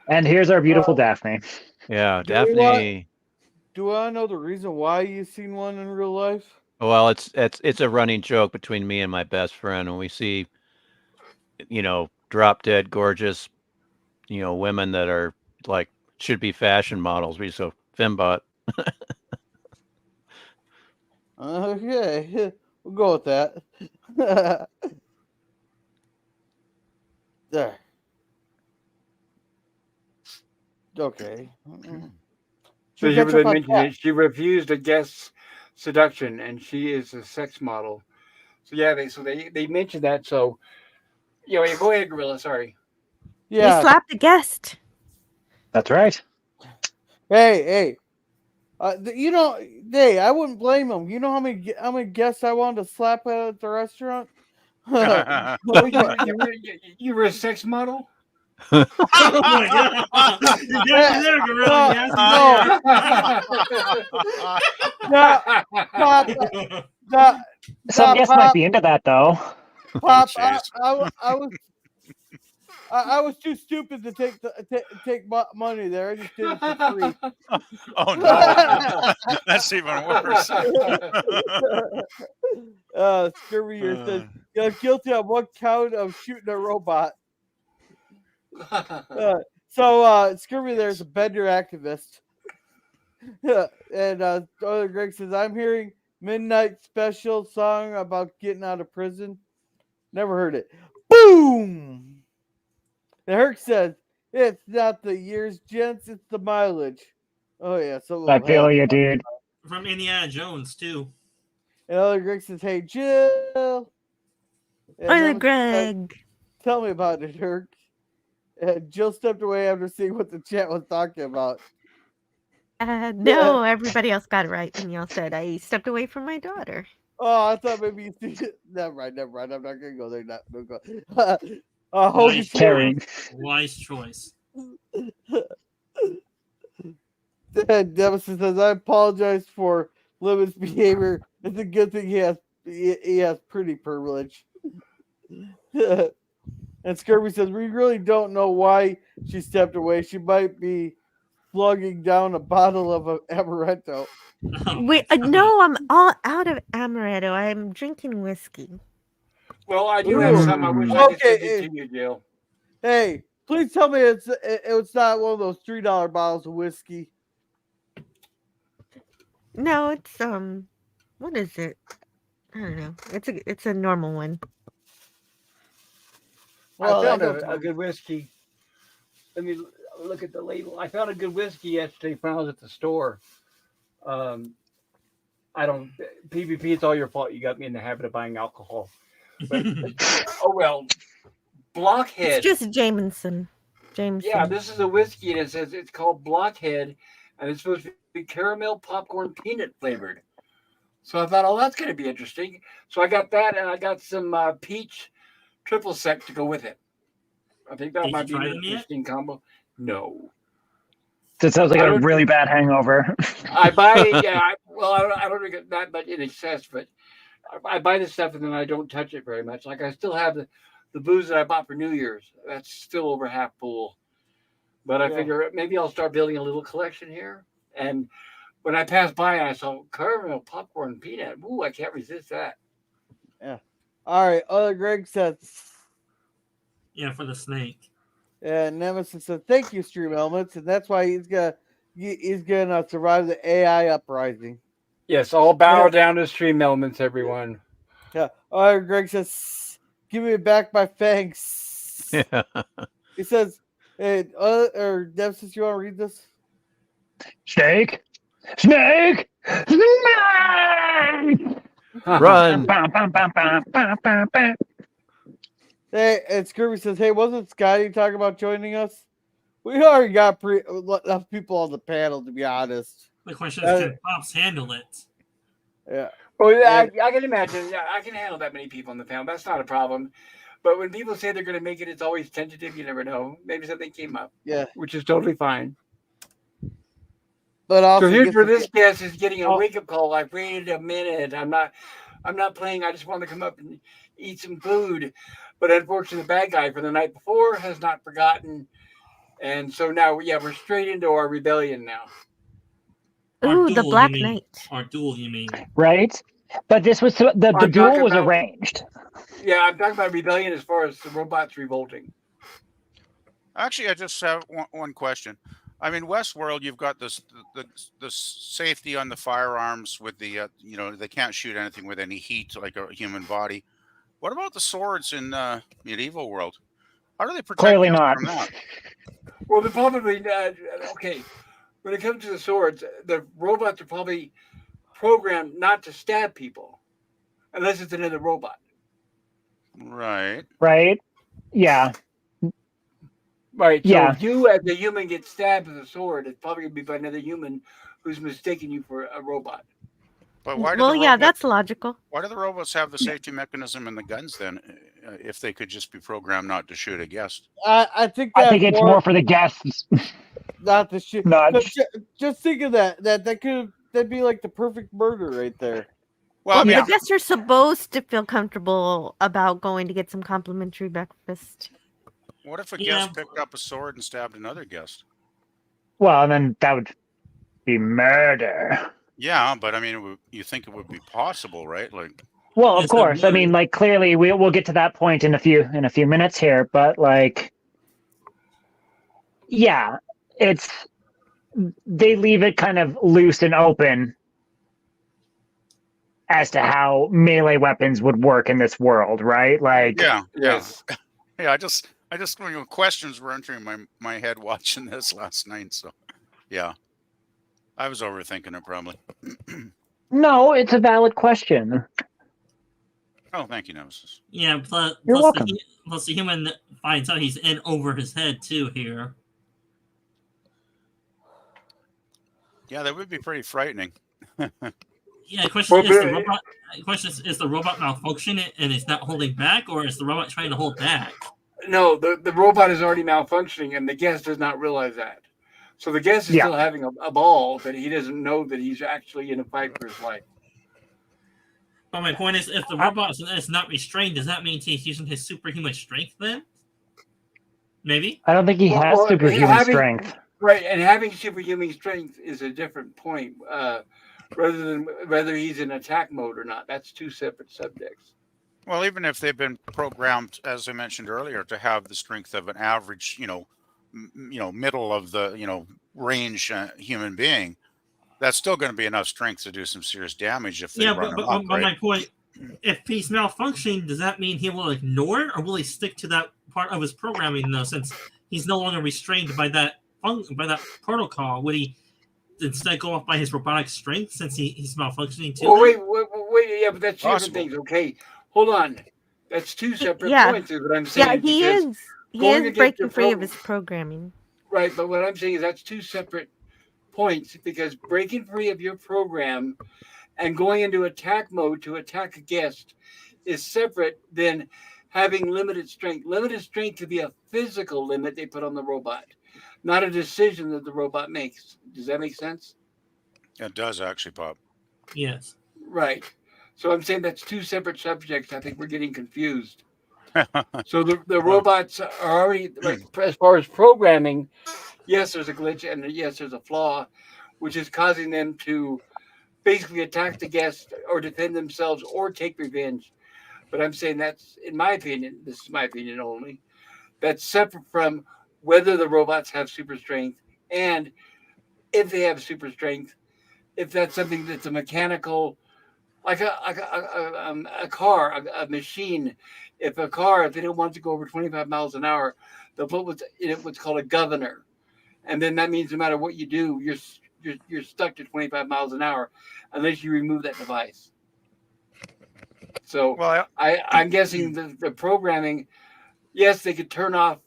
And here's our beautiful Daphne. Yeah, Do we Daphne. Do I know the reason why you've seen one in real life? Well, it's a running joke between me and my best friend when we see, drop dead gorgeous, women that are like should be fashion models. We so fembot. Okay, we'll go with that. There. Okay. So Should here catch they up on mentioned that. it. She refused a guest's seduction, and she is a sex model. So yeah, they mentioned that. So go ahead, Gorilla. Sorry. You Yeah. slapped a guest. That's right. Hey. Hey, I wouldn't blame him. You know how many guests I wanted to slap at the restaurant? Well, you were a sex model. Oh my god! You got me there, Gorilla. You asked me No. Some guests might be into that, though. Pop, Oh, I was too stupid to take money there. I just did it for free. Oh no, that's even worse. Scurvy here says you're guilty on one count of shooting a robot. Scurvy there's a Bender activist. And Greg says, I'm hearing Midnight Special song about getting out of prison. Never heard it. Boom! And Herc says, it's not the years, gents, it's the mileage. Oh, yeah. I feel you, dude. From Indiana Jones, too. And other Greg says, hey, Jill. And Hi, Nemesis says, Greg. tell me about it, Herc. And Jill stepped away after seeing what the chat was talking about. No, everybody else got it right. And y'all said I stepped away from my daughter. Oh, I thought maybe you see it. Never mind. I'm not going to go there. Don't go. Nice Carrying. Wise choice. Nemesis says, I apologize for Lemon's behavior. It's a good thing he has pretty privilege. And Scurvy says, we really don't know why she stepped away. She might be slugging down a bottle of amaretto. Wait, no, I'm all out of amaretto. I'm drinking whiskey. Well, I do have some. I wish I could send it to you, Jill. Hey, please tell me it's not one of those $3 bottles of whiskey. No, it's what is it? I don't know. It's a normal one. Well, I found a good whiskey. Let me look at the label. I found a good whiskey yesterday when I was at the store. PvP, it's all your fault. You got me in the habit of buying alcohol. But, oh, well. Blockhead. It's just Jameson. Yeah, this is a whiskey, and it says it's called Blockhead, and it's supposed to be caramel popcorn peanut flavored. So I thought, that's going to be interesting. So I got that, and I got some peach triple sec to go with it. I think that might be an interesting combo. No. So it sounds like a really bad hangover. I buy it, yeah. I don't drink it that much in excess, but I buy this stuff and then I don't touch it very much. Like I still have the booze that I bought for New Year's. That's still over half full. But I figure maybe I'll start building a little collection here. And when I passed by and I saw caramel popcorn peanut, ooh, I can't resist that. Yeah. All right. Other Greg says. Yeah, for the snake. And Nemesis said, "Thank you, Stream Elements," and that's why he's gonna survive the AI uprising. Yes, all bow down to Stream Elements, everyone. Yeah. Greg says, "Give me back my fangs." Yeah. He says, Hey, or Nemesis, you want to read this? Snake, snake, snake. Run. Bam, bam, bam, bam, bam, bam, bam. Hey, and Scurvy says, "Hey, wasn't Scotty talking about joining us? We already got enough people on the panel, to be honest." The question is, can Pops handle it? Yeah. Well, yeah, And- I can imagine. Yeah, I can handle that many people on the panel. That's not a problem. But when people say they're going to make it, it's always tentative. You never know. Maybe something came up. Yeah. Which is totally fine. But also, So here's get where the- this guest is getting a Oh. wake up call. I've waited a minute. I'm not playing. I just want to come up and eat some food. But unfortunately, the bad guy from the night before has not forgotten. And so now, yeah, we're straight into our rebellion now. Ooh, the Black you mean. Knight. Our duel, you mean? Right? But this was the I'm duel talking was about- arranged. Yeah, I'm talking about rebellion as far as the robots revolting. Actually, I just have one question. I mean, Westworld, you've got the safety on the firearms with the they can't shoot anything with any heat like a human body. What about the swords in medieval world? How do they protect Clearly us not. from that? Well, they're probably okay. When it comes to the swords, the robots are probably programmed not to stab people, unless it's another robot. Right. Right? Yeah. Right. So Yeah. if you, as a human, get stabbed with a sword, it's probably going to be by another human who's mistaken you for a robot. But why do Well, the yeah, robots, that's logical. why do the robots have the safety mechanism in the guns then, if they could just be programmed not to shoot a guest? I think I that's think it's more for the guests. not the shit. Not- But just think of that'd be like the perfect murder right there. Well, I mean, The guests are supposed to feel comfortable about going to get some complimentary breakfast. what if a Yeah. guest picked up a sword and stabbed another guest? Well, then that would be murder. Yeah, but I mean, you think it would be possible, right? Like, Well, of Yes, it course. I mean, would. like clearly we'll get to that point in a few minutes here, but like yeah, they leave it kind of loose and open as to how melee weapons would work in this world, right? Like yeah. Yes. Yeah, I just questions were entering my head watching this last night. So, yeah, I was overthinking it probably. no, it's a valid question. Oh, thank you, Nemesis. Yeah, plus, You're welcome. Plus the human finds out he's in over his head too here. Yeah, that would be pretty frightening. Yeah, the question Well, is the but- robot. Is the robot malfunctioning and it's not holding back, or is the robot trying to hold back? No, the robot is already malfunctioning, and the guest does not realize that. So the guest is Yeah. still having a ball, but he doesn't know that he's actually in a fight for his life. But my point is, if the robot is not restrained, does that mean he's using his superhuman strength then? Maybe. I don't think he has Well, superhuman having- strength. Right, and having superhuman strength is a different point, rather than whether he's in attack mode or not. That's two separate subjects. Well, even if they've been programmed, as I mentioned earlier, to have the strength of an average, middle of the, range human being, that's still going to be enough strength to do some serious damage if they Yeah, run but amok, right? my point, if he's malfunctioning, does that mean he will ignore it, or will he stick to that part of his programming though, since he's no longer restrained by that protocol? Would he instead go off by his robotic strength since he's malfunctioning too? Oh, then? wait, yeah, but that's two Possible. different things. Okay, hold on. That's two separate Yeah. points, is what I'm saying. Yeah, he because- is. He going is against breaking your free of program. his programming. Right, but what I'm saying is that's two separate points, because breaking free of your program and going into attack mode to attack a guest is separate than having limited strength. Limited strength could be a physical limit they put on the robot, not a decision that the robot makes. Does that make sense? It does actually, Pop. Yes. Right. So I'm saying that's two separate subjects. I think we're getting confused. So the robots are already, like, as far as programming, yes, there's a glitch and yes, there's a flaw, which is causing them to basically attack the guest or defend themselves or take revenge. But I'm saying that's, in my opinion, this is my opinion only, that's separate from whether the robots have super strength, and if they have super strength, if that's something that's a mechanical like a car, a machine. If they don't want to go over 25 miles an hour, they'll put what's called a governor, and then that means no matter what you do, you're stuck to 25 miles an hour unless you remove that device. So Well, I'm guessing the programming, yes, they could turn on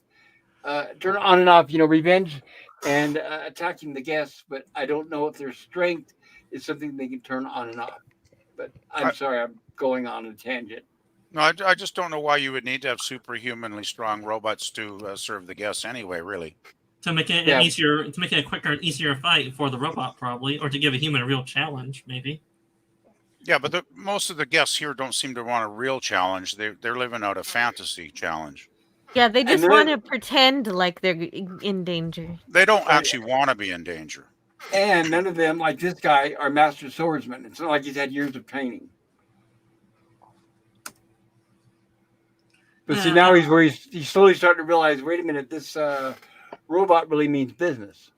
and off, revenge and attacking the guests, but I don't know if their strength is something they can turn on and off. But I'm sorry, I'm going on a tangent. no, I just don't know why you would need to have superhumanly strong robots to serve the guests anyway, really. To make it Yeah. easier, to make it a quicker and easier fight for the robot, probably, or to give a human a real challenge, maybe. Yeah, but most of the guests here don't seem to want a real challenge. They're living out a fantasy challenge. Yeah, they And just they're- want to pretend like they're in danger. They don't actually want to be in danger. And none of them, like this guy, are master swordsmen. It's not like he's had years of training. But see, now he's slowly starting to realize, wait a minute, this robot really means business.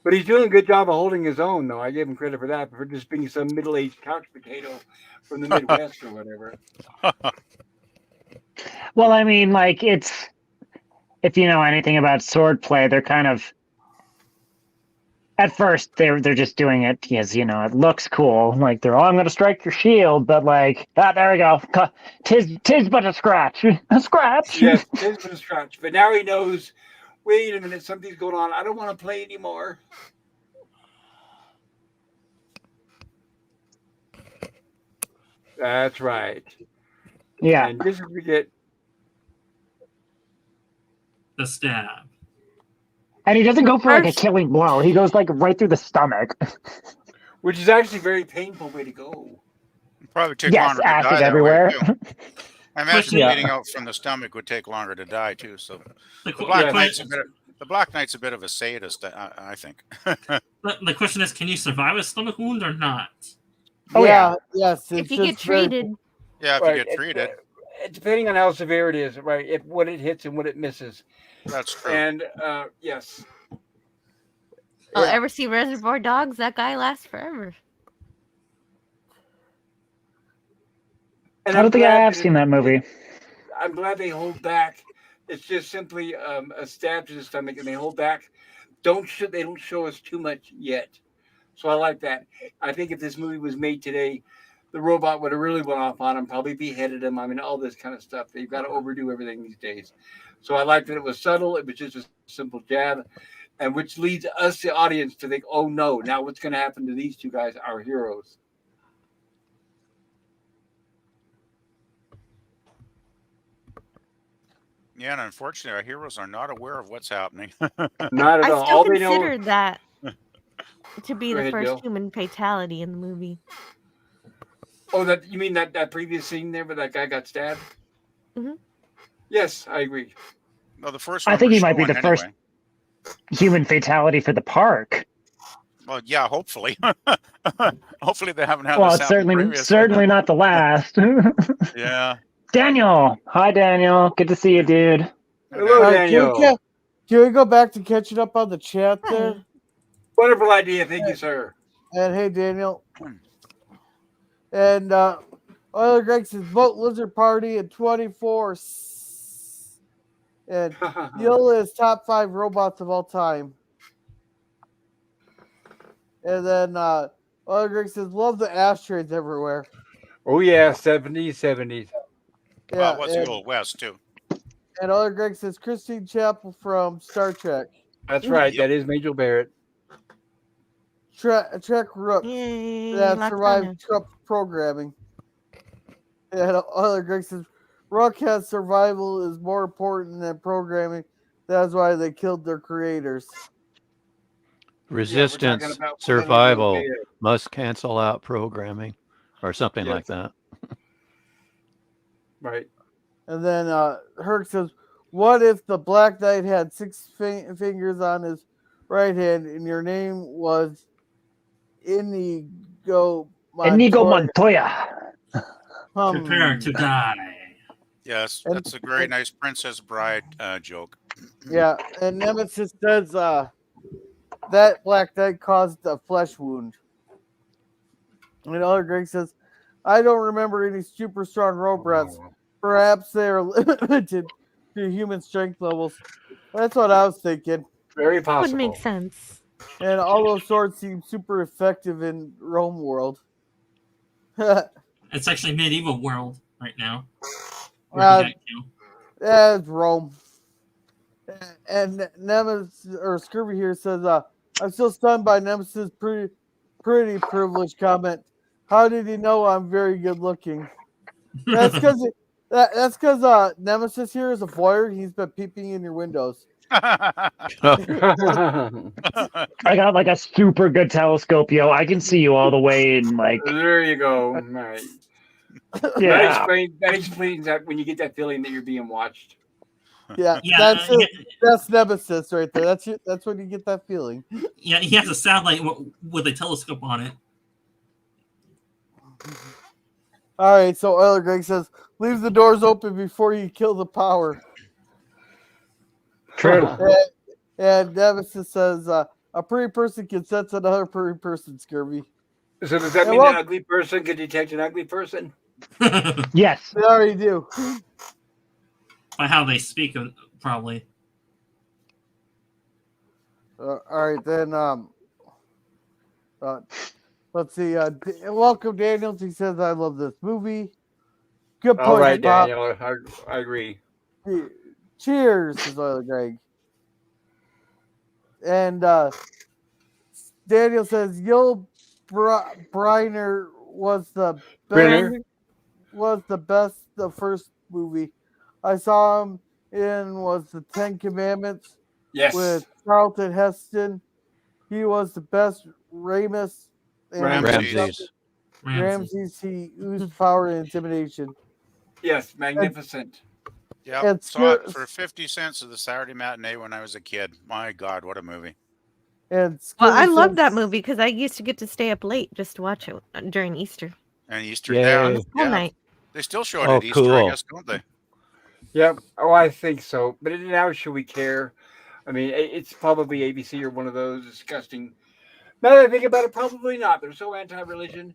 But he's doing a good job of holding his own, though. I give him credit for that, for just being some middle-aged couch potato from the Midwest or whatever. Well, I mean, like, if you know anything about swordplay, they're kind of, at first they're just doing it because, it looks cool. Like, I'm going to strike your shield, but like, there we go. Tis but a scratch. A scratch. Yes, tis but a scratch. But now he knows, wait a minute, something's going on. I don't want to play anymore. That's right. Yeah. And just as we get The stab. And he doesn't go for like a First- killing blow. He goes like right through the stomach. which is actually a very painful way to go. Probably take Yes, longer to acid die that everywhere. way, too. I imagine Yeah. bleeding out from the stomach would take longer to die too. So The, the qu- Black the, Knight's que- the Black Knight's a bit of a sadist, I think. the question is, can you survive a stomach wound or not? Oh, yeah. Yes. If it's you get just very- treated, Yeah, if Right, you get treated, depending on how severe it is, right? What it hits and what it misses. that's true. And yes. I'll Yeah. ever see Reservoir Dogs, that guy lasts forever. And I don't think I have that seen that movie. I'm glad they hold back. It's just simply a stab to the stomach, and they hold back. They don't show us too much yet. So I like that. I think if this movie was made today, the robot would have really went off on him, probably beheaded him. I mean, all this kind of stuff. They've got to overdo everything these days. So I like that it was subtle. It was just a simple jab, and which leads us, the audience, to think, oh no, now what's going to happen to these two guys, our heroes? Yeah, and unfortunately, our heroes are not aware of what's happening. Not at I all. still All they know. consider that to be Go the ahead, first Bill. human fatality in the movie. Oh, that you mean that previous scene there where that guy got stabbed? Mhm. Yes, I agree. Well, the first I one think was he might be shown the first anyway. human fatality for the park. Well, yeah, hopefully. Hopefully they haven't had Well, this it's happen certainly previously. not the last. Yeah. Daniel, hi Daniel, good to see you, dude. Hello, Can Daniel. we go back to catching up on the chat there? Hi. Wonderful idea. Thank you, sir. And hey, Daniel. And Euler Greg says vote Lizard Party at 24. And Yul is top 5 robots of all time. And then Euler Greg says love the ashtrays everywhere. Oh yeah, 70s. Yeah, What's the old West, too? and Euler Greg says Christine Chapel from Star Trek. That's right. Yep. That is Major Barrett. Trek Rook Yay, that Lactana. survived Trump programming. And Euler Greg says Rook has survival is more important than programming. That's why they killed their creators. Resistance, about survival political data. must cancel out programming, or something Yes. like that. Right. And then Herc says, what if the Black Knight had 6 fingers on his right hand and your name was Inigo Inigo Montoya? Montoya. Prepare to die. Yes, And- that's a very nice Princess Bride joke. Yeah, and Nemesis says that Black Knight caused a flesh wound. And Elder Greg says, I don't remember any super strong robots. Perhaps they are limited to human strength levels. That's what I was thinking. Very Would possible. make sense. And all those swords seem super effective in Rome world. Yeah, It's actually medieval world right now. it's Rome. And Nemesis or Scurvy here says, I'm still stunned by Nemesis' pretty privileged comment. How did he know I'm very good looking? That's because Nemesis here is a voyeur. He's been peeping in your windows. I got like a super good telescope, yo. I can see you all the way in like. There you go. All right. Yeah. That explains that when you get that feeling that you're being watched. Yeah, that's Nemesis right there. That's when you get that feeling. Yeah, he has a satellite with a telescope on it. All right, so Euler Greg says, leave the doors open before you kill the power. True. And Nemesis says, a pretty person can sense another pretty person, Scurvy. So does that mean an ugly person can detect an ugly person? Yes. They already do. By how they speak, probably. All right, then. Let's see. Welcome, Daniels. He says, I love this movie. Good point, All right, Bob. Daniel. I agree. Cheers, says Euler Greg. And Daniel says, Yul Brynner was the best, the first movie I saw him in was the 10 Commandments. Yes. With Charlton Heston. He was the best. Ramses. He oozed power and intimidation. Yes, magnificent. Yeah, saw it for 50 cents at the Saturday matinee when I was a kid. My God, what a movie. And I love that movie because I used to get to stay up late just to watch it during Easter. And Easter, Yay. All night. They still show it at Easter, cool. I guess, don't they? Yep. Oh, I think so. But now, should we care? I mean, it's probably ABC or one of those disgusting. Now that I think about it, probably not. They're so anti-religion.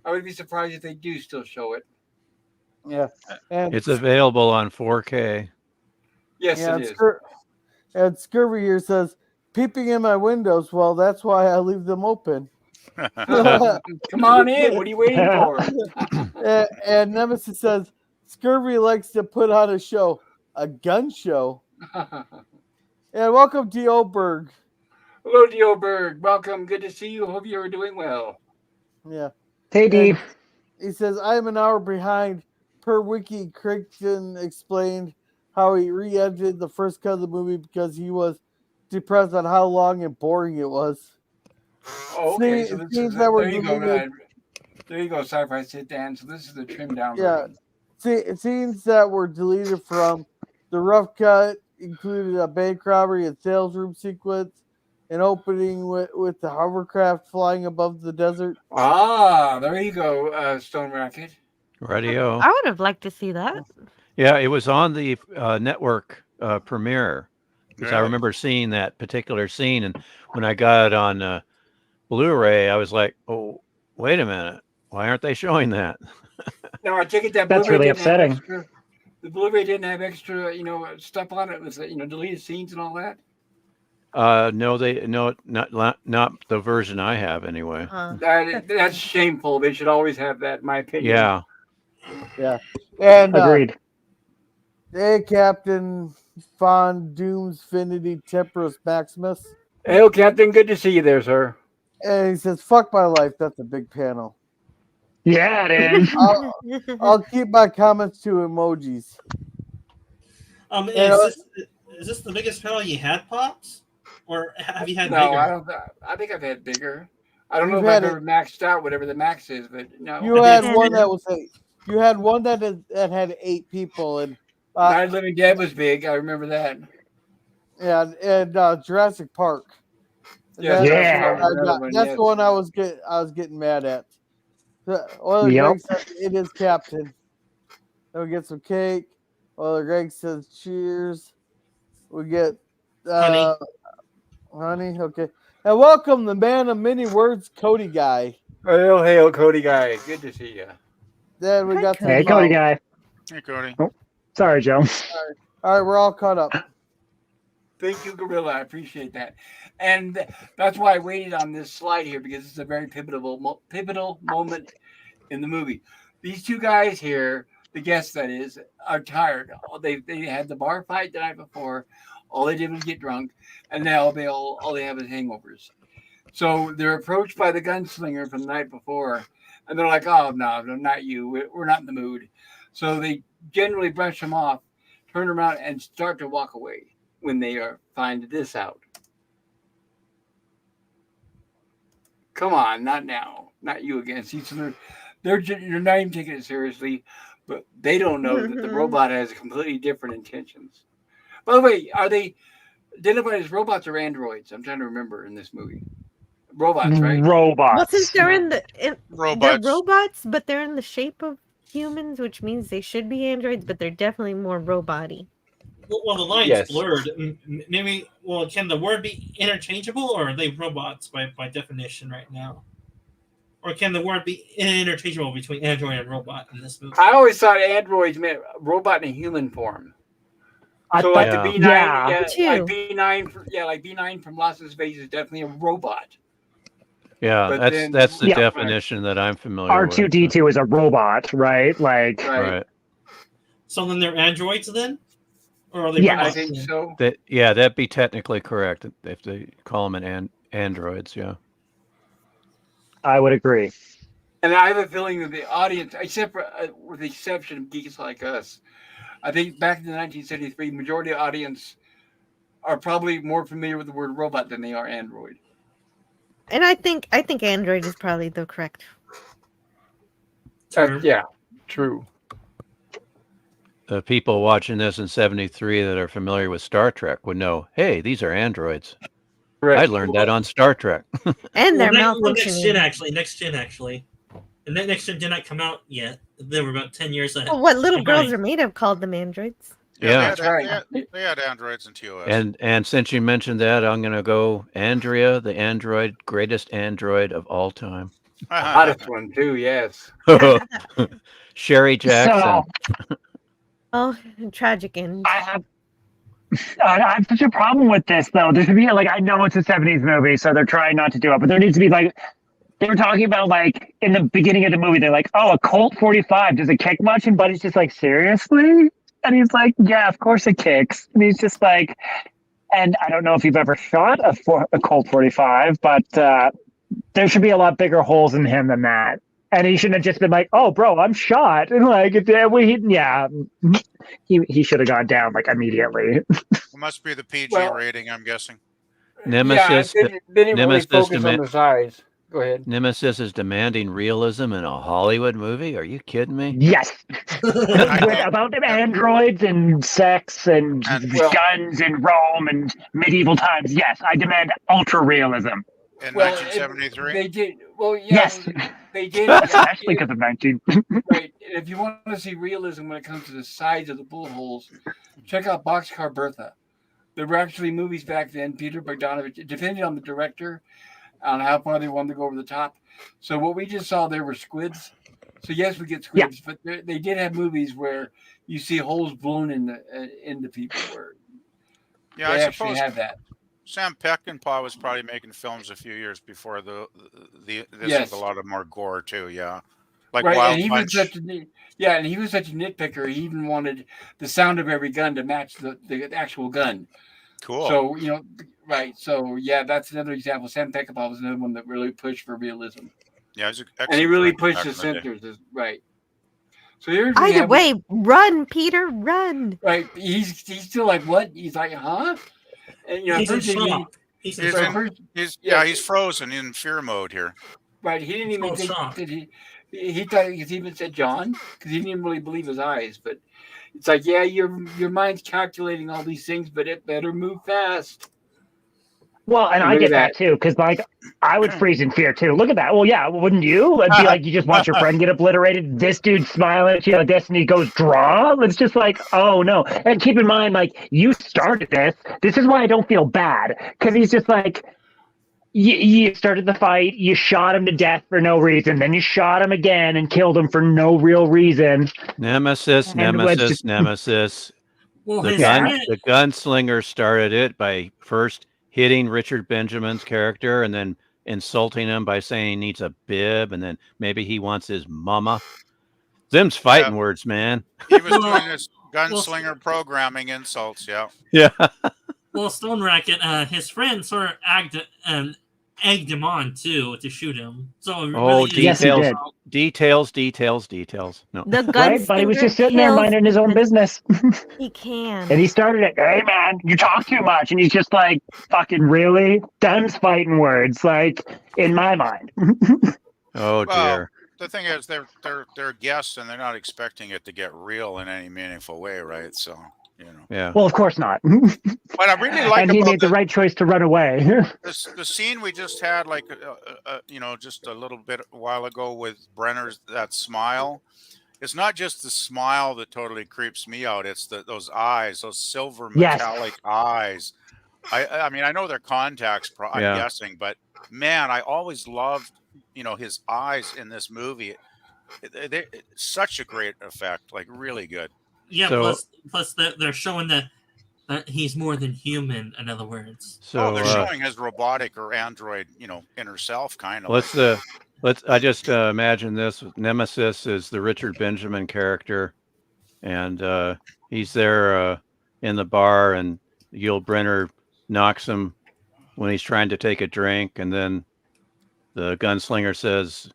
I would be surprised if they do still show it. Yeah. And It's available on 4K. Yes, yeah, it is. And Scurvy here says, peeping in my windows, well, that's why I leave them open. Come on in. What are you waiting for? and Nemesis says, Scurvy likes to put on a show, a gun show. And welcome to Oberg. Hello, Dio Berg. Welcome. Good to see you. Hope you are doing well. Yeah. Hey, D. He says, I am an hour behind. Per wiki, Crichton explained how he re-edited the first cut of the movie because he was depressed on how long and boring it was. Oh, okay. So there you go. deleted. There you go, Sci-Fi Sit Down. So this is the trimmed down Yeah. version. Scenes that were deleted from the rough cut included a bank robbery and sales room sequence, an opening with the hovercraft flying above the desert. Ah, there you go, Stone Racket. Radio. I would have liked to see that. Yeah, it was on the network premiere because I Really? remember seeing that particular scene, and when I got it on Blu-ray, I was like, "Oh, wait a minute, why aren't they showing that?" No, I take it that That's Blu-ray really didn't have upsetting. extra- the Blu-ray didn't have extra, stuff on it with deleted scenes and all that. No, not the version I have anyway. That's shameful. They should always have that, in my opinion. Yeah. Yeah. And Agreed. hey, Captain Von Doom's Finity Temperus Maximus. Hey, Captain. Good to see you there, sir. And he says, fuck my life. That's a big panel. Yeah, it is. I'll keep my comments to emojis. Is this the biggest panel you had, Pops? Or have you had No, bigger? I don't. I think I've had bigger. I don't know You've if had I've ever maxed out whatever the max is, but no. You had one that was 8. You had one that had 8 people, and Night of the Living Dead was big. I remember that. yeah, and Jurassic Park. Yeah, That's the one I was getting mad at. Oiler Greg says it is Captain. Then we get some cake. Oiler Greg says cheers. We get honey. Okay. And welcome the man of many words, Cody guy. Hail, Cody guy. Good to see you. Then we Hi, got Hey, some, Cody guy. Hey, Cody. Sorry, Joe. all right, we're all caught up. Thank you, Gorilla. I appreciate that. And that's why I waited on this slide here, because it's a very pivotal moment in the movie. These two guys here, the guests that is, are tired. They had the bar fight the night before. All they did was get drunk, and now all they have is hangovers. So they're approached by the gunslinger from the night before, and they're like, "Oh no, not you. We're not in the mood." So they generally brush them off, turn around, and start to walk away when they find this out. Come on, not now, not you again. See, so you're not even taking it seriously, but they don't know that the robot has completely different intentions. By the way, are they identified as robots or androids? I'm trying to remember in this movie. Robots, right? Robots. Well, since they're they're Robots. robots, but they're in the shape of humans, which means they should be androids, but they're definitely more robot-y. Well, the line's Yes. blurred. Maybe. Well, can the word be interchangeable, or are they robots by definition right now? Or can the word be interchangeable between android and robot in this movie? I always thought androids meant robot in a human form. So like the B9, like B9, like B9 from Lost in Space is definitely a robot. Yeah, But that's the Yeah. definition that I'm familiar with. R2D2 is a robot, right? Like, Right. So then they're androids then, or are they Yeah, I robots? think then? so. That'd be technically correct if they call them androids. Yeah. I would agree. And I have a feeling that the audience, except for, with the exception of geeks like us, I think back in the 1973, majority of the audience are probably more familiar with the word robot than they are android. And I think android is probably the correct. Term. Yeah, true. The people watching this in '73 that are familiar with Star Trek would know, hey, these are androids. I learned that on Star Trek. And they're Next malfunctioning. gen actually. And that next gen did not come out yet. They were about 10 years ahead. Well, what little girls behind. are made of called them androids. Yeah. They had, they had androids and TOS. And since you mentioned that, I'm going to go Andrea, the android, greatest android of all time. Hottest one too, yes. Sherry Jackson. Oh, tragic end. I have such a problem with this, though. There should be, like, I know it's a 70s movie, so they're trying not to do it, but there needs to be, like, they were talking about, like, in the beginning of the movie, they're like, oh, a Colt 45, does it kick much? And Buddy's just like, seriously? And he's like, yeah, of course it kicks. And he's just like, and I don't know if you've ever shot a Colt 45, but there should be a lot bigger holes in him than that. And he shouldn't have just been like, "Oh, bro, I'm shot." And like, he should have gone down like immediately. It must be the PG rating, I'm guessing. Nemesis. Yeah, they didn't really Nemesis focus on the size. Go ahead. Nemesis is demanding realism in a Hollywood movie. Are you kidding me? Yes, about androids and sex and guns and Rome and medieval times. Yes, I demand ultra realism. In 1973? They did. Well, yeah, Yes. They did. Especially because of 19. Right. If you want to see realism when it comes to the size of the bullet holes, check out Boxcar Bertha. There were actually movies back then, Peter Bogdanovich, depending on the director, on how far they wanted to go over the top. So what we just saw there were squids. So yes, we get squids, but they did have movies where you see holes blown into people where Yeah, they I actually suppose have that. Sam Peckinpah was probably making films a few years before this Yes. with a lot of more gore too. Yeah, like Right, Wild and he Punch. was and he was such a nitpicker. He even wanted the sound of every gun to match the actual gun. Cool. So right. So yeah, that's another example. Sam Peckinpah was another one that really pushed for realism. Yeah, he's And he really excellent pushed the back in the day. censors. Right. So here's Either way, run, Peter, run. Right. He's still like, what? He's like, huh? And He's in first they shock. didn't- He's in right, shock. first- He's frozen in fear mode here. Right. He didn't even Oh, think shock. that he thought he even said John because he didn't really believe his eyes. But it's like, yeah, your mind's calculating all these things, but it better move fast. Well, and I Look get at that too, because like I would freeze in fear too. Look at that. Well, yeah, wouldn't you? It'd be like you just watch your friend get obliterated. This dude's smiling at you like this, and he goes draw. It's just like, oh no. And keep in mind, like you started this. This is why I don't feel bad, because he's just like, You started the fight, you shot him to death for no reason, then you shot him again and killed him for no real reason. Nemesis. Well, The his Yeah. friend, the gunslinger started it by first hitting Richard Benjamin's character and then insulting him by saying he needs a bib and then maybe he wants his mama. Them's fighting words, man. He was Well, doing his gunslinger programming insults. Yeah. Yeah. well, Stone Racket, his friend sort of egged him on too to shoot him. So Oh, really, Yes, he details, did. details. No. The Right? But he was just sitting there kills minding his own because business. He can. And he started it, hey man, you talk too much. And he's just like, fucking really? Them's fighting words, like, in my mind. Oh Well, dear. the thing is, they're guests and they're not expecting it to get real in any meaningful way, right? So, you know. Yeah. Well, of course not. What I really like And he about made the right choice to run away. the scene we just had, like, just a little bit a while ago with Brenner's that smile. It's not just the smile that totally creeps me out. It's those eyes, those silver Yes. metallic eyes. I mean, I know they're contacts, I'm Yeah. guessing, but man, I always loved, his eyes in this movie. It's such a great effect, like really good. yeah. So- Plus, they're showing that he's more than human. In other words, So They're showing his robotic or android, inner self, kind of. let's I just imagine this. Nemesis is the Richard Benjamin character, and he's there in the bar, and Yul Brynner knocks him when he's trying to take a drink, and then the gunslinger says,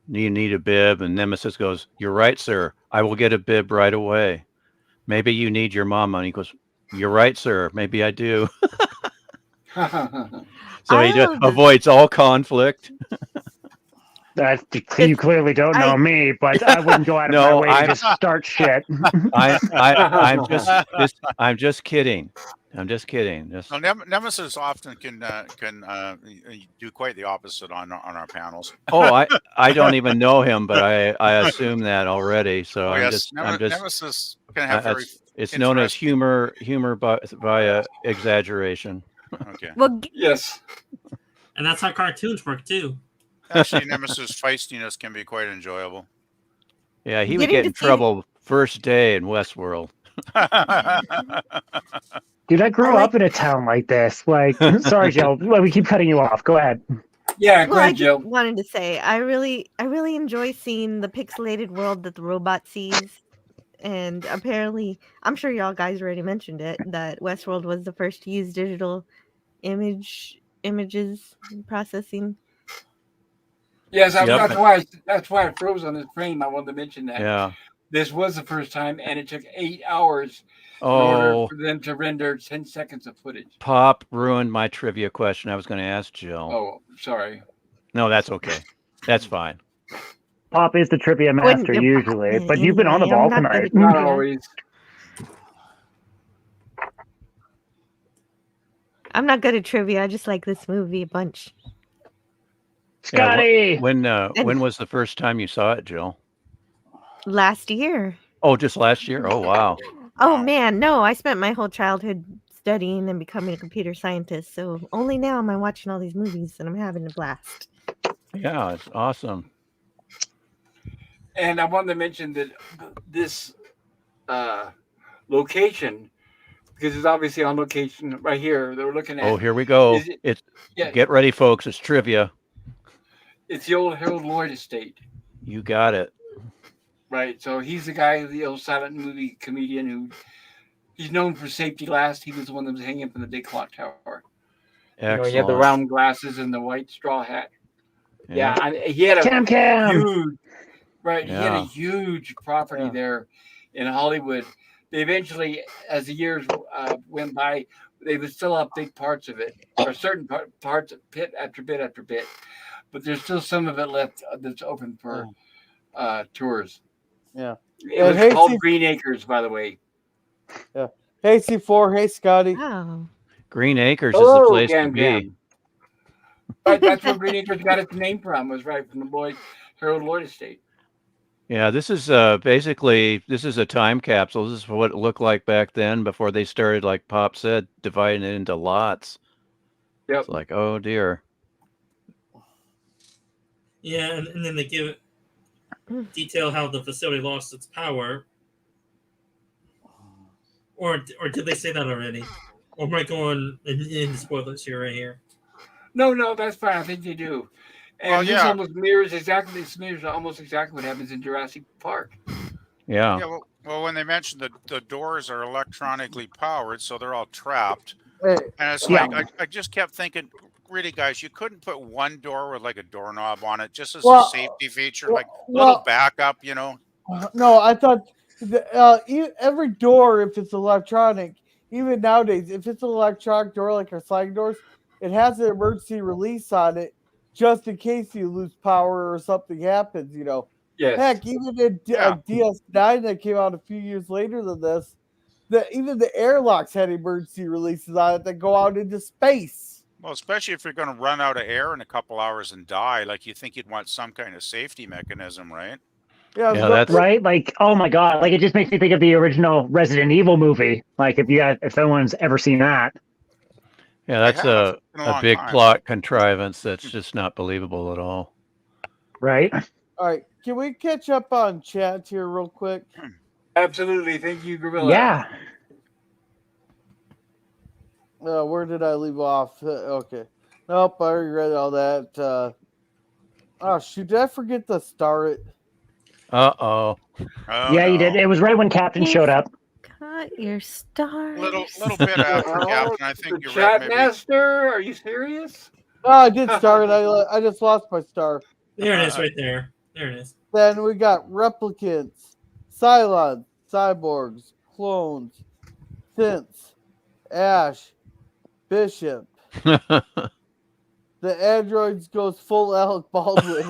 "You need a bib," and Nemesis goes, "You're right, sir. I will get a bib right away. Maybe you need your mama." And he goes, "You're right, sir. Maybe I do." So he just avoids all conflict. You clearly don't know me, but I wouldn't go out of my No, way to just start shit. I'm just kidding. I'm just kidding. Just Well, Nemesis often can do quite the opposite on our panels. I don't even know him, but I assume that already. So I'm just Nemesis can have very. it's known as interesting- humor via exaggeration. Okay. Well, Yes. and that's how cartoons work too. Actually, Nemesis feistiness can be quite enjoyable. Yeah, he would Getting get to in see- trouble first day in Westworld. Dude, I grew up in a town like this. Like, sorry, Jill. We keep cutting you off. Go ahead. Yeah, go well, I ahead, Jill. just wanted to say I really enjoy seeing the pixelated world that the robot sees. And apparently, I'm sure y'all guys already mentioned it, that Westworld was the first to use digital images processing. Yes, Yep. that's why I froze on this frame. I wanted to mention that. Yeah. This was the first time, and it took 8 hours in order Oh, for them to render 10 seconds of footage. Pop ruined my trivia question. I was going to ask Jill. Oh, sorry. No, that's okay. That's fine. Pop is the trivia Wouldn't master give- usually, but you've been on the Anyway, ball I'm not tonight. good Not Yeah. always. I'm not good at trivia. I just like this movie a bunch. Scotty! When was the first time you saw it, Jill? Last year. Oh, just last year. Oh, wow. Oh man, no! I spent my whole childhood studying and becoming a computer scientist. So only now am I watching all these movies, and I'm having a blast. Yeah, it's awesome. And I wanted to mention that this location, because it's obviously on location right here that we're looking at. Oh, here we go. Is it- Yeah. Get ready, folks. It's trivia. It's the old Harold Lloyd estate, You got it. right? So he's the guy, the old silent movie comedian who he's known for Safety Last. He was the one that was hanging from the big clock tower. Excellent. He had the round glasses and the white straw hat. Yeah, he had a Cam! huge, right? He had a Yeah. huge property there in Hollywood. They eventually, as the years went by, they would still have big parts of it, or certain parts, bit after bit after bit. But there's still some of it left that's open for tours. Yeah. It was Hey, called see- Green Acres, by the way. Hey C4, hey Scotty. Wow. Green Acres is Hello, the place to Gam be. Gam. Right, that's where Green Acres got its name from. Was right from the Harold Lloyd estate. Yeah, this is basically this is a time capsule. This is what it looked like back then before they started, like Pop said, dividing it into lots. Yep. It's like, oh dear. Yeah, and then they give detail how the facility lost its power. Or did they say that already? Or am I going in spoilers here, right here? No, that's fine. I think they do. And Well, this yeah. almost mirrors almost exactly what happens in Jurassic Park. Yeah. Yeah, well, when they mentioned the doors are electronically powered, so they're all trapped. Hey, And it's Yeah. like, I just kept thinking, really, guys, you couldn't put one door with like a doorknob on it just as Well, a safety feature, like well, little backup, you know? no, I thought every door, if it's electronic, even nowadays, if it's an electronic door like our sliding doors, it has an emergency release on it just in case you lose power or something happens. Yes. Heck, even in Yeah. DS9 that came out a few years later than this, even the airlocks had emergency releases on it that go out into space. Well, especially if you're going to run out of air in a couple hours and die, like you think you'd want some kind of safety mechanism, right? Yeah, Yeah, that's Right? Like, oh my God. Like, it just makes me think of the original Resident Evil movie. Like, if someone's ever seen that. yeah, that's have. a It's been a long big time. plot contrivance that's just not believable at all. Right? All right, can we catch up on chat here real quick? Absolutely. Thank you, Gorilla. Yeah. Where did I leave off? Okay. Nope, I already read all that. Oh, shoot, did I forget to star it? Uh-oh. Oh, Yeah, you did. no. It was right when Captain showed up. Got your stars. Little bit after Oh, Captain. I think the you're chat right. Maybe. master? Are you serious? Oh, I did star it. I just lost my star. There it is, right there. There it is. Then we got replicants, Cylons, cyborgs, clones, synths, Ash, Bishop. The androids goes full Alec Baldwin.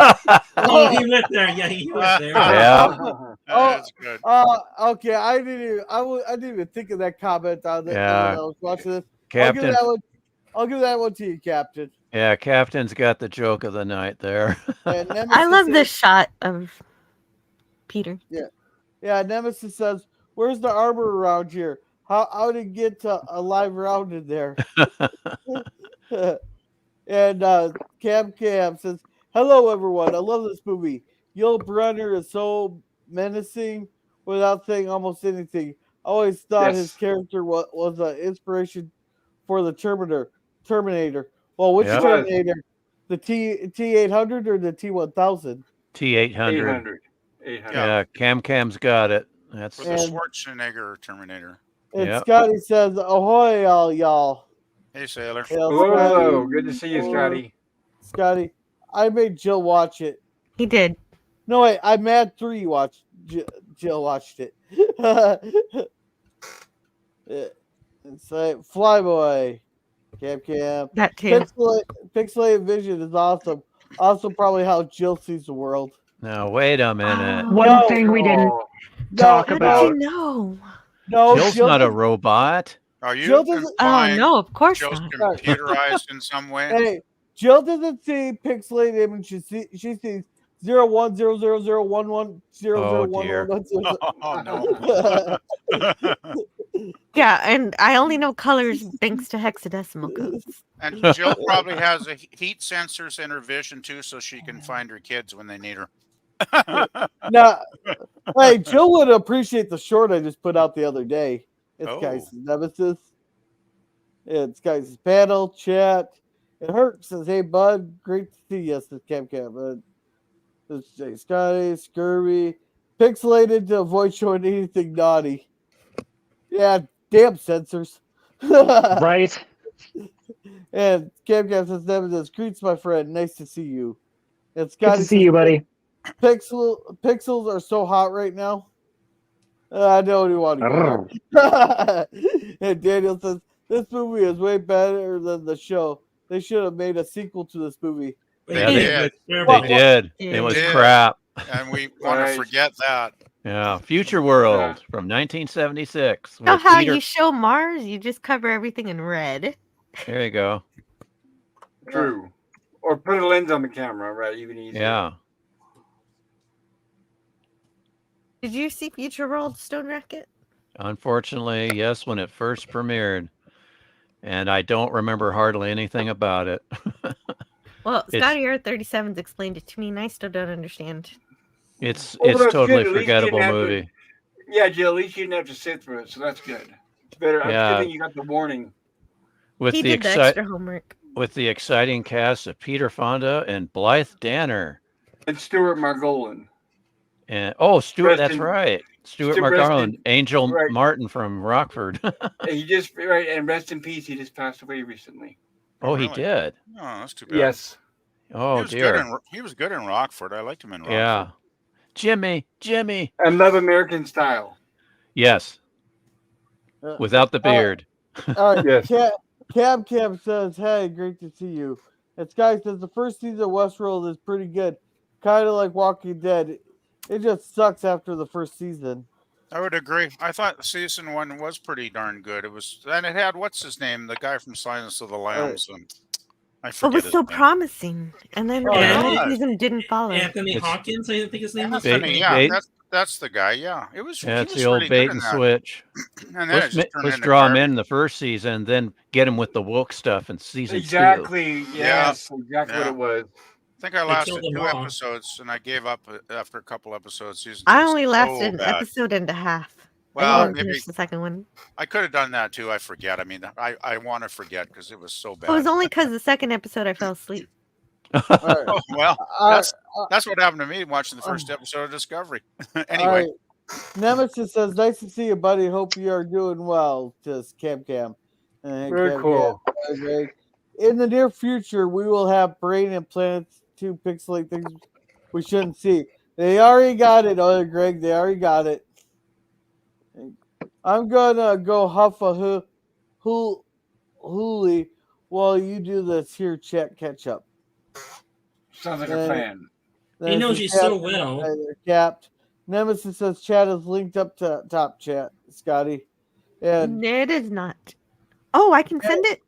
Oh, he went there. Yeah, he went there. Yeah. That's good. Okay. I didn't even think of that comment on that Yeah. when I was watching this. Captain. I'll give that one to you, Captain. Yeah, Captain's got the joke of the night there. And I Nemesis love says- this shot of Peter. Yeah, Nemesis says, "Where's the armor around here? How did it get a live round in there?" And Cam says, "Hello, everyone. I love this movie. Yul Brynner is so menacing without saying almost anything. I always thought his character was an inspiration for the Terminator. Well, which Yeah. Terminator? The T-800 or the T-1000? T-800. 800. Yeah, Cam's got it. That's For the And- Schwarzenegger Terminator. And Yep. Scotty says, "Ahoy, y'all." Hey, sailor. Yeah, Whoa, good to see you, Scotty. Scotty, I made Jill watch it. He did. No, wait, I mad 3 watched. Jill watched it. It's like Flyboy, Cam. That too. Pixelated Vision is awesome. Also, probably how Jill sees the world. Now wait a minute. Oh. One No. thing we didn't Oh, talk How about. did you know? No, Jill's Jill not a doesn't- robot. Are you Jill doesn't- Oh implying no, of course Jill's not. computerized in some way? Hey, Jill doesn't see pixelated images. She sees 0100110011. Oh, no. Yeah, and I only know colors thanks to hexadecimal codes. And Jill probably has a heat sensors in her vision too, so she can find her kids when they need her. Now, hey, Jill would appreciate the short I just put out the other day. It's Oh. Guys' Nemesis. It's Guys' panel, chat. It hurts. Says, "Hey, bud, great to see you." Says Cam. This is Jay Scotty, Scurvy. Pixelated to avoid showing anything naughty. Yeah, damn censors. Right? And Cam says, "Nemesis, greets my friend. Nice to see you." And Good Scotty to see you, buddy. Pixels are so hot right now. I don't even want to go there. And Daniel says, "This movie is way better than the show. They should have made a sequel to this movie." Yeah, they It was They terrible. did. Yeah. It was They did. crap. And we want Right. to forget that. Yeah, Future World from 1976. You know with how Peter- you show Mars? You just cover everything in red. There you go. true. Or put a lens on the camera, right? Even easier. Yeah. Did you see Future World, Stone Racket? Unfortunately, yes, when it first premiered. And I don't remember hardly anything about it. Well, It's- Scotty R37's explained it to me, and I still don't understand. It's Oh, it's that's totally good. At least you didn't forgettable have to- movie. Yeah, Jill, at least you didn't have to sit through it, so that's good. It's better. It's a Yeah. good thing you got the warning. With He the did the extra homework. with the exciting cast of Peter Fonda and Blythe Danner. And Stuart Margolin. And Stuart, that's Preston- right. Stuart Stu- McGarland, Preston- Angel right. Martin from Rockford. He just right, and rest in peace. He just passed away recently. Oh, he really? did. Oh, that's too bad. Yes. Oh he was dear. Good he was good in Rockford. I liked him in Rockford. Yeah. Jimmy. And Love American Style. Yes. Uh, Without the beard. All right. Yes. Cab says, "Hey, great to see you." And Sky says the first season of Westworld is pretty good, kind of like Walking Dead. It just sucks after the first season. I would agree. I thought season 1 was pretty darn good. It was, and it had what's his name, the guy from Silence of the Lambs. And I It forget was his so name. promising, and then the Yeah. second season didn't follow. Anthony It's- Hawkins, I think his name was. Anthony, yeah, Bait- that's the guy. Yeah, it was. Yeah, he it's was the old really bait good in and that. switch. And then it Let's, just turned into draw him garbage. in the first season, then get him with the woke stuff in season 2. Exactly. Yes. Exactly what Yeah. it was. I think I They lasted killed them 2 all. episodes, and I gave up after a couple episodes. Season 2 I was only so lasted an bad. episode and a half. I Well, didn't maybe finish the second one. I could have done that too. I forget. I mean, I want to forget because it was so bad. It was only because the second episode I fell asleep. All right. Oh, well, Uh, that's what happened to me watching the first episode of Discovery. All Anyway, right. Nemesis says, "Nice to see you, buddy. Hope you are doing well." To Cam. And Very Cam. cool. Okay. In the near future, we will have brain implants to pixelate things we shouldn't see. They already got it, Greg. They already got it. I'm gonna go huff a hooly while you do this here chat catch up. Sounds like a plan. He knows you so well. They're capped. Nemesis says chat is linked up to top chat, Scotty. And It is not. Oh, I can send it.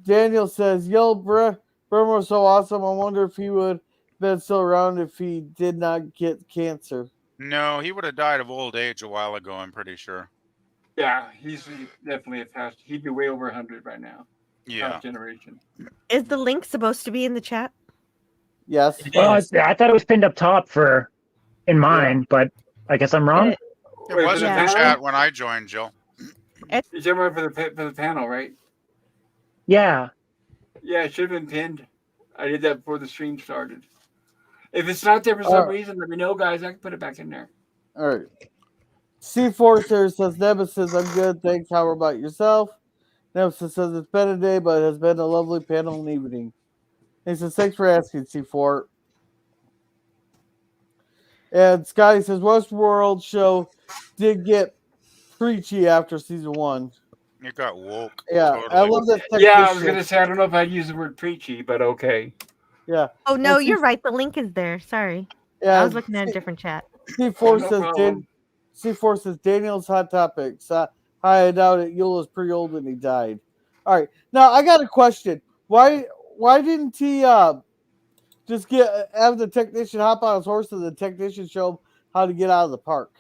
Daniel says, Yul Brynner was so awesome. I wonder if he would have been still around if he did not get cancer. no, he would have died of old age a while ago. I'm pretty sure. Yeah, he's definitely a past. He'd be way over 100 right now. Yeah. Past generation. Is the link supposed to be in the chat? Yes. Well, I thought it was pinned up top in mine, but I guess I'm wrong. It Wait, was in Yeah. the chat when I joined, Jill. Is everyone for the panel, right? Yeah. Yeah, it should have been pinned. I did that before the stream started. If it's not there for some reason, let me know, guys. I can put it back in there. All right. C Forcer says, Nemesis, I'm good. Thanks. How about yourself? Nemesis says, it's been a day, but it has been a lovely panel and evening. He says, thanks for asking, C4. And Scotty says, Westworld show did get preachy after season 1. It got woke. Yeah, totally. I love that. Yeah, I was technician. going to say, I don't know if I'd use the word preachy, but okay. Yeah. Oh no, Well, you're right. The link is there. Sorry, Yeah. I was looking at a different chat. C4 No says, problem. C4 says, Daniel's hot topics. Hi, I doubt it. Yul is pretty old when he died. All right. Now, I got a question. Why didn't he just have the technician hop on his horse and the technician show him how to get out of the park?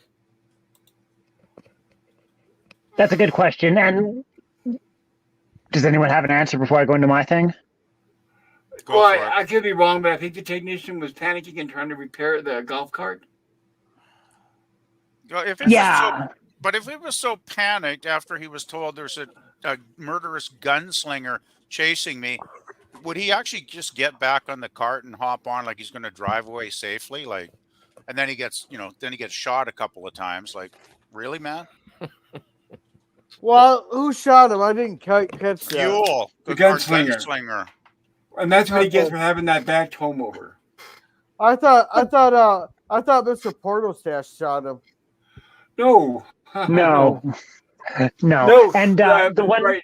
That's a good question. And does anyone have an answer before I go into my thing? Go Well, for it. I could be wrong, but I think the technician was panicking and trying to repair the golf cart. Well, if it was Yeah. but if it was so panicked after he was told there's a murderous gunslinger chasing me, would he actually just get back on the cart and hop on like he's going to drive away safely? Like, and then he gets shot a couple of times. Like, really, man? Well, who shot him? I didn't catch that. Fuel, The our gunslinger. gunslinger. And that's what he gets Okay. for having that back comb over. I thought Mr. Portostash shot him. No. No. No. No. And the one Right.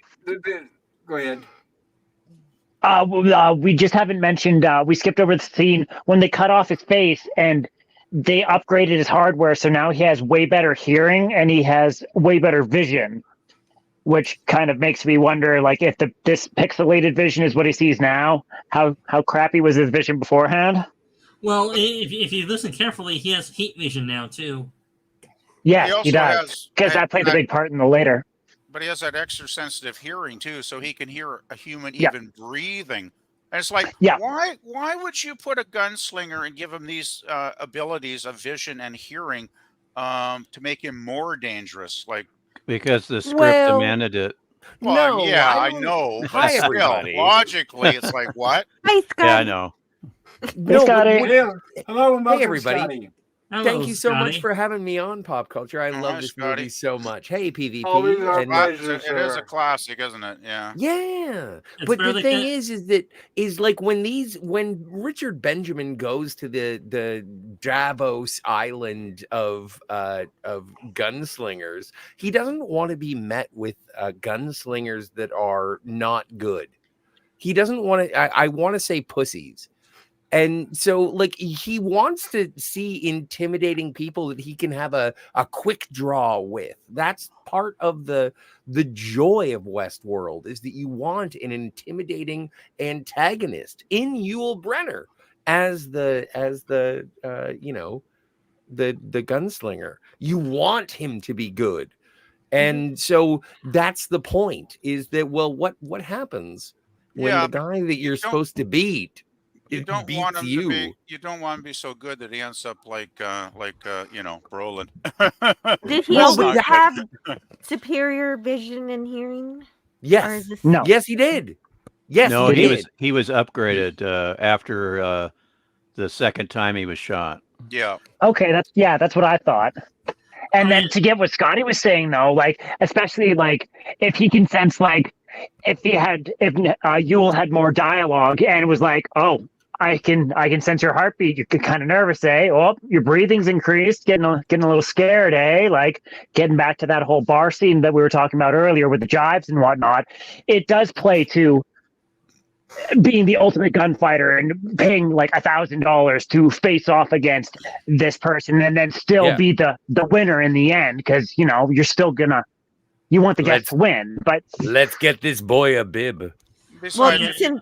Go ahead. we just haven't mentioned, we skipped over the scene when they cut off his face and they upgraded his hardware. So now he has way better hearing and he has way better vision, which kind of makes me wonder, like, if this pixelated vision is what he sees now, how crappy was his vision beforehand? Well, if you listen carefully, he has heat vision now too. Yes, also he does. has Because that played a big part in the later. But he has that extra sensitive hearing too, so he can hear a human Yeah. even breathing And it's like, Yeah. why would you put a gunslinger and give him these abilities of vision and hearing to make him more dangerous? Like, Because the script Well, demanded it. well, no, yeah, I don't- know, but Hi, still, everybody. logically, it's like, what? Hi, Scott. Yeah, I know. No, Scotty. but- Yeah. Hello and welcome, everybody. Scotty. Hello, Thank you so much Scotty. for having me on Pop Culture. I Oh, love hi, this Scotty. movie so much. Hey, PvP. Always our and- pleasure, It is sir. a classic, isn't it? Yeah. Yeah, It's but the really thing good. is like when Richard Benjamin goes to the Davos Island of gunslingers, he doesn't want to be met with gunslingers that are not good. He doesn't want to. I want to say pussies. And so, like, he wants to see intimidating people that he can have a quick draw with. That's part of the joy of Westworld, is that you want an intimidating antagonist in Yul Brynner as the gunslinger. You want him to be good. And so that's the point, is that, well, what happens when Yeah, the guy that you're don't- supposed to beat You don't beats want him you? to be. You don't want him to be so good that he ends up like Brolin. Did he Well, That's not always good. have superior vision and hearing? Or Yes. is this... No. Yes, he did. Yes, No, he he did. was upgraded after the second time he was shot. Yeah. Okay, that's what I thought. And then to get what Scotty was saying though, like especially like if he can sense like if Yul had more dialogue and it was like, oh, I can sense your heartbeat. You're kind of nervous, eh? Oh, your breathing's increased, getting a little scared, eh? Like getting back to that whole bar scene that we were talking about earlier with the jives and whatnot. It does play to being the ultimate gunfighter and paying like $1,000 to face off against this person and then still be the winner in the end, because you're still you want the guest to win. But Let's get this boy a bib. Besides, Well,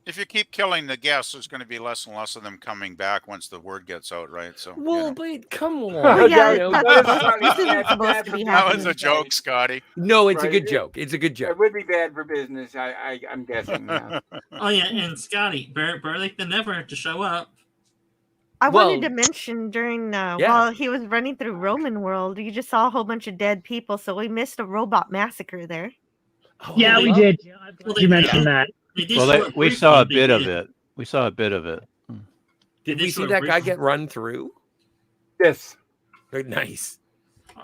if you keep killing the guests, there's going to be less and less of them coming back once the word gets out, right? So, Well, but come on. Well, yeah, you know, this isn't supposed to be that happening. was a joke, Scotty. no, it's a Right. good joke. It's a good It joke. would be bad for business. I'm guessing. Yeah. Oh yeah, and Scotty, barely the never to show up. I wanted Well, to mention during yeah. while he was running through Roman World, you just saw a whole bunch of dead people, so we missed a robot massacre there. Oh, yeah, I we love- did. Well, You mentioned that. They did Well, show it we saw a briefly, bit they of did. it. We saw a bit of it. Did They we show see it that guy briefly. get run through? Yes. Very nice.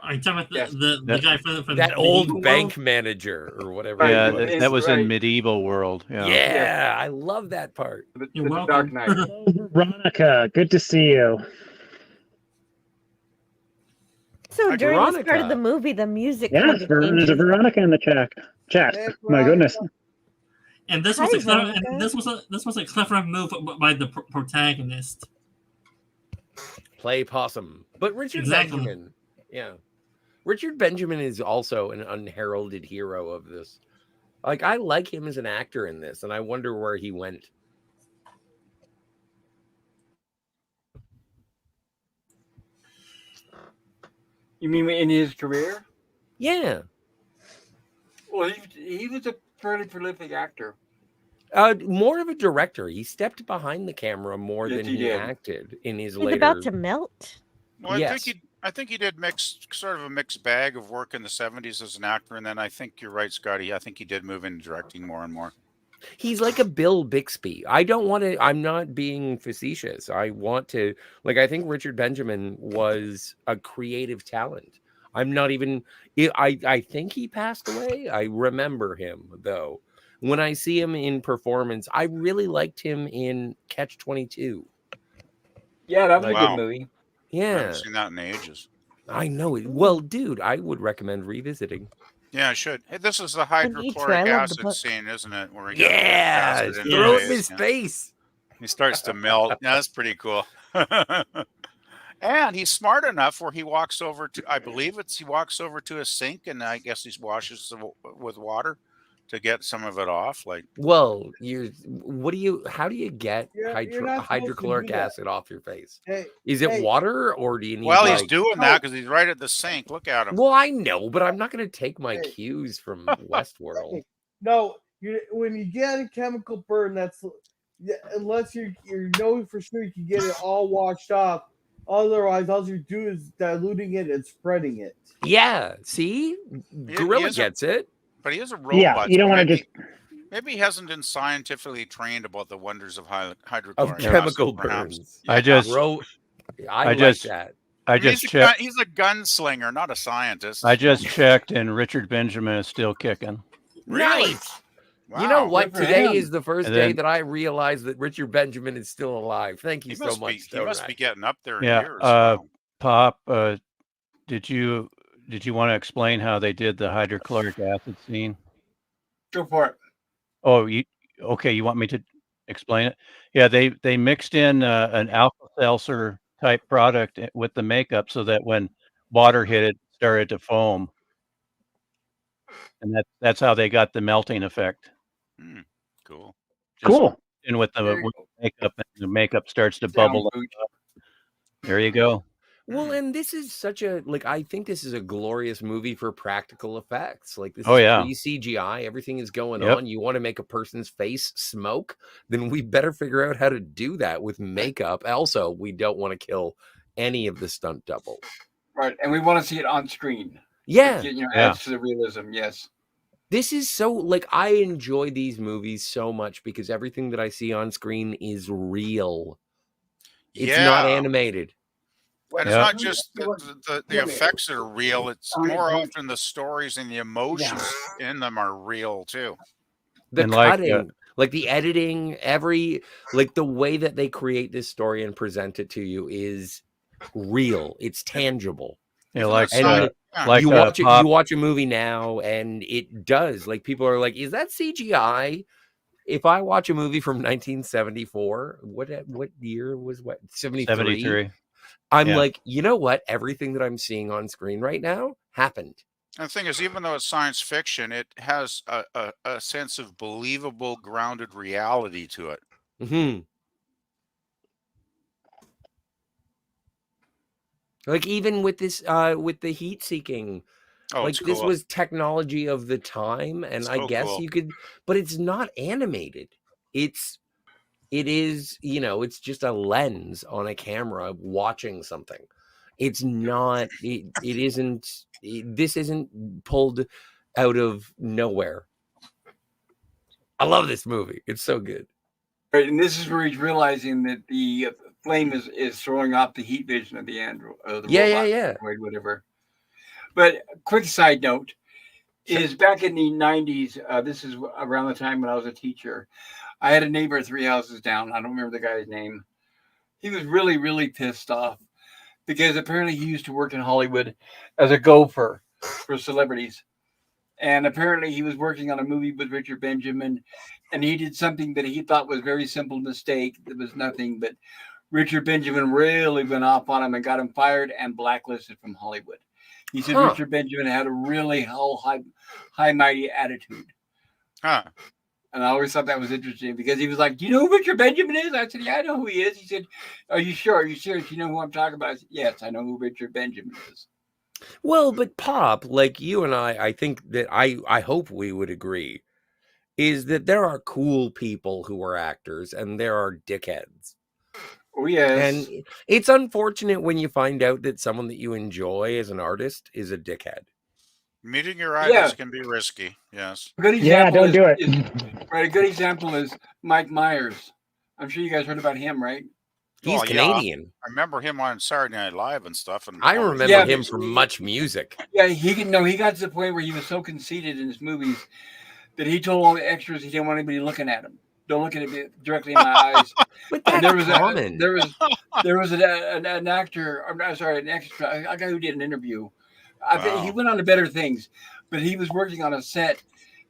Are you talking about Yes. the guy from That the old Medieval bank World? manager or whatever. Right, Yeah, it was. that was in right. medieval world. Yeah, Yeah. I love that part. You're The welcome. Dark Knight. Hello, Veronica. Good to see you. So Hi, during this part Veronica. of the movie, the music Yeah, kind of there's a changes. Veronica in the chat. Hey, My goodness. And this Hi, was a clever, Veronica. and this was a clever move by the protagonist. Play possum. But Richard Exactly. Benjamin. Yeah. Richard Benjamin is also an unheralded hero of this. Like, I like him as an actor in this, and I wonder where he went. You mean in his career? Yeah. Well, he was a fairly prolific actor. More of a director. He stepped behind the camera more Yes, than he he did. acted in his He's later. about to melt. Well, Yes. I think he did sort of a mixed bag of work in the 70s as an actor, and then I think you're right, Scotty. I think he did move into directing more and more. He's like a Bill Bixby. I don't want to, I'm not being facetious. I want to, like, I think Richard Benjamin was a creative talent. I'm not even, I think he passed away. I remember him, though. When I see him in performance, I really liked him in Catch-22. Yeah, that was a Wow. good movie. I Yeah, haven't seen that in ages. I know it. Well, dude, I would recommend revisiting. Yeah, I should. Hey, this is the I need to. I hydrochloric love the acid book. scene, isn't it? Where he Yeah, acid in throw it his in his face, yeah. face. He starts to melt. Yeah, that's pretty cool. And he's smart enough where he walks over to, I believe he walks over to a sink, and I guess he washes with water to get some of it off. Like, Well, how do you get You're not supposed to hydrochloric do that. acid off your face? Hey, Is it hey. water, or do you need well, he's like... doing that because he's right at the sink. Look at him. Well, I know, but I'm not going to take my Hey. cues from Westworld. no, when you get a chemical burn, unless you know for sure you can get it all washed off. Otherwise, all you do is diluting it and spreading it. Yeah, see, Gorilla gets it. But he is a robot. Yeah, you don't want to just. Maybe he hasn't been scientifically trained about the wonders of hydrochloric Of acid, chemical perhaps. burns. Yeah. I just that. I just checked. He's a gunslinger, not a scientist. I just checked, and Richard Benjamin is still kicking. Really? Nice. You know Wow. what? Good for Today him. is the first And day then- that I realized that Richard Benjamin is still alive. Thank you He so must much. be. He Stone must Rat. be getting up there in Yeah, years. Wow. Pop, did you want to explain how they did the hydrochloric acid scene? Go for it. Oh, okay? You want me to explain it? Yeah, they mixed in an Alka-Seltzer type product with the makeup so that when water hit it, started to foam, and that's how they got the melting effect. Cool. Cool. And with There you the go. makeup, and the makeup starts to Sound bubble up. food. There you go. Well, and this is such a I think this is a glorious movie for practical effects. Like this Oh, is yeah. pre-CGI, everything is going Yep. on. You want to make a person's face smoke, then we better figure out how to do that with makeup. Also, we don't want to kill any of the stunt doubles. Right, and we want to see it on screen. Yeah. It, Yeah. adds to the realism. Yes. This is so I enjoy these movies so much because everything that I see on screen is real. It's not animated. And it's not just the effects that are real. It's more often the stories and the emotions in them are real too. The And cutting, like the editing, the way that they create this story and present it to you is real. It's tangible. Yeah, like you watch it, Pop, you watch a movie now and it does. Like people are like, is that CGI? If I watch a movie from 1974, what year was 73? I'm like, you know what? Everything that I'm seeing on screen right now happened. And the thing is, even though it's science fiction, it has a sense of believable, grounded reality to it. Mm-hmm. Like even with this, with the heat seeking, it's this cool. was technology of the time, and I guess cool. you could, but it's not animated. It is, it's just a lens on a camera watching something. It's not. It isn't. This isn't pulled out of nowhere. I love this movie. It's so good. Right, and this is where he's realizing that the flame is throwing off the heat vision of the android, the robot, android, whatever. But quick side note is back in the 90s, this is around the time when I was a teacher, I had a neighbor 3 houses down. I don't remember the guy's name. He was really, really pissed off because apparently he used to work in Hollywood as a gopher for celebrities. And apparently he was working on a movie with Richard Benjamin, and he did something that he thought was a very simple mistake. That was nothing, but Richard Benjamin really went off on him and got him fired and blacklisted from Hollywood. He said Richard Benjamin had a really high mighty attitude. Huh. And I always thought that was interesting because he was like, do you know who Richard Benjamin is? I said, yeah, I know who he is. He said, are you sure? Are you serious? You know who I'm talking about? I said, yes, I know who Richard Benjamin is. Well, but Pop, like you and I think that I hope we would agree, is that there are cool people who are actors and there are dickheads. Oh, yes. And it's unfortunate when you find out that someone that you enjoy as an artist is a dickhead. Meeting your idols can be risky. Yes. A good example don't do it. Right. A good example is Mike Myers. I'm sure you guys heard about him, right? He's Canadian. I remember him on Saturday Night Live and stuff. And I remember him from Much Music. Yeah, he got to the point where he was so conceited in his movies that he told all the extras he didn't want anybody looking at him. Don't look at me directly in my eyes. But that's common. There was an actor. I'm sorry, an extra, a guy who did an interview. I think he went on to better things, but he was working on a set,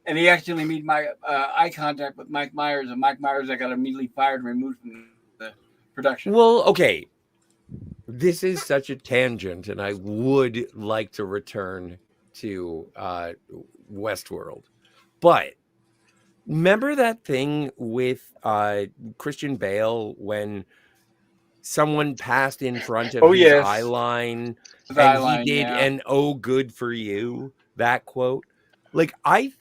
and he accidentally made eye contact with Mike Myers, and Mike Myers got immediately fired and removed from the production. Well, okay. This is such a tangent, and I would like to return to Westworld. But remember that thing with Christian Bale when someone passed in front of his eye line, and he did an "Oh, good for you," that quote? Like, I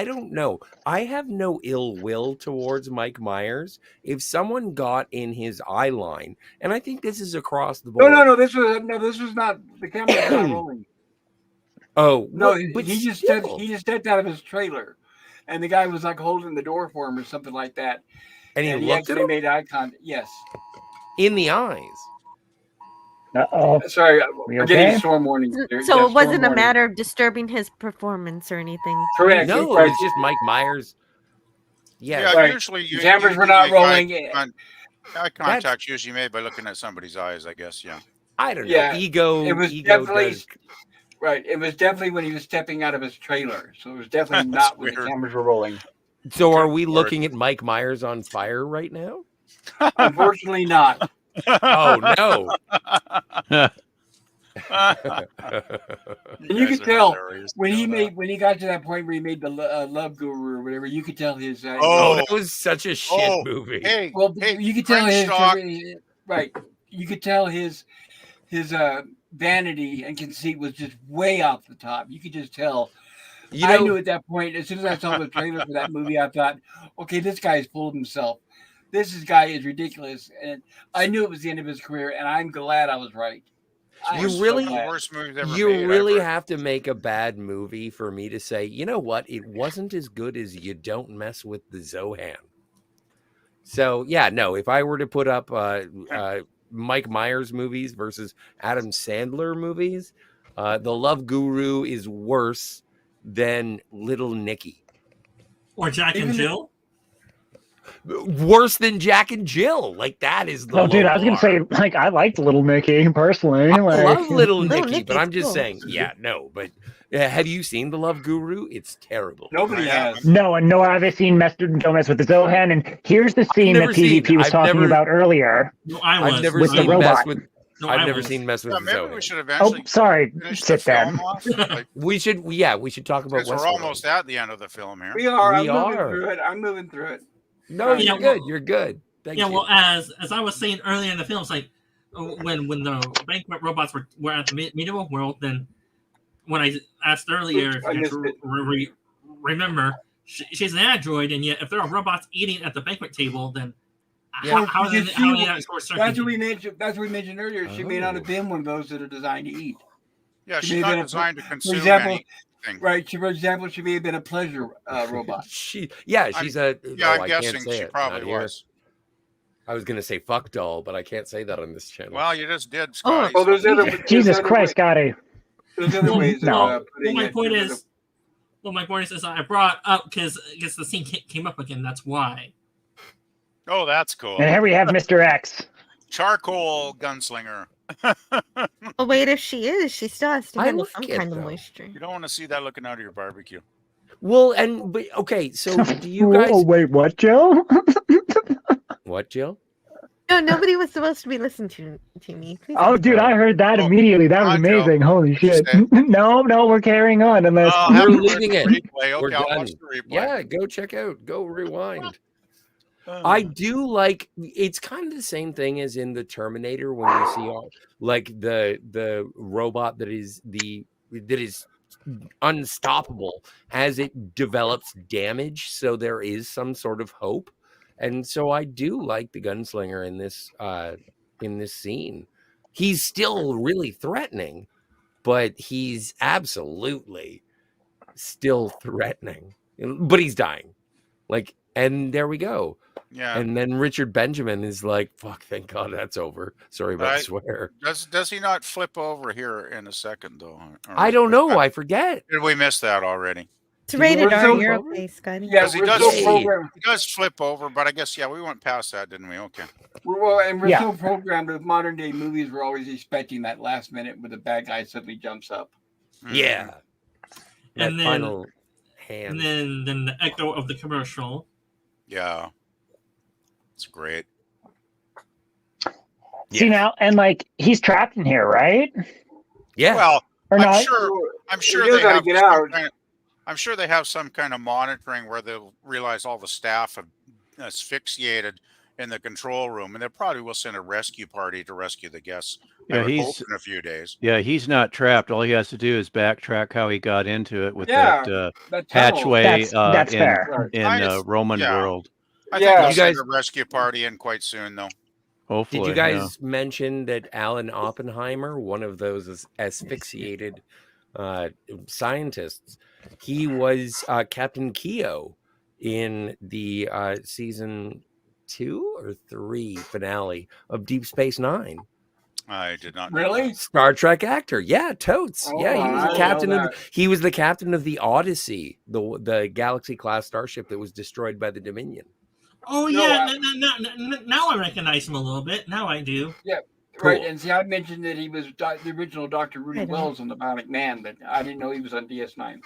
don't know. I have no ill will towards Mike Myers. If someone got in his eye line, and I think this is across the board. No. This was not the camera was not rolling. Oh No, but he just stepped out of his trailer, and the guy was like holding the door for him or something like that. and he And he looked at actually him made eye contact. Yes. in the eyes. Uh-oh. Sorry, We I'm getting okay? storm warnings. So Yeah, it storm wasn't a warning. matter of disturbing his performance or anything. Correct. No, Right. it's just Mike Myers. Yeah, Yeah, Right. usually The cameras were not rolling. Eye contact's usually made by looking at somebody's eyes, I guess. Yeah. I don't know. Yeah, Ego. It was ego definitely does. right. It was definitely when he was stepping out of his trailer. So it was definitely That's not when the weird. cameras were rolling. So are we Good looking at Mike Myers on fire right now? Unfortunately, not. Oh no. And you could tell when he got to that point where he made the Love Guru or whatever. You could tell his. Oh, that was such a shit movie. Hey, Well, hey, you could tell his Stock. right. You could tell his vanity and conceit was just way off the top. You could just tell. You I know, knew at that point, as soon as I saw the trailer for that movie, I thought, okay, this guy's full of himself. Guy is ridiculous, and I knew it was the end of his career, and I'm glad I was right. You really- the worst movies ever you made, really ever. have to make a bad movie for me to say, you know what? It wasn't as good as You Don't Mess with the Zohan. So yeah, no. If I were to put up Mike Myers movies versus Adam Sandler movies, The Love Guru is worse than Little Nicky. Or Jack and Jill. Worse than Jack and Jill. Like that is the No, dude, low I was gonna bar. say, like, I liked Little Nicky personally. I Like, love Little Little Nicky, but Nicky's I'm just cool. saying, yeah, no. But have you seen The Love Guru? It's terrible. Nobody has. no, and nor have I seen Don't Mess with the Zohan. And here's the scene that never seen- PvP was I've talking never- about earlier. No, I was. I've never With the seen robot. Mess with. No, I've I never was. seen Mess with Yeah, the maybe Zohan. we should Oh, eventually sorry. finish the Sit film down. off. Like, We should talk about because we're Westworld. almost at the end of the film here. We are. We I'm moving are. through it. I'm moving through it. No, Yeah, you're good. You're good. Thank Yeah, you. well, as I was saying earlier in the film, it's like when the banquet robots were at the medieval world, then when I asked earlier if I you missed have it. to remember, she's an android, and yet if there are robots eating at the banquet table, then Yeah. how are they Because not That's what we mentioned. That's what we mentioned earlier. She may not have been one of those that are designed to eat. Yeah, She she's may have not been a- designed to For consume example, anything. right? For example, she may have been a pleasure robot. She's I'm a. Yeah, oh, I'm I can't guessing say she it, probably not here. was. I was gonna say fuck doll, but I can't say that on this channel. Well, you just did, Scotty. Well, there's other. Jesus there's other Christ, Scotty. There's other ways. No. Of, putting my it. point There's is, my point is I brought up because the scene came up again. That's why. Oh, that's cool. And here we have Mr. X. Charcoal gunslinger. Oh wait, if she is, she still has to I handle like some it, kind of though. moisture. You don't want to see that looking out of your barbecue. Well, but okay. So do you guys? Oh, wait, what, Joe? What, Jill? No, nobody was supposed to be listening to me. Please Oh, don't. dude, I heard that Oh, immediately. That was come on, Joe. amazing. Holy shit. Say No, we're carrying on unless. Oh, We're have to leaving watch it. the replay. We're Okay, I'll done. watch the replay. Yeah, go check out. Go rewind. Oh. I do like. It's kind of the same thing as in the Terminator when you see all like the robot that is unstoppable as it develops damage. So there is some sort of hope, and so I do like the gunslinger in this scene. He's still really threatening, but he's absolutely still threatening. But he's dying, like, and there we go. Yeah. And then Richard Benjamin is like, "Fuck! Thank God that's over." Sorry about the swear. Does he not flip over here in a second though? Or- I don't know. I forget. Did we miss that already? It's rated We're R. so You're over? okay, Scotty. Yeah, He we're does- so programmed. He does flip over, but I guess we went past that, didn't we? Okay. We're Yeah. so programmed with modern day movies. We're always expecting that last minute where the bad guy suddenly jumps up. Mhm. Yeah. That And then- final hand. And then the echo of the commercial. Yeah. It's great. See now, and like, he's trapped in here, right? Yeah. Well, Or I'm not? sure. I'm sure He knows they how to have. get some out. kind of- I'm sure they have some kind of monitoring where they'll realize all the staff have asphyxiated in the control room, and they probably will send a rescue party to rescue the guests. I Yeah, would hope he's in a few days. he's not trapped. All he has to do is backtrack how he got into it with Yeah, that that tunnel. hatchway That's in fair. Roman yeah. world. I think Yeah. they'll You send guys- a rescue party in quite soon, though. Hopefully, Did you yeah. guys mention that Alan Oppenheimer, one of those asphyxiated scientists, he was Captain Keogh in the season 2 or 3 finale of Deep Space Nine? I did not know Really? that. Star Trek actor, yeah, totes. Oh, Yeah, he was I a didn't captain know of. He was the captain of the Odyssey, the Galaxy class starship that was destroyed by the Dominion. Oh No, yeah, now I recognize him a little bit. Now I do. Right, Cool. and see, I mentioned that he was the original Dr. Rudy I don't. Wells on The Bionic Man, but I didn't know he was on DS9.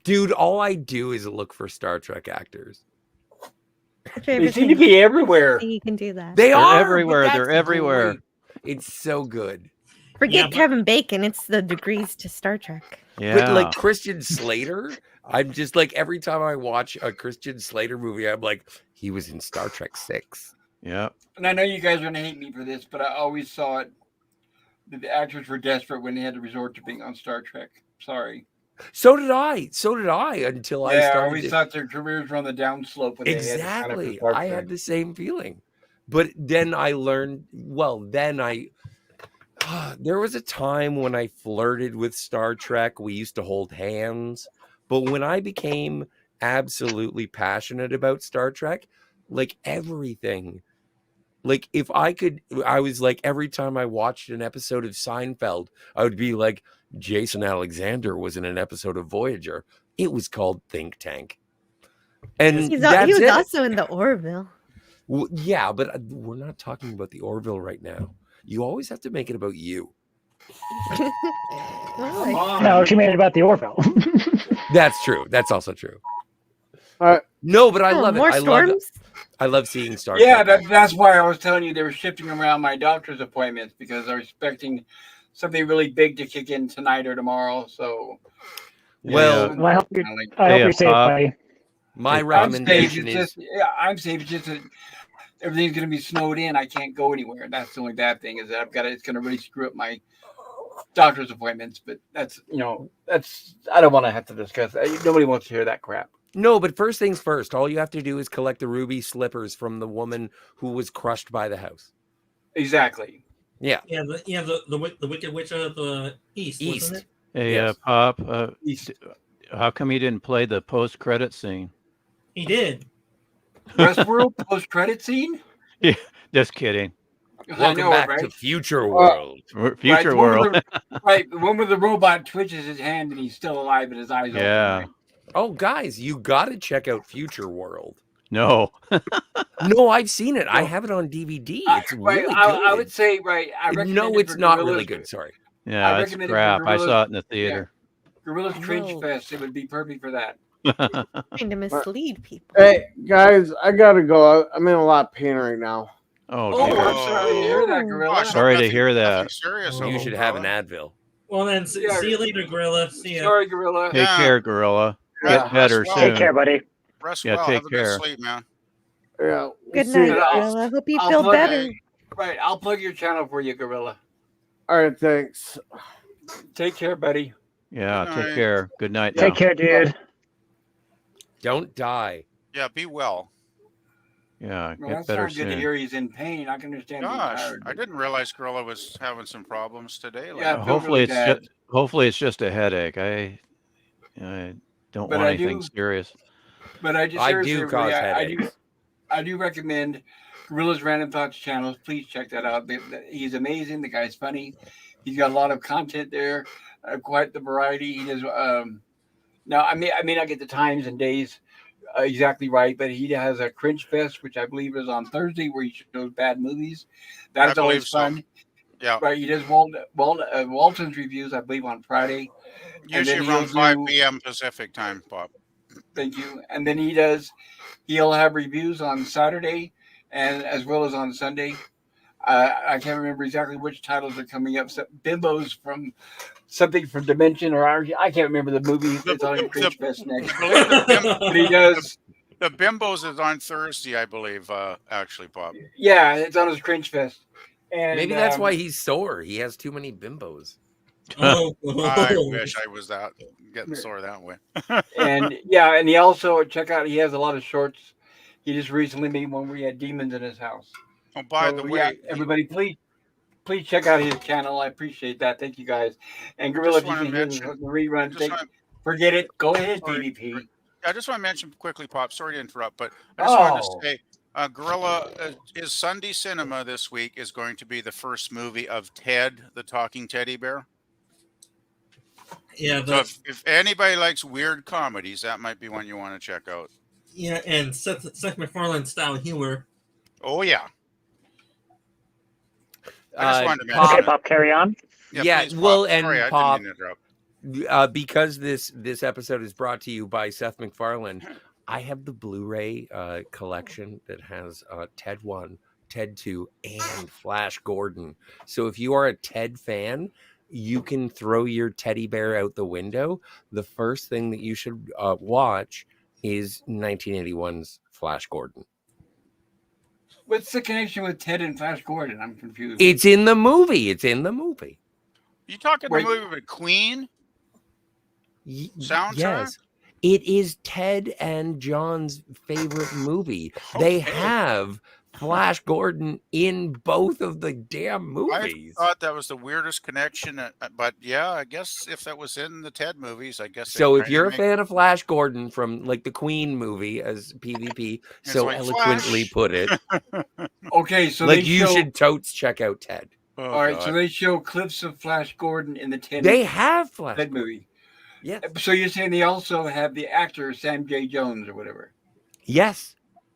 Dude, all I do is look for Star Trek actors. They seem to be everywhere. You can do that. They They're are but everywhere, they're that's everywhere. great. It's so good. Forget Yeah, but- Kevin Bacon. It's the degrees to Star Trek. Yeah. But like Christian Slater, I'm just like every time I watch a Christian Slater movie, I'm like, he was in Star Trek 6. yeah. And I know you guys are going to hate me for this, but I always saw it that the actors were desperate when they had to resort to being on Star Trek. Sorry. So did I. Until I I started. always thought their careers were on the downslope. When They had to sign up for Exactly. Star I Trek. had the same feeling. But then I learned, there was a time when I flirted with Star Trek. We used to hold hands. But when I became absolutely passionate about Star Trek, like everything, like if I could, I was like, every time I watched an episode of Seinfeld, I would be like, Jason Alexander was in an episode of Voyager. It was called Think Tank. And He that's was it. also in the Orville. Well, yeah, but we're not talking about the Orville right now. You always have to make it about you. Well, Come on. No, she made it about the Orville. That's true. That's also true. All right. No, but I oh, love it. more I love it. storms. I love seeing Star Yeah, Trek. that's why I was telling you they were shifting around my doctor's appointments because I was expecting something really big to kick in tonight or tomorrow. So, Well, Well, I hope you're, like, I hope Hey, you're safe, Pop. buddy. my I'm safe. recommendation It's is just, I'm safe. It's just that everything's going to be snowed in. I can't go anywhere. That's the only bad thing is that it's going to really screw up my doctor's appointments. But that's I don't want to have to discuss that. Nobody wants to hear that crap. no, but first things first. All you have to do is collect the ruby slippers from the woman who was crushed by the house. Exactly. Yeah. Yeah, the Wicked Witch of the East. Wasn't it? Hey, Yes. Pop, East. how come you didn't play the post-credit scene? He did. Westworld post-credit scene. Just kidding. I Welcome know, back right? to Future World. Future the one world. with Right, the one where the robot twitches his hand and he's still alive and his eyes open. Yeah. Right? Oh, guys, you got to check out Future World. No. No, I've seen it. I have it on DVD. It's really good. I would say, right. I recommend No, it it's for not Gorillas- really good. Sorry. Yeah, it's recommend it for crap. I Gorillas. saw it in the theater. Gorillas Cringe No. Fest. It would be perfect for that. Trying to mislead people. Hey guys, I gotta go. I'm in a lot of pain right now. Oh, Oh, dear. I'm sorry to hear that, Gorilla. Gosh, Sorry to nothing- hear that. nothing Serious You You over should it, have an brother. Advil. Well, then, Yeah. see you later, Gorilla. See ya. Sorry, Gorilla. Take Yeah. care, Gorilla. Yeah. Get better Well, soon. Take care, buddy. Rest Yeah, well. take Have a care. good sleep, man. Yeah. Good see night, ya. Gorilla. Hope you I'll feel plug- better. Right, I'll plug your channel for you, Gorilla. All right, thanks. Take care, buddy. Yeah, Good take night. care. Good night. Take now. care, dude. Don't die. Yeah, be well. Yeah, Well, get that's better not good to soon. hear he's in pain. I can understand being Gosh, tired. I didn't realize Gorilla was having some problems today. Yeah, I feel Hopefully really it's bad. just a headache. I don't But want I anything do- serious. But I just I seriously, do cause headaches. I do recommend Gorilla's Random Thoughts channel. Please check that out. He's amazing. The guy's funny. He's got a lot of content there. Quite the variety. He does. Now I may not get the times and days exactly right, but he has a Cringe Fest, which I believe is on Thursday, where he shows bad movies. That's I always believe so. fun. Yeah, Right. He does Walton's reviews, I believe, on Friday. usually then around he'll 5 do- p.m. Pacific time, Bob. Thank you. And then he'll have reviews on Saturday and as well as on Sunday. I can't remember exactly which titles are coming up. Bimbos from something from Dimension, or I can't remember the movie. It's on Cringe Fest next. But he does The Bimbos is on Thursday, I believe. Actually, Pop. Yeah, it's on his Cringe Fest. And Maybe that's why he's sore. He has too many bimbos. Oh, I wish I was getting sore that way. and yeah, and he also he has a lot of shorts. He just recently made one where he had demons in his house. Oh, by So, the yeah, way, everybody, please check out his channel. I appreciate that. Thank you guys. And Gorilla, if you wanna can hear mention- the rerun, just wanna- forget it. Go ahead, Sorry. PvP. I just want to mention quickly, Pop. Sorry to interrupt, but I just wanted Oh. to say, Gorilla, is Sunday Cinema this week is going to be the first movie of Ted, the Talking Teddy Bear. yeah, So but if anybody likes weird comedies, that might be one you want to check out. yeah, and Seth MacFarlane style humor. Oh yeah. I just wanted to mention Pop, Okay, Pop, carry on. Yeah, please, well, Pop. and Sorry, I Pop- didn't mean to interrupt. because this episode is brought to you by Seth MacFarlane, I have the Blu-ray collection that has Ted 1, Ted 2, and Flash Gordon. So if you are a Ted fan, you can throw your teddy bear out the window. The first thing that you should watch is 1981's Flash Gordon. What's the connection with Ted and Flash Gordon? I'm confused. It's in the movie. You talking Wait. the movie with Queen? Soundtrack? Yes. It is Ted and John's favorite movie. They Okay. have Flash Gordon in both of the damn movies. I thought that was the weirdest connection, but yeah, I guess if that was in the Ted movies, I guess. So they if kinda you're a make- fan of Flash Gordon from like the Queen movie, as PvP It's so like eloquently Flash. put it, Okay, so like they you show, should totes check out Ted. Oh, All right, God. so they show clips of Flash Gordon in the Ted They have Flash Ted Gordon. movie. Yeah. So you're saying they also have the actor Sam J. Jones or whatever? Yes.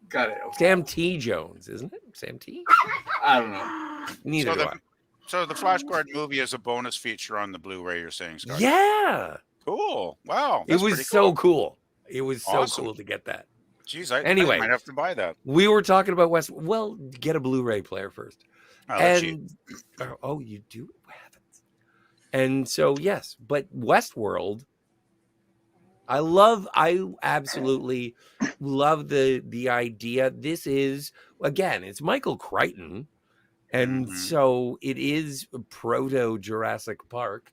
Got it. Okay. Sam T. Jones, isn't it? Sam T. I don't know. Neither do I. So the Flash Gordon movie is a bonus feature on the Blu-ray. You're saying, Scott? Yeah. Cool. Wow. It that's was pretty so cool. It was so Awesome. cool to get that. Jeez, I Anyway. might have to buy that. We were talking about West. Well, get a Blu-ray player first. Oh, that's cheap. And oh, you do have it. And so yes, but Westworld, I absolutely love the idea. This is again, it's Michael Crichton, and Mhm. so it is proto Jurassic Park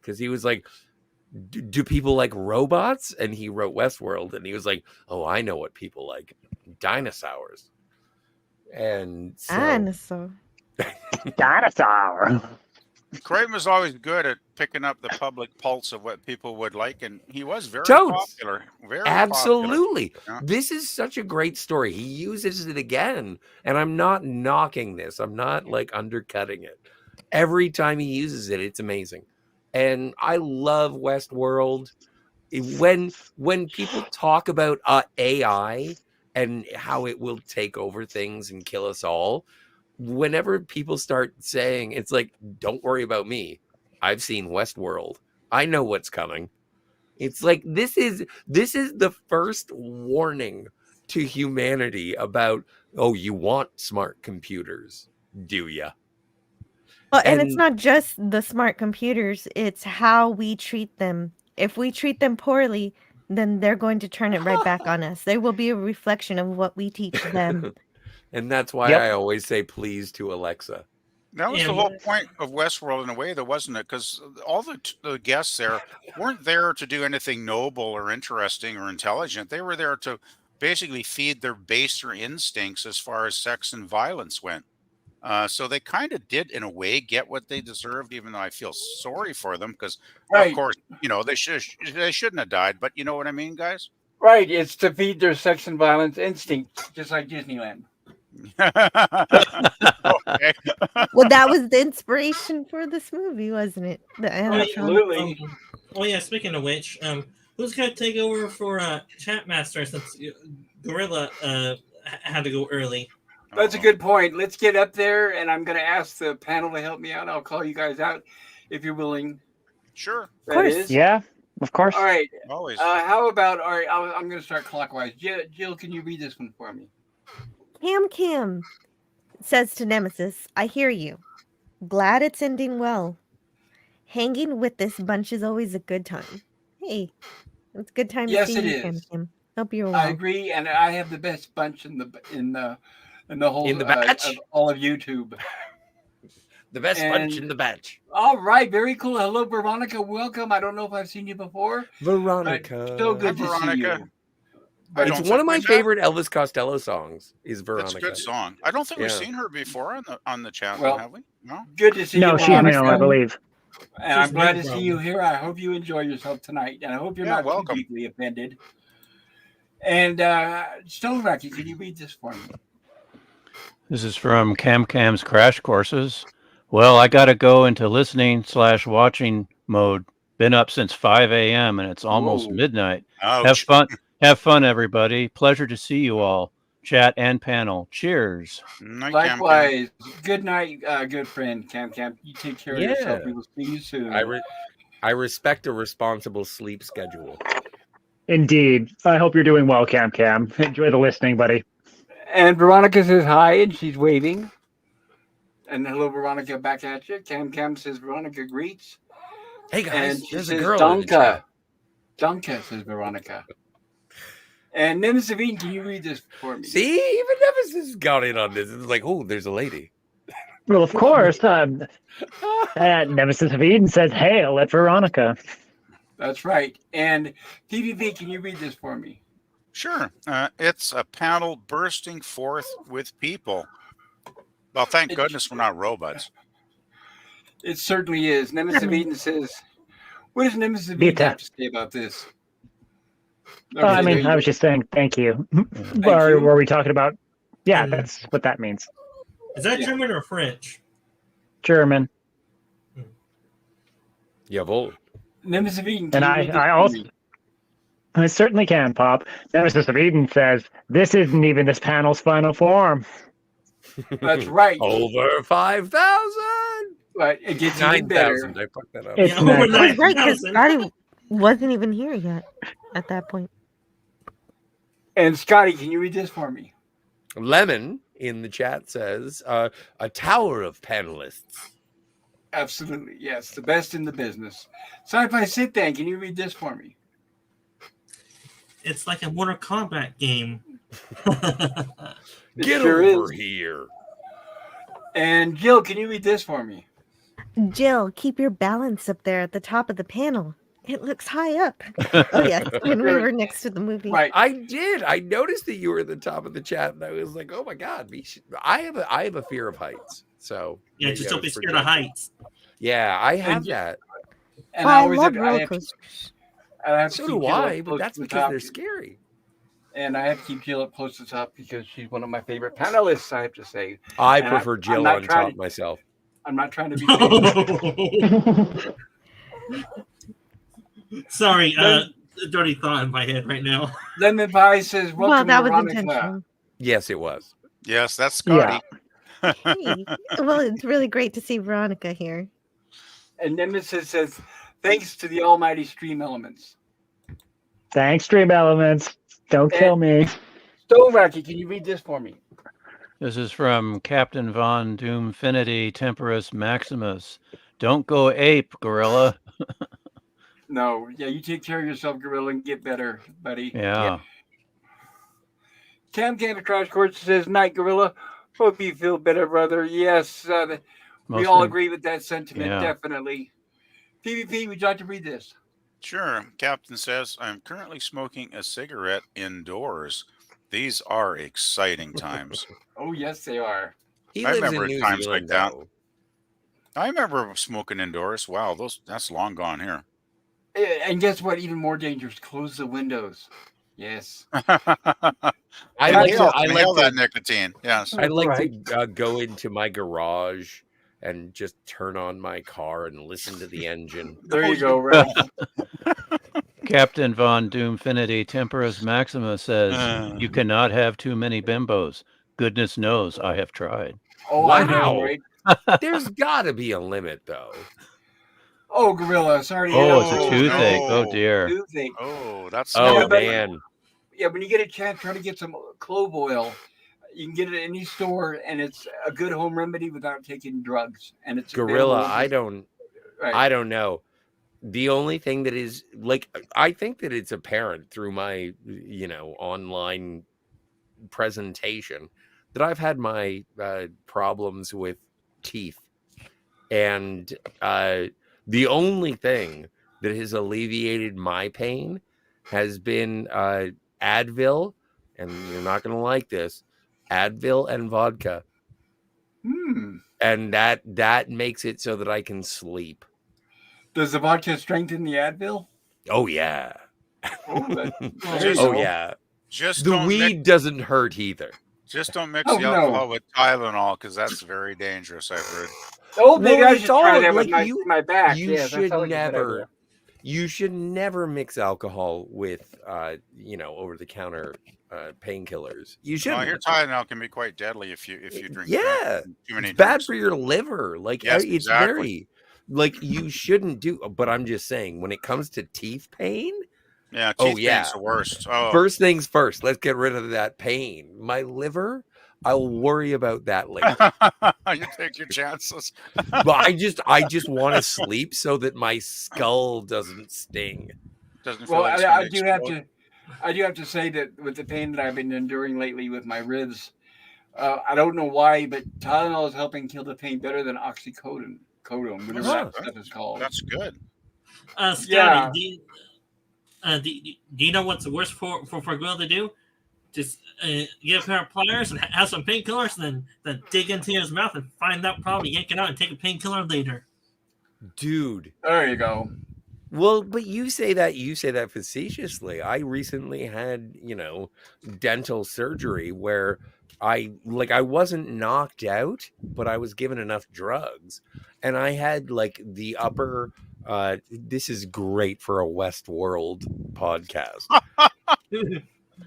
because he was like, do people like robots? And he wrote Westworld, and he was like, oh, I know what people like, dinosaurs. And so, Dinosaur. Dinosaur. Crichton was always good at picking up the public pulse of what people would like, and he was very Totes. popular. Very popular. absolutely. Yeah. This is such a great story. He uses it again, and I'm not knocking this. I'm not like undercutting it. Every time he uses it, it's amazing. And I love Westworld. When people talk about AI and how it will take over things and kill us all, whenever people start saying it's like, don't worry about me, I've seen Westworld, I know what's coming. It's like this is the first warning to humanity about, oh, you want smart computers, do ya? Well, and it's And- not just the smart computers, it's how we treat them. If we treat them poorly, then they're going to turn it right back on us. They will be a reflection of what we teach them. And that's why Yep. I always say please to Alexa. That was the And- whole point of Westworld in a way, though, wasn't it? Because all the guests there weren't there to do anything noble or interesting or intelligent. They were there to basically feed their baser instincts as far as sex and violence went. So they kind of did, in a way, get what they deserved, even though I feel sorry for them because, Right. of course, they shouldn't have died. But you know what I mean, guys? Right. It's to feed their sex and violence instinct, just like Disneyland. Okay. Well, that was the inspiration for this movie, wasn't it? The animatronic. Absolutely. Oh yeah, speaking of which, who's gonna take over for Chatmaster since Gorilla had to go early? That's a good point. Let's get up there, and I'm going to ask the panel to help me out. I'll call you guys out if you're willing. Sure. That course. is. Yeah, of course. All right. Always. How about, all right, I'm going to start clockwise. Jill, can you read this one for me? Kim says to Nemesis, I hear you. Glad it's ending well. Hanging with this bunch is always a good time. Hey, it's a good time Yes, to see it you, is. Kim. Hope you're I well. agree, and I have the best bunch in the whole In the batch? of all of YouTube. The best bunch And- in the batch. All right, very cool. Hello, Veronica. Welcome. I don't know if I've seen you before. Veronica. So good to see Veronica. you. I It's don't one think of my we've met. favorite Elvis Costello songs. Is It's Veronica? a good song. I don't think we've Yeah. seen her before on the chat, Well, have we? No. Good to see No, you, she's Veronica. male, I believe. And I'm She's glad no to see problem. you here. I hope you enjoy yourself tonight, and I hope you're Yeah, not welcome. too deeply offended. And Stone Rocky, can you read this for me? This is from Cam's Crash Courses. Well, I got to go into listening/watching mode. Been up since 5 a.m. and it's almost Whoa. midnight. Ouch. Have fun, everybody. Pleasure to see you all. Chat and panel. Cheers. Night, Cam Cam. Likewise. Good night, good friend Cam Cam. You take care of yourself. Yeah. We will see you soon. I respect a responsible sleep schedule. Indeed. I hope you're doing well, Cam. Enjoy the listening, buddy. And Veronica says hi, and she's waving. And hello, Veronica, back at you. Cam says Veronica greets. Hey guys, And she there's says a girl in the Donka. chat. Donka, says Veronica. And Nemesavine, can you read this for me? See, even Nemesis got in on this. It's like, oh, there's a lady. Well, of course. Nemesis of Eden says, hail at Veronica. That's right. And PvP, can you read this for me? Sure. It's a panel bursting forth with people. Well, thank goodness we're not robots. It certainly is. Nemesis of Eden says, what does Nemesis of Eden Beta. have to say about this? I there you was go. just saying thank you. Thank Or you. were we talking about? Yeah, Mm. that's what that means. Is that Yeah. German or French? German. Jawohl. Nemesis of Eden, And can you read this I for also, me? I certainly can, Pop. Nemesis of Eden says, this isn't even this panel's final form. That's right. Over 5,000. But it gets even better. 9,000. I fucked that up. It's Yeah, nice. over I was right because 9,000. Scotty wasn't even here yet at that point. And Scotty, can you read this for me? Lemon in the chat says, a tower of panelists. Absolutely. Yes. The best in the business. Sci-Fi Sit Then, can you read this for me? It's like a Mortal Kombat game. It Get sure over is. here. And Jill, can you read this for me? Jill, keep your balance up there at the top of the panel. It looks high up. Oh, yes, when we were next to the movie. Right. I did. I noticed that you were at the top of the chat, and I was like, "Oh my god, I have a fear of heights." So Yeah, maybe just I don't be was scared of projecting. heights. Yeah, I have And- that. And Oh, I I always love have, roller to coasters. I have to So keep do Jill up I, but close that's to the because top. they're scary. And I have to keep Jill up close to the top because she's one of my favorite panelists, I have to say. I And prefer I'm Jill not on trying top to- myself. I'm not trying to be famous. Sorry, dirty thought in my head right now. Lemon Pie says, Well, welcome, that was Veronica. intentional. Yes, it was. Yes, that's Scotty. Hey. Well, it's really great to see Veronica here. And Nemesis says, thanks to the almighty stream elements. Thanks, Stream Elements. Don't kill me. Stone Rocky, can you read this for me? This is from Captain Von Doomfinity Temporus Maximus. Don't go ape, gorilla. No. Yeah, you take care of yourself, Gorilla, and get better, buddy. Yeah. Cam Crash Course says, night, Gorilla. Hope you feel better, brother. Yes, we Most all im- agree with that sentiment, Yeah. definitely. PvP, would you like to read this? Sure. Captain says, I'm currently smoking a cigarette indoors. These are exciting times. Oh, yes, they are. He I lives remember in New times Zealand, like that. though. I remember smoking indoors. Wow, that's long gone here. And guess what? Even more dangerous. Close the windows. Yes. I like to, I inhale like that to, nicotine. Yes. I like Right. to go into my garage and just turn on my car and listen to the engine. There you go, right? Captain Von Doomfinity Temporus Maximus says, you cannot have too many bimbos. Goodness knows I have tried. Oh, I know, Wow. right? There's got to be a limit, though. Oh, Gorilla, sorry. Oh, it's a no, toothache. no. Oh, dear. Toothache. Oh, that's Oh, Yeah, but- man. Yeah, when you get a chance, try to get some clove oil. You can get it at any store, and it's a good home remedy without taking drugs. And it's Gorilla, available. I don't Right. I don't know. The only thing that is like, I think that it's apparent through my, online presentation that I've had my problems with teeth. And the only thing that has alleviated my pain has been Advil, and you're not going to like this, Advil and vodka. And that makes it so that I can sleep. Does the vodka strengthen the Advil? Oh, yeah. Oh, yeah. Just the don't weed doesn't hurt either. Just don't mix Oh, the no. alcohol with Tylenol, because that's very dangerous, I've heard. Oh, maybe Well, I it's should try all that like with my back. You Yes, that should sounds like a good never. idea. You should never mix alcohol with, over-the-counter painkillers. You Well, shouldn't. I hear Tylenol can be quite deadly if you drink Yeah, too many it's bad drinks. for your liver. Like, Yes, it's exactly. very, like, you shouldn't do. But I'm just saying, when it comes to teeth pain, Yeah, oh, teeth yeah. pain's the worst. Oh, first things first. Let's get rid of that pain. My liver, I'll worry about that later. you take your chances. But I just want to sleep so that my skull doesn't sting. Doesn't feel Well, like it's I gonna do have explode. I do have to say that with the pain that I've been enduring lately with my ribs, I don't know why, but Tylenol is helping kill the pain better than oxycodone, whatever that stuff is called. That's good. Scotty, Yeah. do you know what's the worst for Gorilla to do? Just get a pair of pliers and have some painkillers, and then dig into his mouth and find that problem, yank it out, and take a painkiller later. Dude. There you go. Well, but you say that facetiously. I recently had, dental surgery where I wasn't knocked out, but I was given enough drugs. And I had like the upper this is great for a Westworld podcast.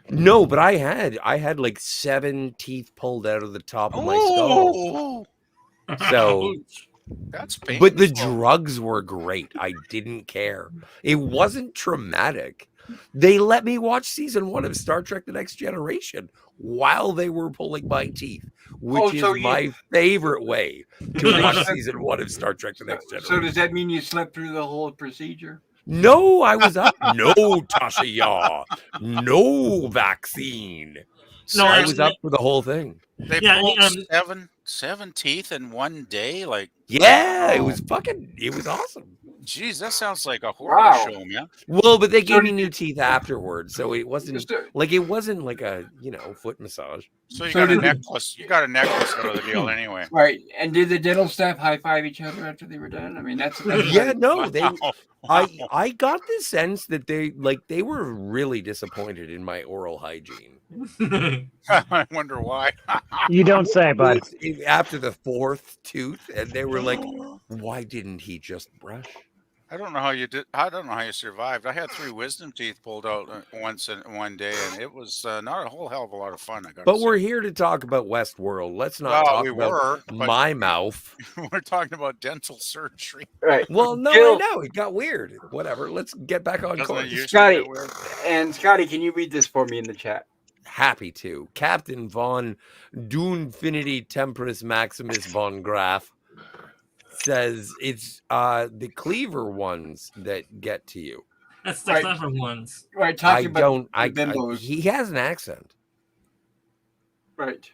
No, but I had like 7 teeth pulled out of the top of my skull. So that's painful. But the drugs were great. I didn't care. It wasn't traumatic. They let me watch season 1 of Star Trek The Next Generation while they were pulling my teeth, which is my favorite way to watch season 1 of Star Trek The Next Generation. So does that mean you slept through the whole procedure? No, I was up. No, Tasha Yah. No vaccine. No, I was up for the whole thing. They pulled seven teeth in one day. Like, yeah, it was awesome. Jeez, that sounds like a horror show, man. Well, but they gave me new teeth afterwards, so it wasn't like a foot massage. So you got a necklace. You got a necklace out of the deal anyway. Right. And did the dental staff high five each other after they were done? I mean, that's yeah, no, they. I got the sense that they were really disappointed in my oral hygiene. I wonder why. You don't say, bud. After the 4th tooth, and they were like, "Why didn't he just brush?" I don't know how you did. I don't know how you survived. I had 3 wisdom teeth pulled out once in one day, and it was not a whole hell of a lot of fun. But we're here to talk about Westworld. Let's not talk about my mouth. We're talking about dental surgery. Right. Well, no, I know it got weird. Whatever. Let's get back on course. Scotty, can you read this for me in the chat? Happy to. Captain Von Doonfinity Temporis Maximus Von Graf says it's the cleaver ones that get to you. That's the clever ones. Right. He has an accent. Right.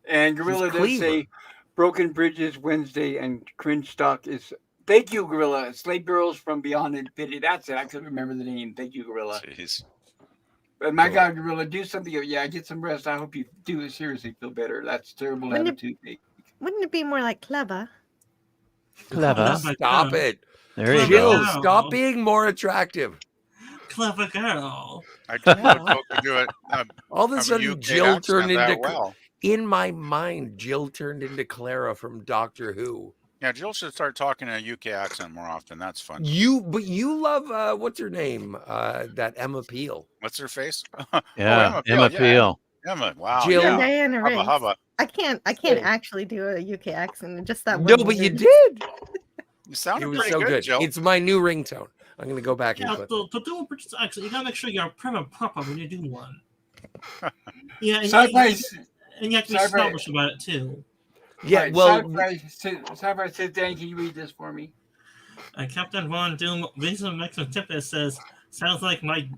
And Gorilla does say Broken Bridges Wednesday and Cringe Stock is. Thank you, Gorilla. Slave Girls from Beyond Infinity. That's it. I couldn't remember the name. Thank you, Gorilla. Jeez. But my God, Gorilla, do something. Yeah, get some rest. I hope you do seriously feel better. That's terrible to have a toothache. Wouldn't it be more like clever? Clever. Stop it. There you Jill, go. stop being more attractive. Clever girl. I don't know how to do it. All of a sudden, Jill turned into. Well. In my mind, Jill turned into Clara from Doctor Who. Yeah, Jill should start talking in a UK accent more often. That's fun. But you love what's her name? That Emma Peel. What's her face? Yeah, Emma Peel. Yeah. Emma, wow. Jill. Yeah. Diana Riggs. Hubba. I can't actually do a UK accent. Just that. No, but you did. You sounded it was pretty so good. Jill. It's my new ringtone. I'm gonna go back and to do a British accent, you gotta make sure you're prim and proper when you do one. Yeah, and you have to be snobbish about it too. Yeah, right, well, Sci-fi says, Dan, can you read this for me? Captain Von Doom, Vincent Maximum Tempest says, sounds like my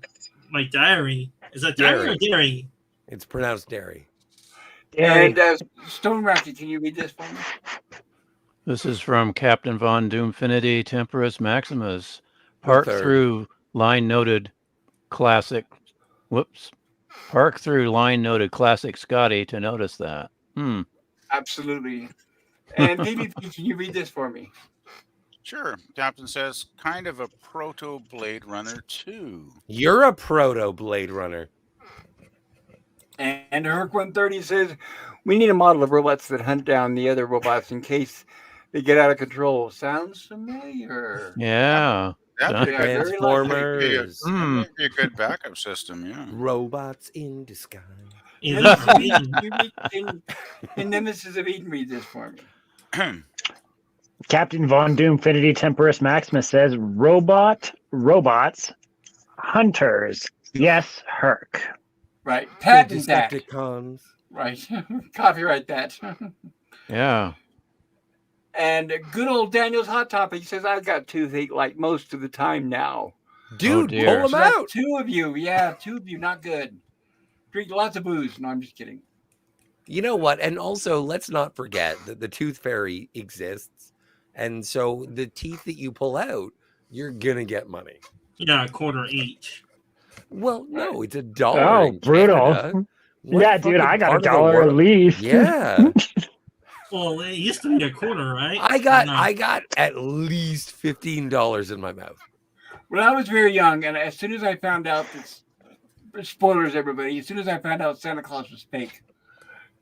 diary. Is that diary or dairy? It's pronounced dairy. And Stone Rocket, can you read this for me? This is from Captain Von Doomfinity Temporis Maximus. Park third. through line noted classic. Whoops. Park through line noted classic Scotty to notice that. Absolutely. And PvP, can you read this for me? Sure. Captain says, kind of a proto Blade Runner 2. You're a proto Blade Runner. And Herc 130 says, we need a model of robots that hunt down the other robots in case they get out of control. Sounds familiar. Yeah. Transformers. That might be a good backup system, yeah. Robots in disguise. In Nemesis of Eden, read this for me. Captain Von Doomfinity Temporis Maximus says, robots, hunters. Yes, Herc. Right. Patent that. Decepticons. Right. Copyright that. Yeah. And good old Daniel's Hot Topic says, I've got toothache like most of the time now. Dude, dear. pull them So that's out. two of you. Yeah, two of you. Not good. Drink lots of booze. No, I'm just kidding. You know what? And also, let's not forget that the Tooth Fairy exists. And so the teeth that you pull out, you're going to get money. Yeah, a quarter each. Well, no, it's $1. Oh, in brutal. Canada. What Yeah, dude, fucking I got part of the $1 at world? least. Yeah. Well, it used to be a quarter, right? I got at least $15 in my mouth. When I was very young, and as soon as I found out this, spoilers, everybody, as soon as I found out Santa Claus was fake,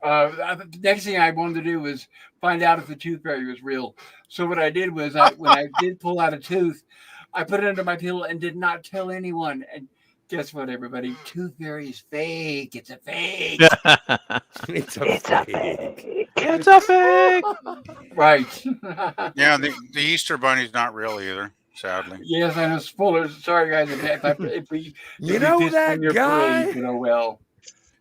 the next thing I wanted to do was find out if the Tooth Fairy was real. So what I did was, when I did pull out a tooth, I put it under my pillow and did not tell anyone. And guess what, everybody? Tooth Fairy is fake. It's a fake. It's a fake. It's a fake. Right. Yeah, the Easter Bunny's not real either, sadly. Yes, I know. Spoilers. Sorry, guys. If we You know pissed that on your guy? parade, you know, well.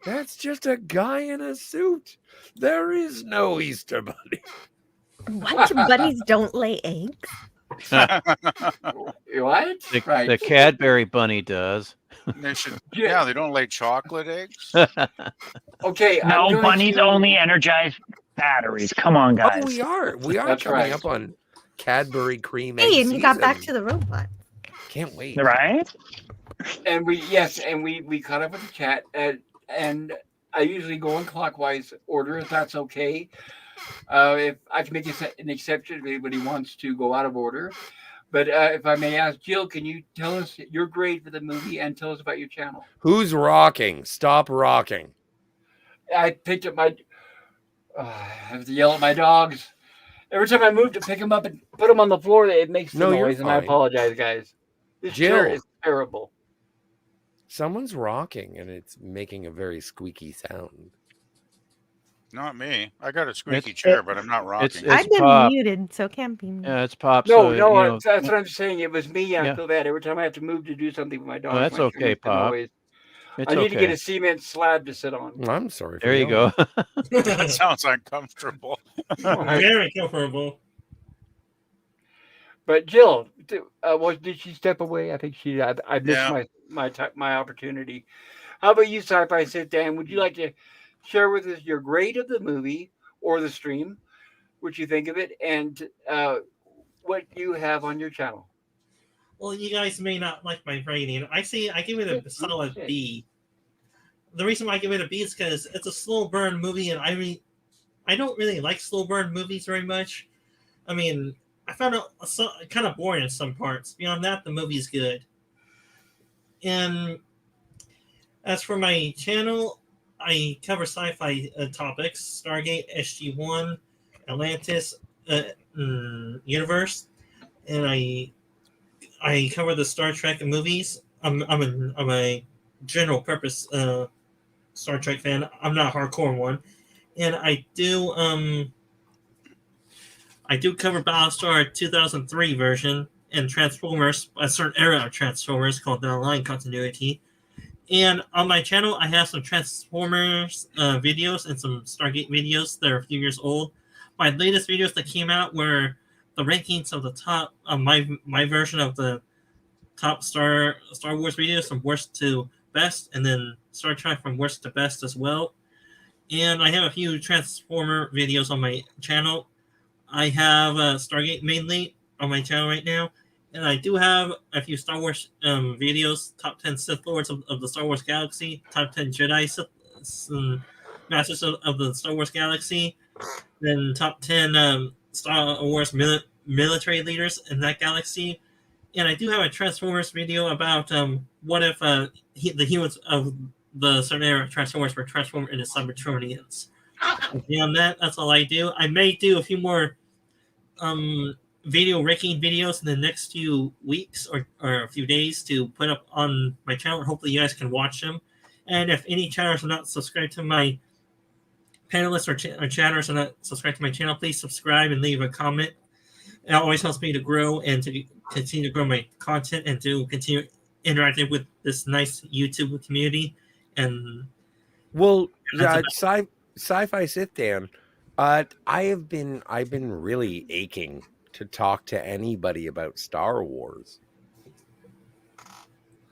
That's just a guy in a suit. There is no Easter Bunny. What? Bunnies don't lay eggs? What? Right. The Cadbury bunny does. They should, yeah, they don't lay chocolate eggs. Okay. No, I'm going bunnies to- only energize batteries. Come on, guys. Oh, we are. We are That's coming right. up on Cadbury cream. Hey, and you got back season. to the robot. Can't wait. Right? And we caught up with the chat, and I usually go in clockwise order if that's okay. If I can make an exception if anybody wants to go out of order. But if I may ask, Jill, can you tell us your grade for the movie and tell us about your channel? Who's rocking? Stop rocking. I picked up my. I have to yell at my dogs. Every time I move to pick them up and put them on the floor, it makes No, the you're noise, and I fine. apologize, guys. This Jill. chair is terrible. Someone's rocking and it's making a very squeaky sound. Not me. I got a squeaky chair, but I'm not rocking. It's I've been Pop. muted, so it can't be me. Yeah, it's Pop. No, so, no, you know, that's what I'm saying. It was me. I Yeah. feel bad every time I have to move to do something with my dog. that's my chair okay, makes the Pop. noise. it's I need okay. to get a cement slab to sit on. I'm sorry. For There you yelling. go. That sounds uncomfortable. Very comfortable. But Jill, did she step away? I think she. I missed Yeah. my opportunity. How about you, Sci-Fi Sit Dan? Would you like to share with us your grade of the movie or the stream, what you think of it, and what you have on your channel? Well, you guys may not like my rating. I give it a solid B. The reason why I give it a B is because it's a slow burn movie, and I don't really like slow burn movies very much. I mean, I found it kind of boring in some parts. Beyond that, the movie's good. And as for my channel, I cover sci-fi topics: Stargate, SG-1, Atlantis, universe, and I cover the Star Trek movies. I'm a general purpose Star Trek fan. I'm not a hardcore one, and I do cover Battlestar 2003 version and Transformers, a certain era of Transformers called the Online Continuity. And on my channel, I have some Transformers videos and some Stargate videos that are a few years old. My latest videos that came out were the rankings of the top my version of the top Star Wars videos from worst to best, and then Star Trek from worst to best as well. And I have a few Transformer videos on my channel. I have Stargate mainly on my channel right now, and I do have a few Star Wars videos: top 10 Sith Lords of the Star Wars Galaxy, top 10 Jedi Masters of the Star Wars Galaxy, then top 10 Star Wars military leaders in that galaxy. And I do have a Transformers video about what if the humans of the certain era of Transformers were transformed into Cybertronians. Beyond that, that's all I do. I may do a few more video ranking videos in the next few weeks or a few days to put up on my channel. Hopefully you guys can watch them. And if any channels are not subscribed to my panelists or chatters are not subscribed to my channel, please subscribe and leave a comment. It always helps me to grow and to continue to grow my content and to continue interacting with this nice YouTube community. And well, sci-fi sit down. I've been really aching to talk to anybody about Star Wars.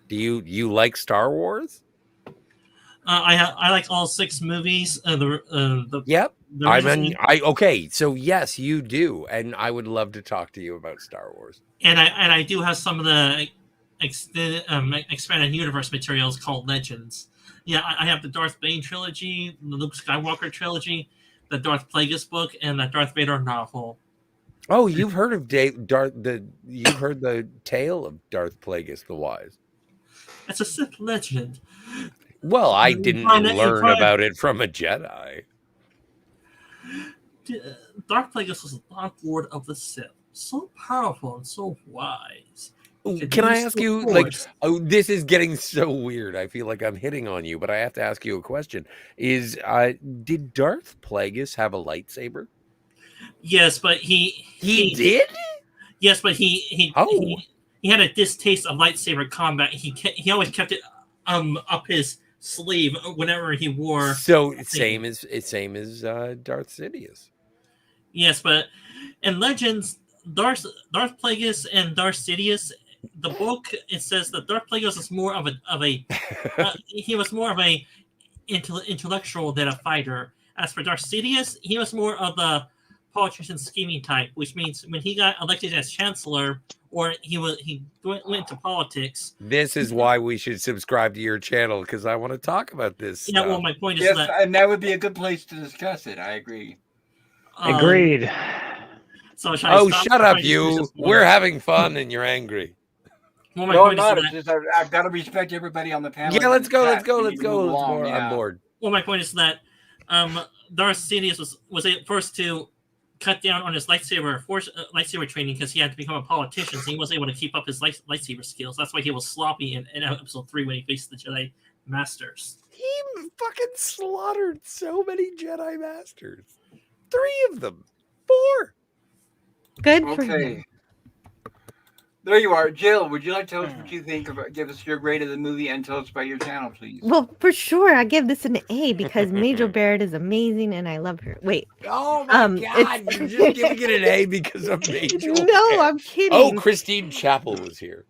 Do you like Star Wars? I like all 6 movies. Yep. Okay, so yes, you do, and I would love to talk to you about Star Wars. And I do have some of the expanded universe materials called Legends. Yeah, I have the Darth Bane trilogy, the Luke Skywalker trilogy, the Darth Plagueis book, and the Darth Vader novel. Oh, you've heard of you've heard the tale of Darth Plagueis the Wise. It's a Sith legend. Well, I didn't learn about it from a Jedi. Darth Plagueis was the Dark Lord of the Sith. So powerful and so wise. Can I ask you, this is getting so weird. I feel like I'm hitting on you, but I have to ask you a question. Did Darth Plagueis have a lightsaber? Yes, but he did? Yes, but he had a distaste of lightsaber combat. He always kept it up his sleeve whenever he wore. So same as Darth Sidious. Yes, but in Legends, Darth Plagueis and Darth Sidious, the book, it says that Darth Plagueis is more of a he was more of a intellectual than a fighter. As for Darth Sidious, he was more of the politician scheming type, which means when he got elected as chancellor, or he went into politics. This is why we should subscribe to your channel, because I want to talk about this. Yeah, well, my point is that, and that would be a good place to discuss it. I agree. Agreed. So shut up, you! We're having fun, and you're angry. Well, my no, point not. is It's just I've got to respect everybody on the panel. Yeah, let's go. I'm board. Well, my point is that Darth Sidious was the first to cut down on his lightsaber training because he had to become a politician, so he wasn't able to keep up his lightsaber skills. That's why he was sloppy in episode 3 when he faced the Jedi Masters. He fucking slaughtered so many Jedi Masters. 3 of them. 4. Good for him. There you are. Jill, would you like to tell us what you think about, give us your grade of the movie and tell us about your channel, please? Well, for sure. I give this an A because Major Barrett is amazing and I love her. Wait. Oh my God. You're just giving it an A because of Major No, Barrett. I'm kidding. Oh, Christine Chappell was here.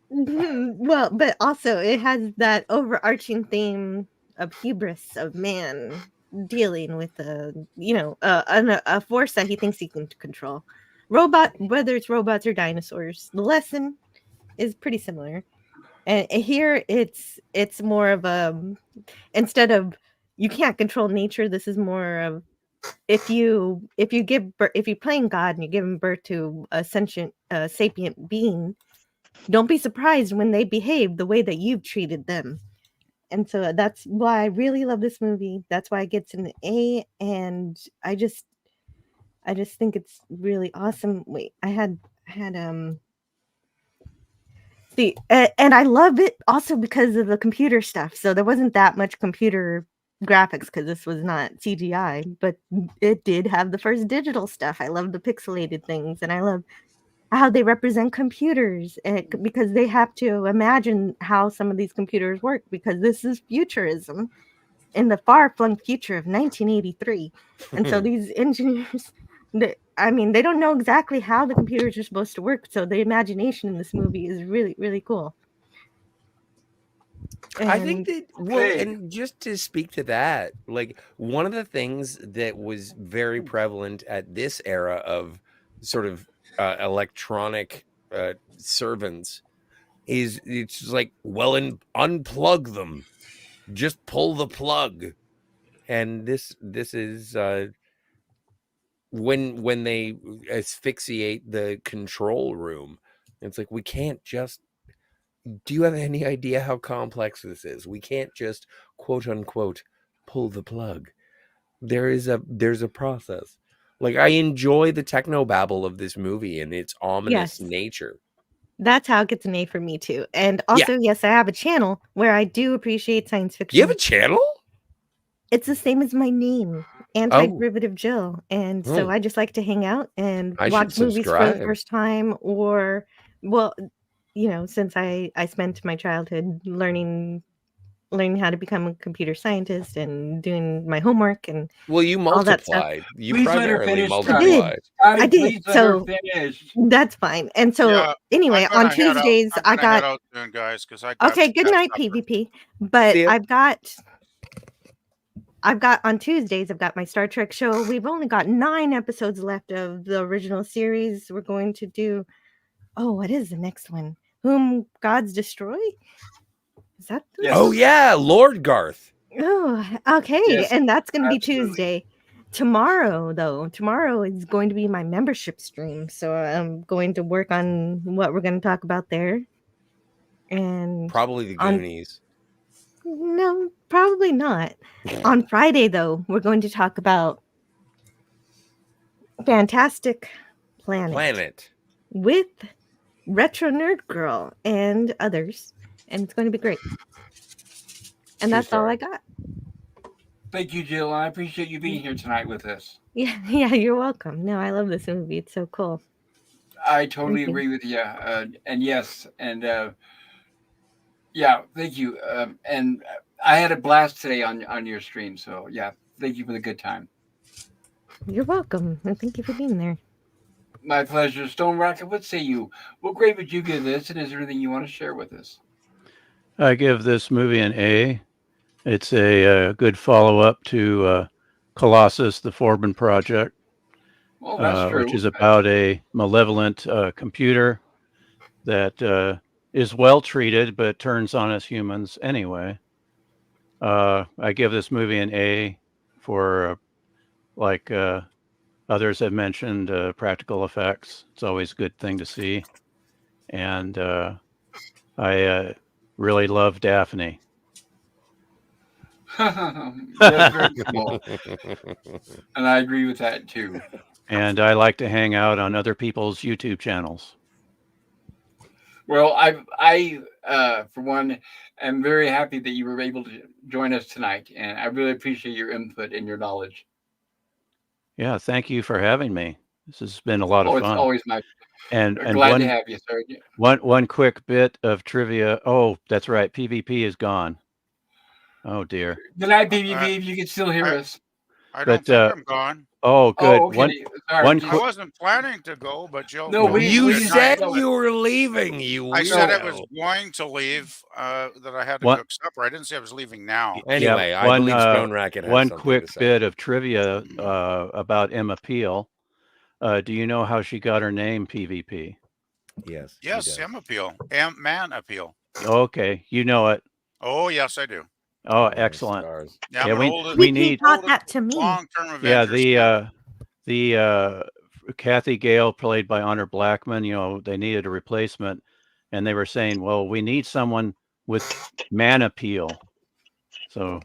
Well, but also it has that overarching theme of hubris of man dealing with a force that he thinks he can control. Whether it's robots or dinosaurs, the lesson is pretty similar. And here it's more of a, instead of you can't control nature, this is more of if you're playing God and you're giving birth to a sentient sapient being, don't be surprised when they behave the way that you've treated them. And so that's why I really love this movie. That's why it gets an A, and I just think it's really awesome. Wait, I had and I love it also because of the computer stuff. So there wasn't that much computer graphics because this was not CGI, but it did have the first digital stuff. I love the pixelated things, and I love how they represent computers, because they have to imagine how some of these computers work, because this is futurism in the far-flung future of 1983. And so these engineers, I mean, they don't know exactly how the computers are supposed to work, so the imagination in this movie is really, really cool. I think And that, well, Okay. and just to speak to that, like one of the things that was very prevalent at this era of sort of electronic servants is it's just like, well, and unplug them, just pull the plug. And this is when they asphyxiate the control room. It's like, we can't just, do you have any idea how complex this is? We can't just quote unquote pull the plug. There's a process. Like, I enjoy the technobabble of this movie and its ominous Yes. nature. that's how it gets an A for me too. And also, yes, I have a channel where I do appreciate science fiction. Do you have a channel? It's the same as my name, Anti-Derivative Jill. And so I just like to hang out and I should watch movies for the subscribe. first time, or, well, you know, since I spent my childhood learning how to become a computer scientist and doing my homework and Well, you all that stuff. multiplied. You Please let her primarily finish, multiplied. Scotty, I did. please let her So finish. that's fine. And so Yeah, anyway, I'm on gonna head out. Tuesdays, I'm I gonna head got out soon, guys, because I got okay. to Good have night, supper. PvP. But See ya. I've got on Tuesdays, I've got my Star Trek show. We've only got 9 episodes left of the original series. We're going to do, oh, what is the next one? Whom Gods Destroy? Is that the Yes. Oh yeah, Lord Garth. Oh, okay. Yes, And that's going to be absolutely. Tuesday. Tomorrow is going to be my membership stream. So I'm going to work on what we're going to talk about there. And Probably the on- Goonies. no, probably not. On Friday, though, we're going to talk about Fantastic Planet with Retro Nerd Girl and others. And it's going to be great. And that's all I got. Thank you, Jill. I appreciate you being here tonight with us. Yeah, you're welcome. No, I love this movie. It's so cool. I totally Thank you. agree with you. And yes, and yeah, thank you. And I had a blast today on your stream. So yeah, thank you for the good time. You're welcome. And thank you for being there. My pleasure. Stone Rocket, what say you? What grade would you give this? And is there anything you want to share with us? I give this movie an A. It's a good follow-up to Colossus, the Forbin Project, Well, that's true. which is about a malevolent computer that is well treated but turns on us humans anyway. I give this movie an A for, like others have mentioned, practical effects. It's always a good thing to see. And I really love Daphne. That's very cool. And I agree with that too. And I like to hang out on other people's YouTube channels. Well, I for one, am very happy that you were able to join us tonight, and I really appreciate your input and your knowledge. Yeah, thank you for having me. This has been a lot of Oh, it's fun. always my And glad to have you, sir. one quick bit of trivia. Oh, that's right. PvP is gone. Oh dear. Good night, BBB, if you can still hear us. I don't think I'm gone. Oh, good. Oh, okay. Sorry. One I wasn't planning to go, but Jill. No, we- You we- said no. you were leaving. You I said I weirdo. was going to leave. That I had to What? cook supper. I didn't say I was leaving now. Anyway, Yeah, I believe Stone Racket has one something quick to say. bit of trivia about Emma Peel. Do you know how she got her name, PvP? Yes. he Yes, does. M appeal, man appeal. Okay, you know it. Oh yes, I do. Oh, Oh, excellent. stars. Yeah, Yeah, I'm we- an old, we He need- taught that to me. long-term Yeah, Avengers. the Kathy Gale, played by Honor Blackman. You know, they needed a replacement, and they were saying, "Well, we need someone with man appeal." So,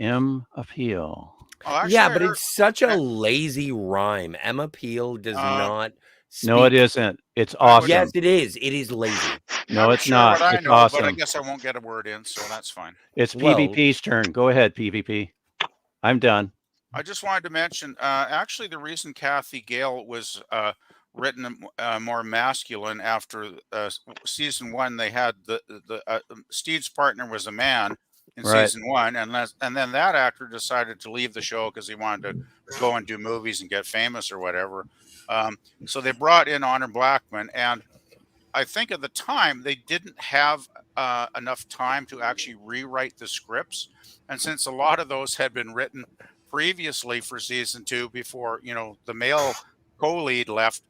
M appeal. Oh, actually, Yeah, I but heard- it's such a lazy rhyme. Emma Peel does not. No, it speak- isn't. It's awesome. Yes, it is. It is lazy. No, I'm it's sure not. what I It's know, But I awesome. guess I won't get a word in, so that's fine. It's Well- PvP's turn. Go ahead, PvP. I'm done. I just wanted to mention, actually, the reason Kathy Gale was written more masculine after season 1, they had the Steed's partner was a man, in Right. season 1, and then that actor decided to leave the show because he wanted to go and do movies and get famous or whatever. So they brought in Honor Blackman, and I think at the time they didn't have enough time to actually rewrite the scripts, and since a lot of those had been written previously for season 2 before the male co-lead left,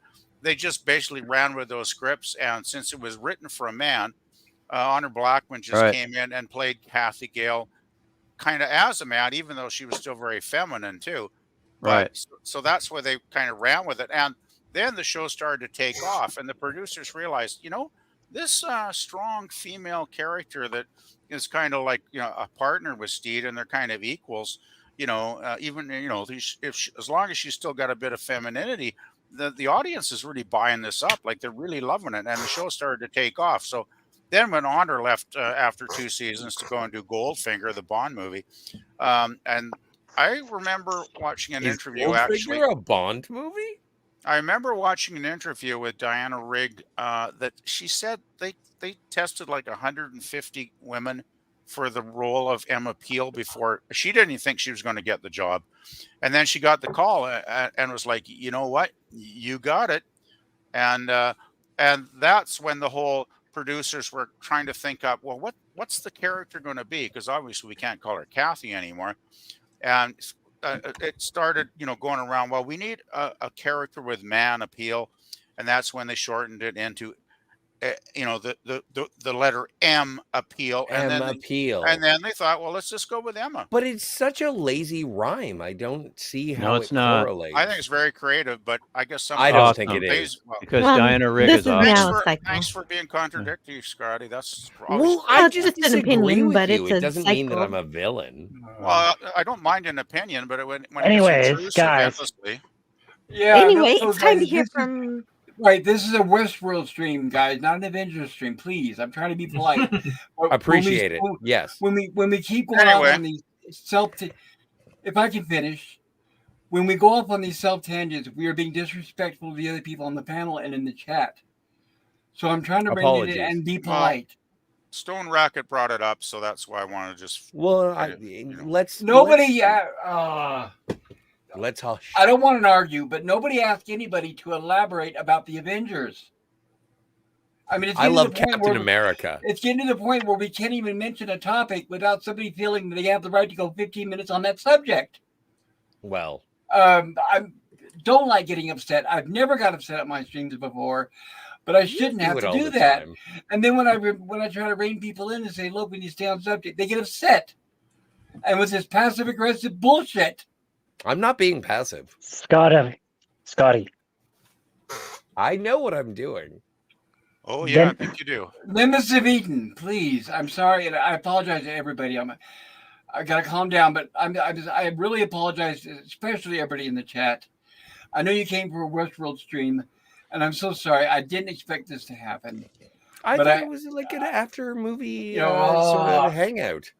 they just basically ran with those scripts. And since it was written for a man, Honor Blackman just Right. came in and played Kathy Gale kind of as a man, even though she was still very feminine too. Right. But so that's why they kind of ran with it. And then the show started to take off, and the producers realized, this strong female character that is kind of like a partner with Steed, and they're kind of equals. Even as long as she's still got a bit of femininity, the audience is really buying this up. Like, they're really loving it, and the show started to take off. So then when Honor left after 2 seasons to go and do Goldfinger, the Bond movie, and I remember watching an interview. Actually, a Bond movie? I remember watching an interview with Diana Rigg that she said they tested like 150 women for the role of Emma Peel before. She didn't even think she was going to get the job, and then she got the call and was like, you know what, you got it. And that's when the whole producers were trying to think up, well, what's the character going to be, because obviously we can't call her Kathy anymore. And it started, going around, well, we need a character with man appeal, and that's when they shortened it into, the letter M appeal, and then they thought, well, let's just go with Emma. But it's such a lazy rhyme. I don't see how it's not. correlates. I think it's very creative, but I guess I don't think it is. Because Diana Rigg this is is awesome. now Thanks for being contradictory, Scotty. That's Well, I it's just just an disagree opinion, with but you. it's It a doesn't mean that cycle. I'm a villain. well, I don't mind an opinion, but when Anyways, it's intrusive guys. endlessly. Yeah. Anyway, no, it's time to guys, hear this is- from. Right, this is a Westworld stream, guys, not an Avengers stream. Please, I'm trying to be polite. But Appreciate it. Yes. When we keep going Anyway. off on these if I can finish, when we go off on these self tangents, we are being disrespectful to the other people on the panel and in the chat. So I'm trying to rein it Apologies. in and be polite. Stone Racket brought it up, so that's why I want to just. Well, let's Nobody. Let's hush. I don't want to argue, but nobody asked anybody to elaborate about the Avengers. I mean, I love Captain America. It's getting to the point where we can't even mention a topic without somebody feeling that they have the right to go 15 minutes on that subject. Well, I don't like getting upset. I've never got upset at my streams before, but I shouldn't have to do that. And then when I try to rein people in and say, look, we need to stay on subject, they get upset. And with this passive aggressive bullshit. I'm not being passive. Scotty. I know what I'm doing. Oh yeah, I think you do. Nimbus of Eden, please. I'm sorry, and I apologize to everybody. I gotta calm down, but I really apologize, especially everybody in the chat. I know you came for a Westworld stream, and I'm so sorry. I didn't expect this to happen. I thought it was like an after movie sort of hangout.